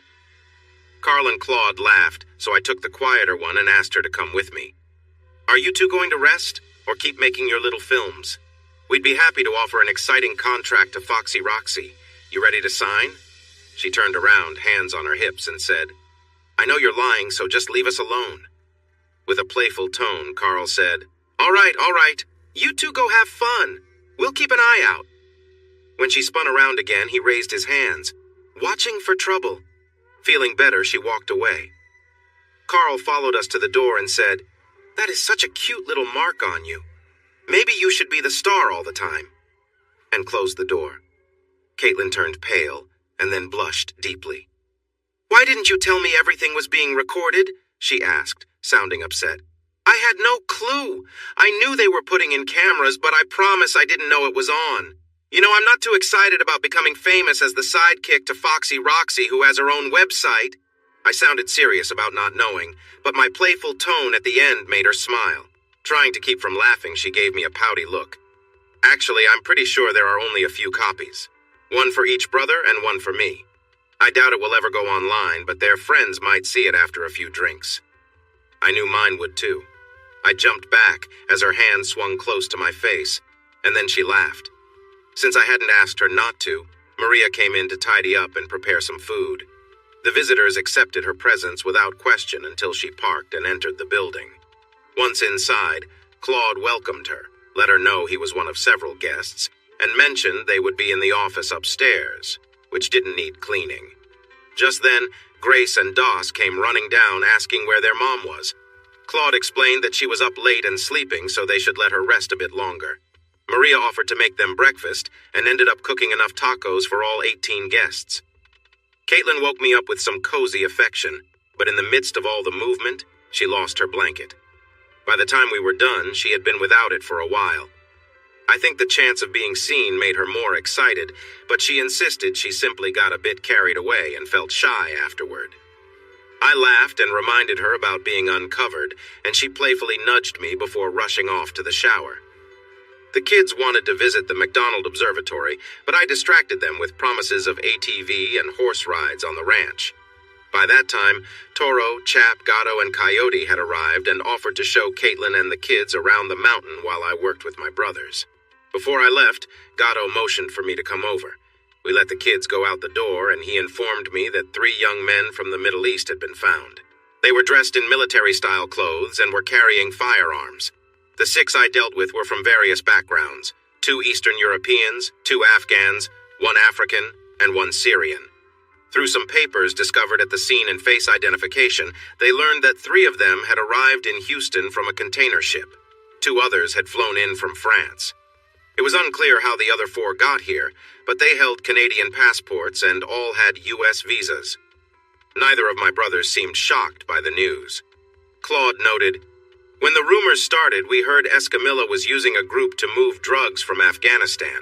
Carl and Claude laughed, so I took the quieter one and asked her to come with me. Are you two going to rest, or keep making your little films? We'd be happy to offer an exciting contract to Foxy Roxy. You ready to sign? She turned around, hands on her hips, and said, I know you're lying, so just leave us alone. With a playful tone, Carl said, All right. You two go have fun. We'll keep an eye out. When she spun around again, he raised his hands. Watching for trouble. Feeling better, she walked away. Carl followed us to the door and said, "That is such a cute little mark on you. Maybe you should be the star all the time," and closed the door. Caitlin turned pale and then blushed deeply. "Why didn't you tell me everything was being recorded?" she asked, sounding upset. "I had no clue. I knew they were putting in cameras, but I promise I didn't know it was on. You know, I'm not too excited about becoming famous as the sidekick to Foxy Roxy, who has her own website." I sounded serious about not knowing, but my playful tone at the end made her smile. Trying to keep from laughing, she gave me a pouty look. "Actually, I'm pretty sure there are only a few copies. One for each brother and one for me. I doubt it will ever go online, but their friends might see it after a few drinks." I knew mine would too. I jumped back as her hand swung close to my face, and then she laughed. Since I hadn't asked her not to, Maria came in to tidy up and prepare some food. The visitors accepted her presence without question until she parked and entered the building. Once inside, Claude welcomed her, let her know he was one of several guests, and mentioned they would be in the office upstairs, which didn't need cleaning. Just then, Grace and Doss came running down asking where their mom was. Claude explained that she was up late and sleeping, so they should let her rest a bit longer. Maria offered to make them breakfast and ended up cooking enough tacos for all 18 guests. Caitlin woke me up with some cozy affection, but in the midst of all the movement, she lost her blanket. By the time we were done, she had been without it for a while. I think the chance of being seen made her more excited, but she insisted she simply got a bit carried away and felt shy afterward. I laughed and reminded her about being uncovered, and she playfully nudged me before rushing off to the shower. The kids wanted to visit the McDonald Observatory, but I distracted them with promises of ATV and horse rides on the ranch. By that time, Toro, Chap, Gatto, and Coyote had arrived and offered to show Caitlin and the kids around the mountain while I worked with my brothers. Before I left, Gatto motioned for me to come over. We let the kids go out the door, and he informed me that 3 young men from the Middle East had been found. They were dressed in military-style clothes and were carrying firearms. The 6 I dealt with were from various backgrounds: 2 Eastern Europeans, 2 Afghans, 1 African, and 1 Syrian. Through some papers discovered at the scene and face identification, they learned that 3 of them had arrived in Houston from a container ship. 2 others had flown in from France. It was unclear how the other 4 got here, but they held Canadian passports and all had U.S. visas. Neither of my brothers seemed shocked by the news. Claude noted, "When the rumors started, we heard Escamilla was using a group to move drugs from Afghanistan.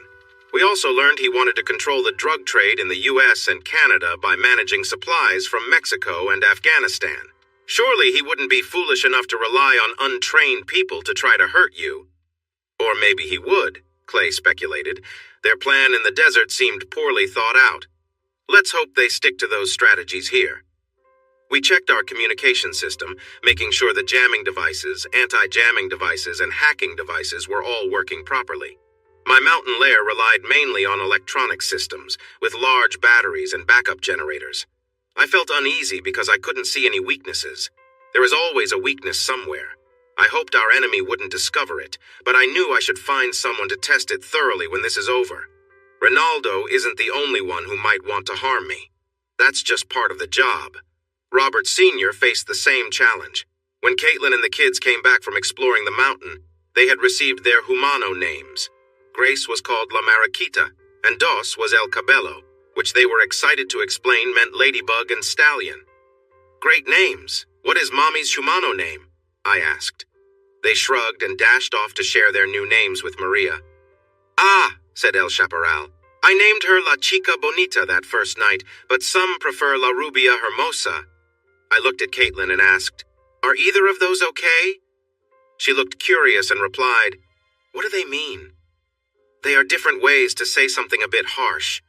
We also learned he wanted to control the drug trade in the U.S. and Canada by managing supplies from Mexico and Afghanistan. Surely he wouldn't be foolish enough to rely on untrained people to try to hurt you." Or maybe he would, Clay speculated. Their plan in the desert seemed poorly thought out. Let's hope they stick to those strategies here. We checked our communication system, making sure the jamming devices, anti-jamming devices, and hacking devices were all working properly. My mountain lair relied mainly on electronic systems, with large batteries and backup generators. I felt uneasy because I couldn't see any weaknesses. There is always a weakness somewhere. I hoped our enemy wouldn't discover it, but I knew I should find someone to test it thoroughly when this is over. Ronaldo isn't the only one who might want to harm me. That's just part of the job. Robert Sr. faced the same challenge. When Caitlin and the kids came back from exploring the mountain, they had received their Humano names. Grace was called La Mariquita, and Dos was El Cabello, which they were excited to explain meant ladybug and stallion. "Great names. What is Mommy's Humano name?" I asked. They shrugged and dashed off to share their new names with Maria. "Ah," said El Chaparral. "I named her La Chica Bonita that first night, but some prefer La Rubia Hermosa." I looked at Caitlin and asked, "Are either of those okay?" She looked curious and replied, "What do they mean?" "They are different ways to say something a bit harsh."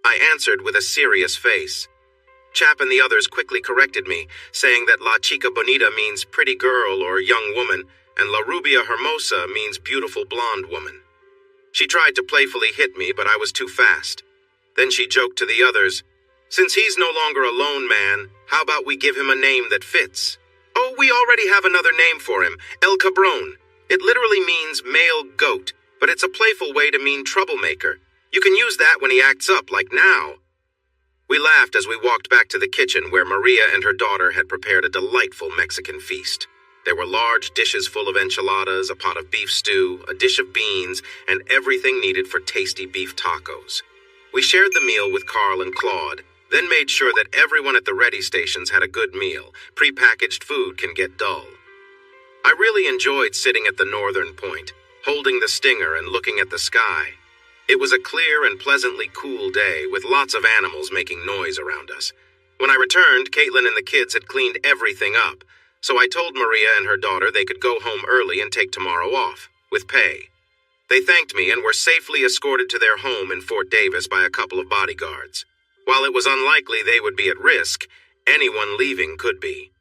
I answered with a serious face. Chap and the others quickly corrected me, saying that La Chica Bonita means pretty girl or young woman, and La Rubia Hermosa means beautiful blonde woman. She tried to playfully hit me, but I was too fast. Then she joked to the others, "Since he's no longer a lone man, how about we give him a name that fits?" "Oh, we already have another name for him, El Cabron. It literally means male goat, but it's a playful way to mean troublemaker. You can use that when he acts up, like now." We laughed as we walked back to the kitchen where Maria and her daughter had prepared a delightful Mexican feast. There were large dishes full of enchiladas, a pot of beef stew, a dish of beans, and everything needed for tasty beef tacos. We shared the meal with Carl and Claude, then made sure that everyone at the ready stations had a good meal. Prepackaged food can get dull. I really enjoyed sitting at the northern point, holding the stinger and looking at the sky. It was a clear and pleasantly cool day with lots of animals making noise around us. When I returned, Caitlin and the kids had cleaned everything up, so I told Maria and her daughter they could go home early and take tomorrow off, with pay. They thanked me and were safely escorted to their home in Fort Davis by a couple of bodyguards. While it was unlikely they would be at risk, anyone leaving could be.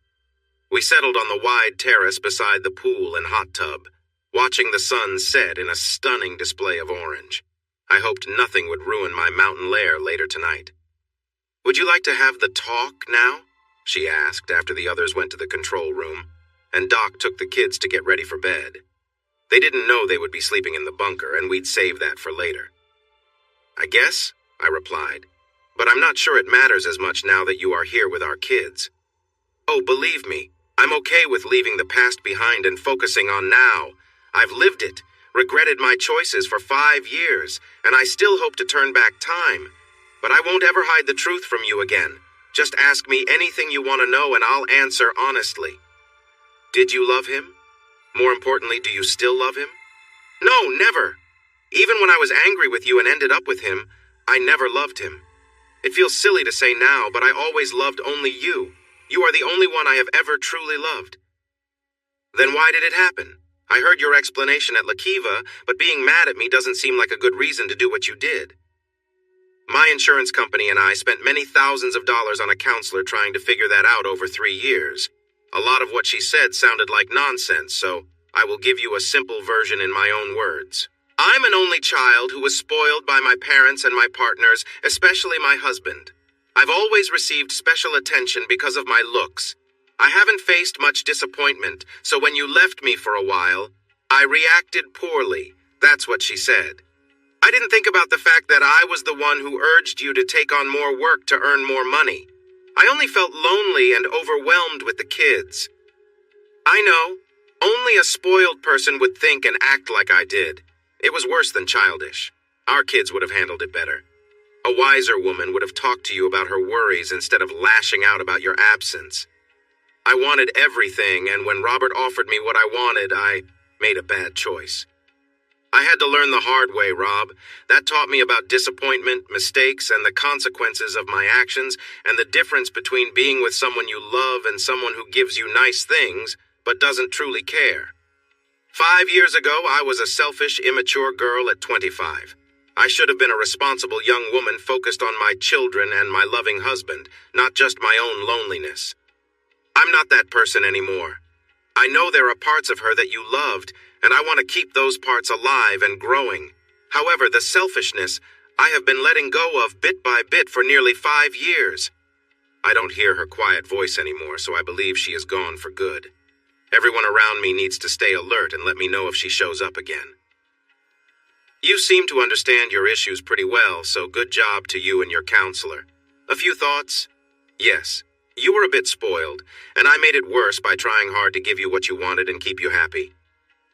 We settled on the wide terrace beside the pool and hot tub, watching the sun set in a stunning display of orange. I hoped nothing would ruin my mountain lair later tonight. "Would you like to have the talk now?" she asked after the others went to the control room, and Doc took the kids to get ready for bed. They didn't know they would be sleeping in the bunker, and we'd save that for later. "I guess," I replied, "but I'm not sure it matters as much now that you are here with our kids." "Oh, believe me, I'm okay with leaving the past behind and focusing on now. I've lived it, regretted my choices for 5 years, and I still hope to turn back time. But I won't ever hide the truth from you again. Just ask me anything you want to know and I'll answer honestly." "Did you love him? More importantly, do you still love him?" "No, never. Even when I was angry with you and ended up with him, I never loved him. It feels silly to say now, but I always loved only you. You are the only one I have ever truly loved." "Then why did it happen? I heard your explanation at La Kiva, but being mad at me doesn't seem like a good reason to do what you did." "My insurance company and I spent many thousands of dollars on a counselor trying to figure that out over 3 years. A lot of what she said sounded like nonsense, so I will give you a simple version in my own words. I'm an only child who was spoiled by my parents and my partners, especially my husband. I've always received special attention because of my looks. I haven't faced much disappointment, so when you left me for a while, I reacted poorly. That's what she said. I didn't think about the fact that I was the one who urged you to take on more work to earn more money. I only felt lonely and overwhelmed with the kids. I know, only a spoiled person would think and act like I did. It was worse than childish. Our kids would have handled it better. A wiser woman would have talked to you about her worries instead of lashing out about your absence. I wanted everything, and when Robert offered me what I wanted, I made a bad choice. I had to learn the hard way, Rob. That taught me about disappointment, mistakes, and the consequences of my actions, and the difference between being with someone you love and someone who gives you nice things, but doesn't truly care. 5 years ago, I was a selfish, immature girl at 25. I should have been a responsible young woman focused on my children and my loving husband, not just my own loneliness. I'm not that person anymore. I know there are parts of her that you loved, and I want to keep those parts alive and growing. However, the selfishness I have been letting go of bit by bit for nearly 5 years. I don't hear her quiet voice anymore, so I believe she is gone for good. Everyone around me needs to stay alert and let me know if she shows up again. You seem to understand your issues pretty well, so good job to you and your counselor. A few thoughts? Yes, you were a bit spoiled, and I made it worse by trying hard to give you what you wanted and keep you happy.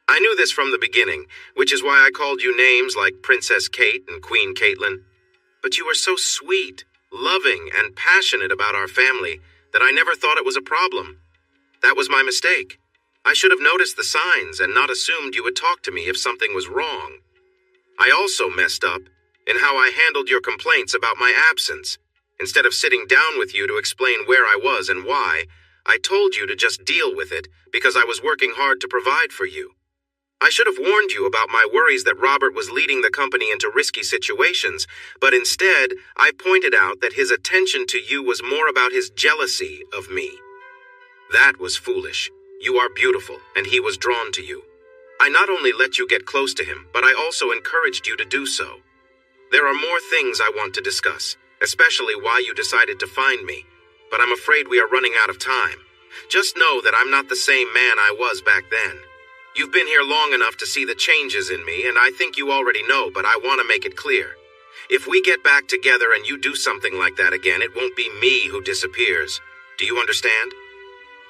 I knew this from the beginning, which is why I called you names like Princess Kate and Queen Caitlin. But you were so sweet, loving, and passionate about our family that I never thought it was a problem. That was my mistake. I should have noticed the signs and not assumed you would talk to me if something was wrong. I also messed up in how I handled your complaints about my absence. Instead of sitting down with you to explain where I was and why, I told you to just deal with it because I was working hard to provide for you. I should have warned you about my worries that Robert was leading the company into risky situations, but instead, I pointed out that his attention to you was more about his jealousy of me. That was foolish. You are beautiful, and he was drawn to you. I not only let you get close to him, but I also encouraged you to do so. There are more things I want to discuss, especially why you decided to find me, but I'm afraid we are running out of time. Just know that I'm not the same man I was back then. You've been here long enough to see the changes in me, and I think you already know, but I want to make it clear. If we get back together and you do something like that again, it won't be me who disappears. Do you understand?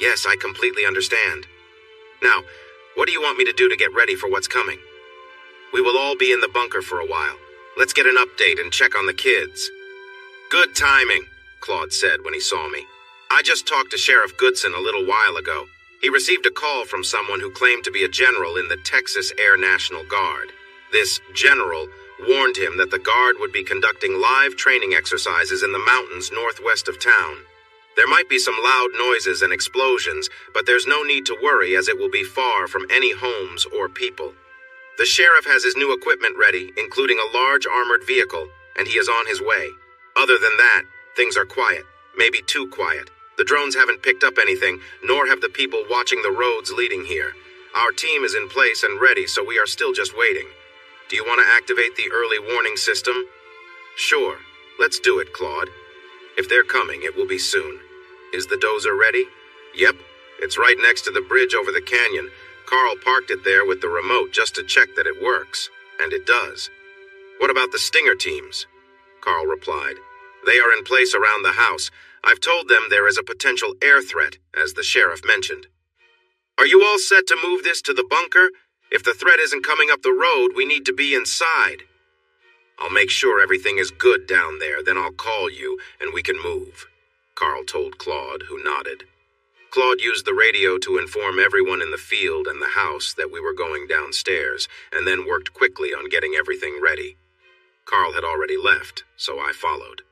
Yes, I completely understand. Now, what do you want me to do to get ready for what's coming? We will all be in the bunker for a while. Let's get an update and check on the kids. Good timing, Claude said when he saw me. I just talked to Sheriff Goodson a little while ago. He received a call from someone who claimed to be a general in the Texas Air National Guard. This general warned him that the Guard would be conducting live training exercises in the mountains northwest of town. There might be some loud noises and explosions, but there's no need to worry as it will be far from any homes or people. The sheriff has his new equipment ready, including a large armored vehicle, and he is on his way. Other than that, things are quiet, maybe too quiet. The drones haven't picked up anything, nor have the people watching the roads leading here. Our team is in place and ready, so we are still just waiting. Do you want to activate the early warning system? Sure. Let's do it, Claude. If they're coming, it will be soon. Is the dozer ready? Yep. It's right next to the bridge over the canyon. Carl parked it there with the remote just to check that it works. And it does. What about the Stinger teams? Carl replied. They are in place around the house. I've told them there is a potential air threat, as the sheriff mentioned. Are you all set to move this to the bunker? If the threat isn't coming up the road, we need to be inside. I'll make sure everything is good down there, then I'll call you, and we can move, Carl told Claude, who nodded. Claude used the radio to inform everyone in the field and the house that we were going downstairs, and then worked quickly on getting everything ready. Carl had already left, so I followed.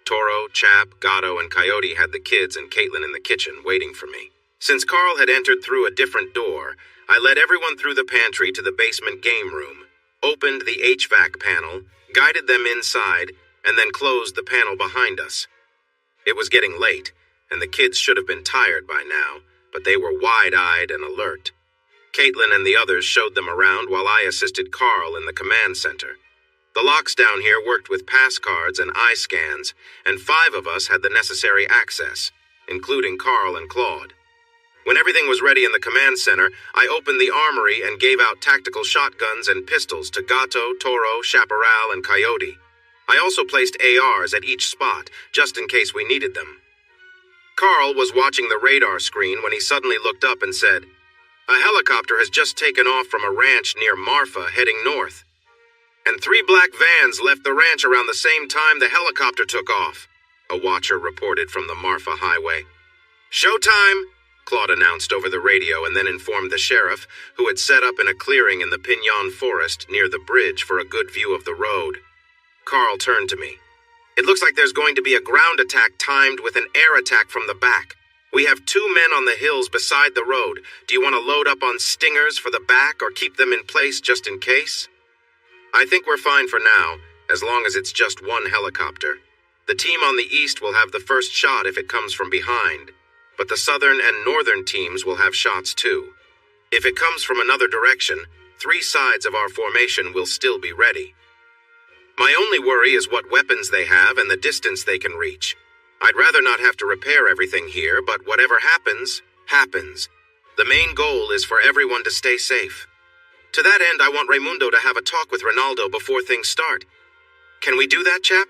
Toro, Chap, Gatto, and Coyote had the kids and Caitlin in the kitchen waiting for me. Since Carl had entered through a different door, I led everyone through the pantry to the basement game room, opened the HVAC panel, guided them inside, and then closed the panel behind us. It was getting late, and the kids should have been tired by now, but they were wide-eyed and alert. Caitlin and the others showed them around while I assisted Carl in the command center. The locks down here worked with pass cards and eye scans, and 5 of us had the necessary access, including Carl and Claude. When everything was ready in the command center, I opened the armory and gave out tactical shotguns and pistols to Gatto, Toro, Chaparral, and Coyote. I also placed ARs at each spot, just in case we needed them. Carl was watching the radar screen when he suddenly looked up and said, "A helicopter has just taken off from a ranch near Marfa heading north. And 3 black vans left the ranch around the same time the helicopter took off," a watcher reported from the Marfa highway. "Showtime," Claude announced over the radio and then informed the sheriff, who had set up in a clearing in the Pinon Forest near the bridge for a good view of the road. Carl turned to me. "It looks like there's going to be a ground attack timed with an air attack from the back. We have 2 men on the hills beside the road. Do you want to load up on Stingers for the back or keep them in place just in case?" "I think we're fine for now, as long as it's just 1 helicopter. The team on the east will have the first shot if it comes from behind, but the southern and northern teams will have shots too. If it comes from another direction, 3 sides of our formation will still be ready. My only worry is what weapons they have and the distance they can reach. I'd rather not have to repair everything here, but whatever happens, happens. The main goal is for everyone to stay safe. To that end, I want Raimundo to have a talk with Ronaldo before things start. Can we do that, Chap?"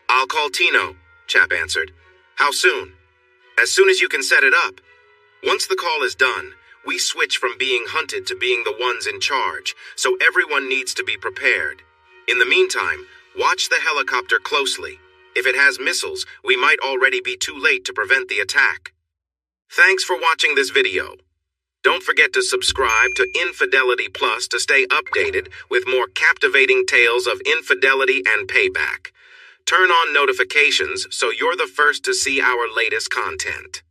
"I'll call Tino," Chap answered. "How soon?" "As soon as you can set it up. Once the call is done, we switch from being hunted to being the ones in charge, so everyone needs to be prepared. In the meantime, watch the helicopter closely. If it has missiles, we might already be too late to prevent the attack." Thanks for watching this video. Don't forget to subscribe to Infidelity Plus to stay updated with more captivating tales of infidelity and payback. Turn on notifications so you're the first to see our latest content.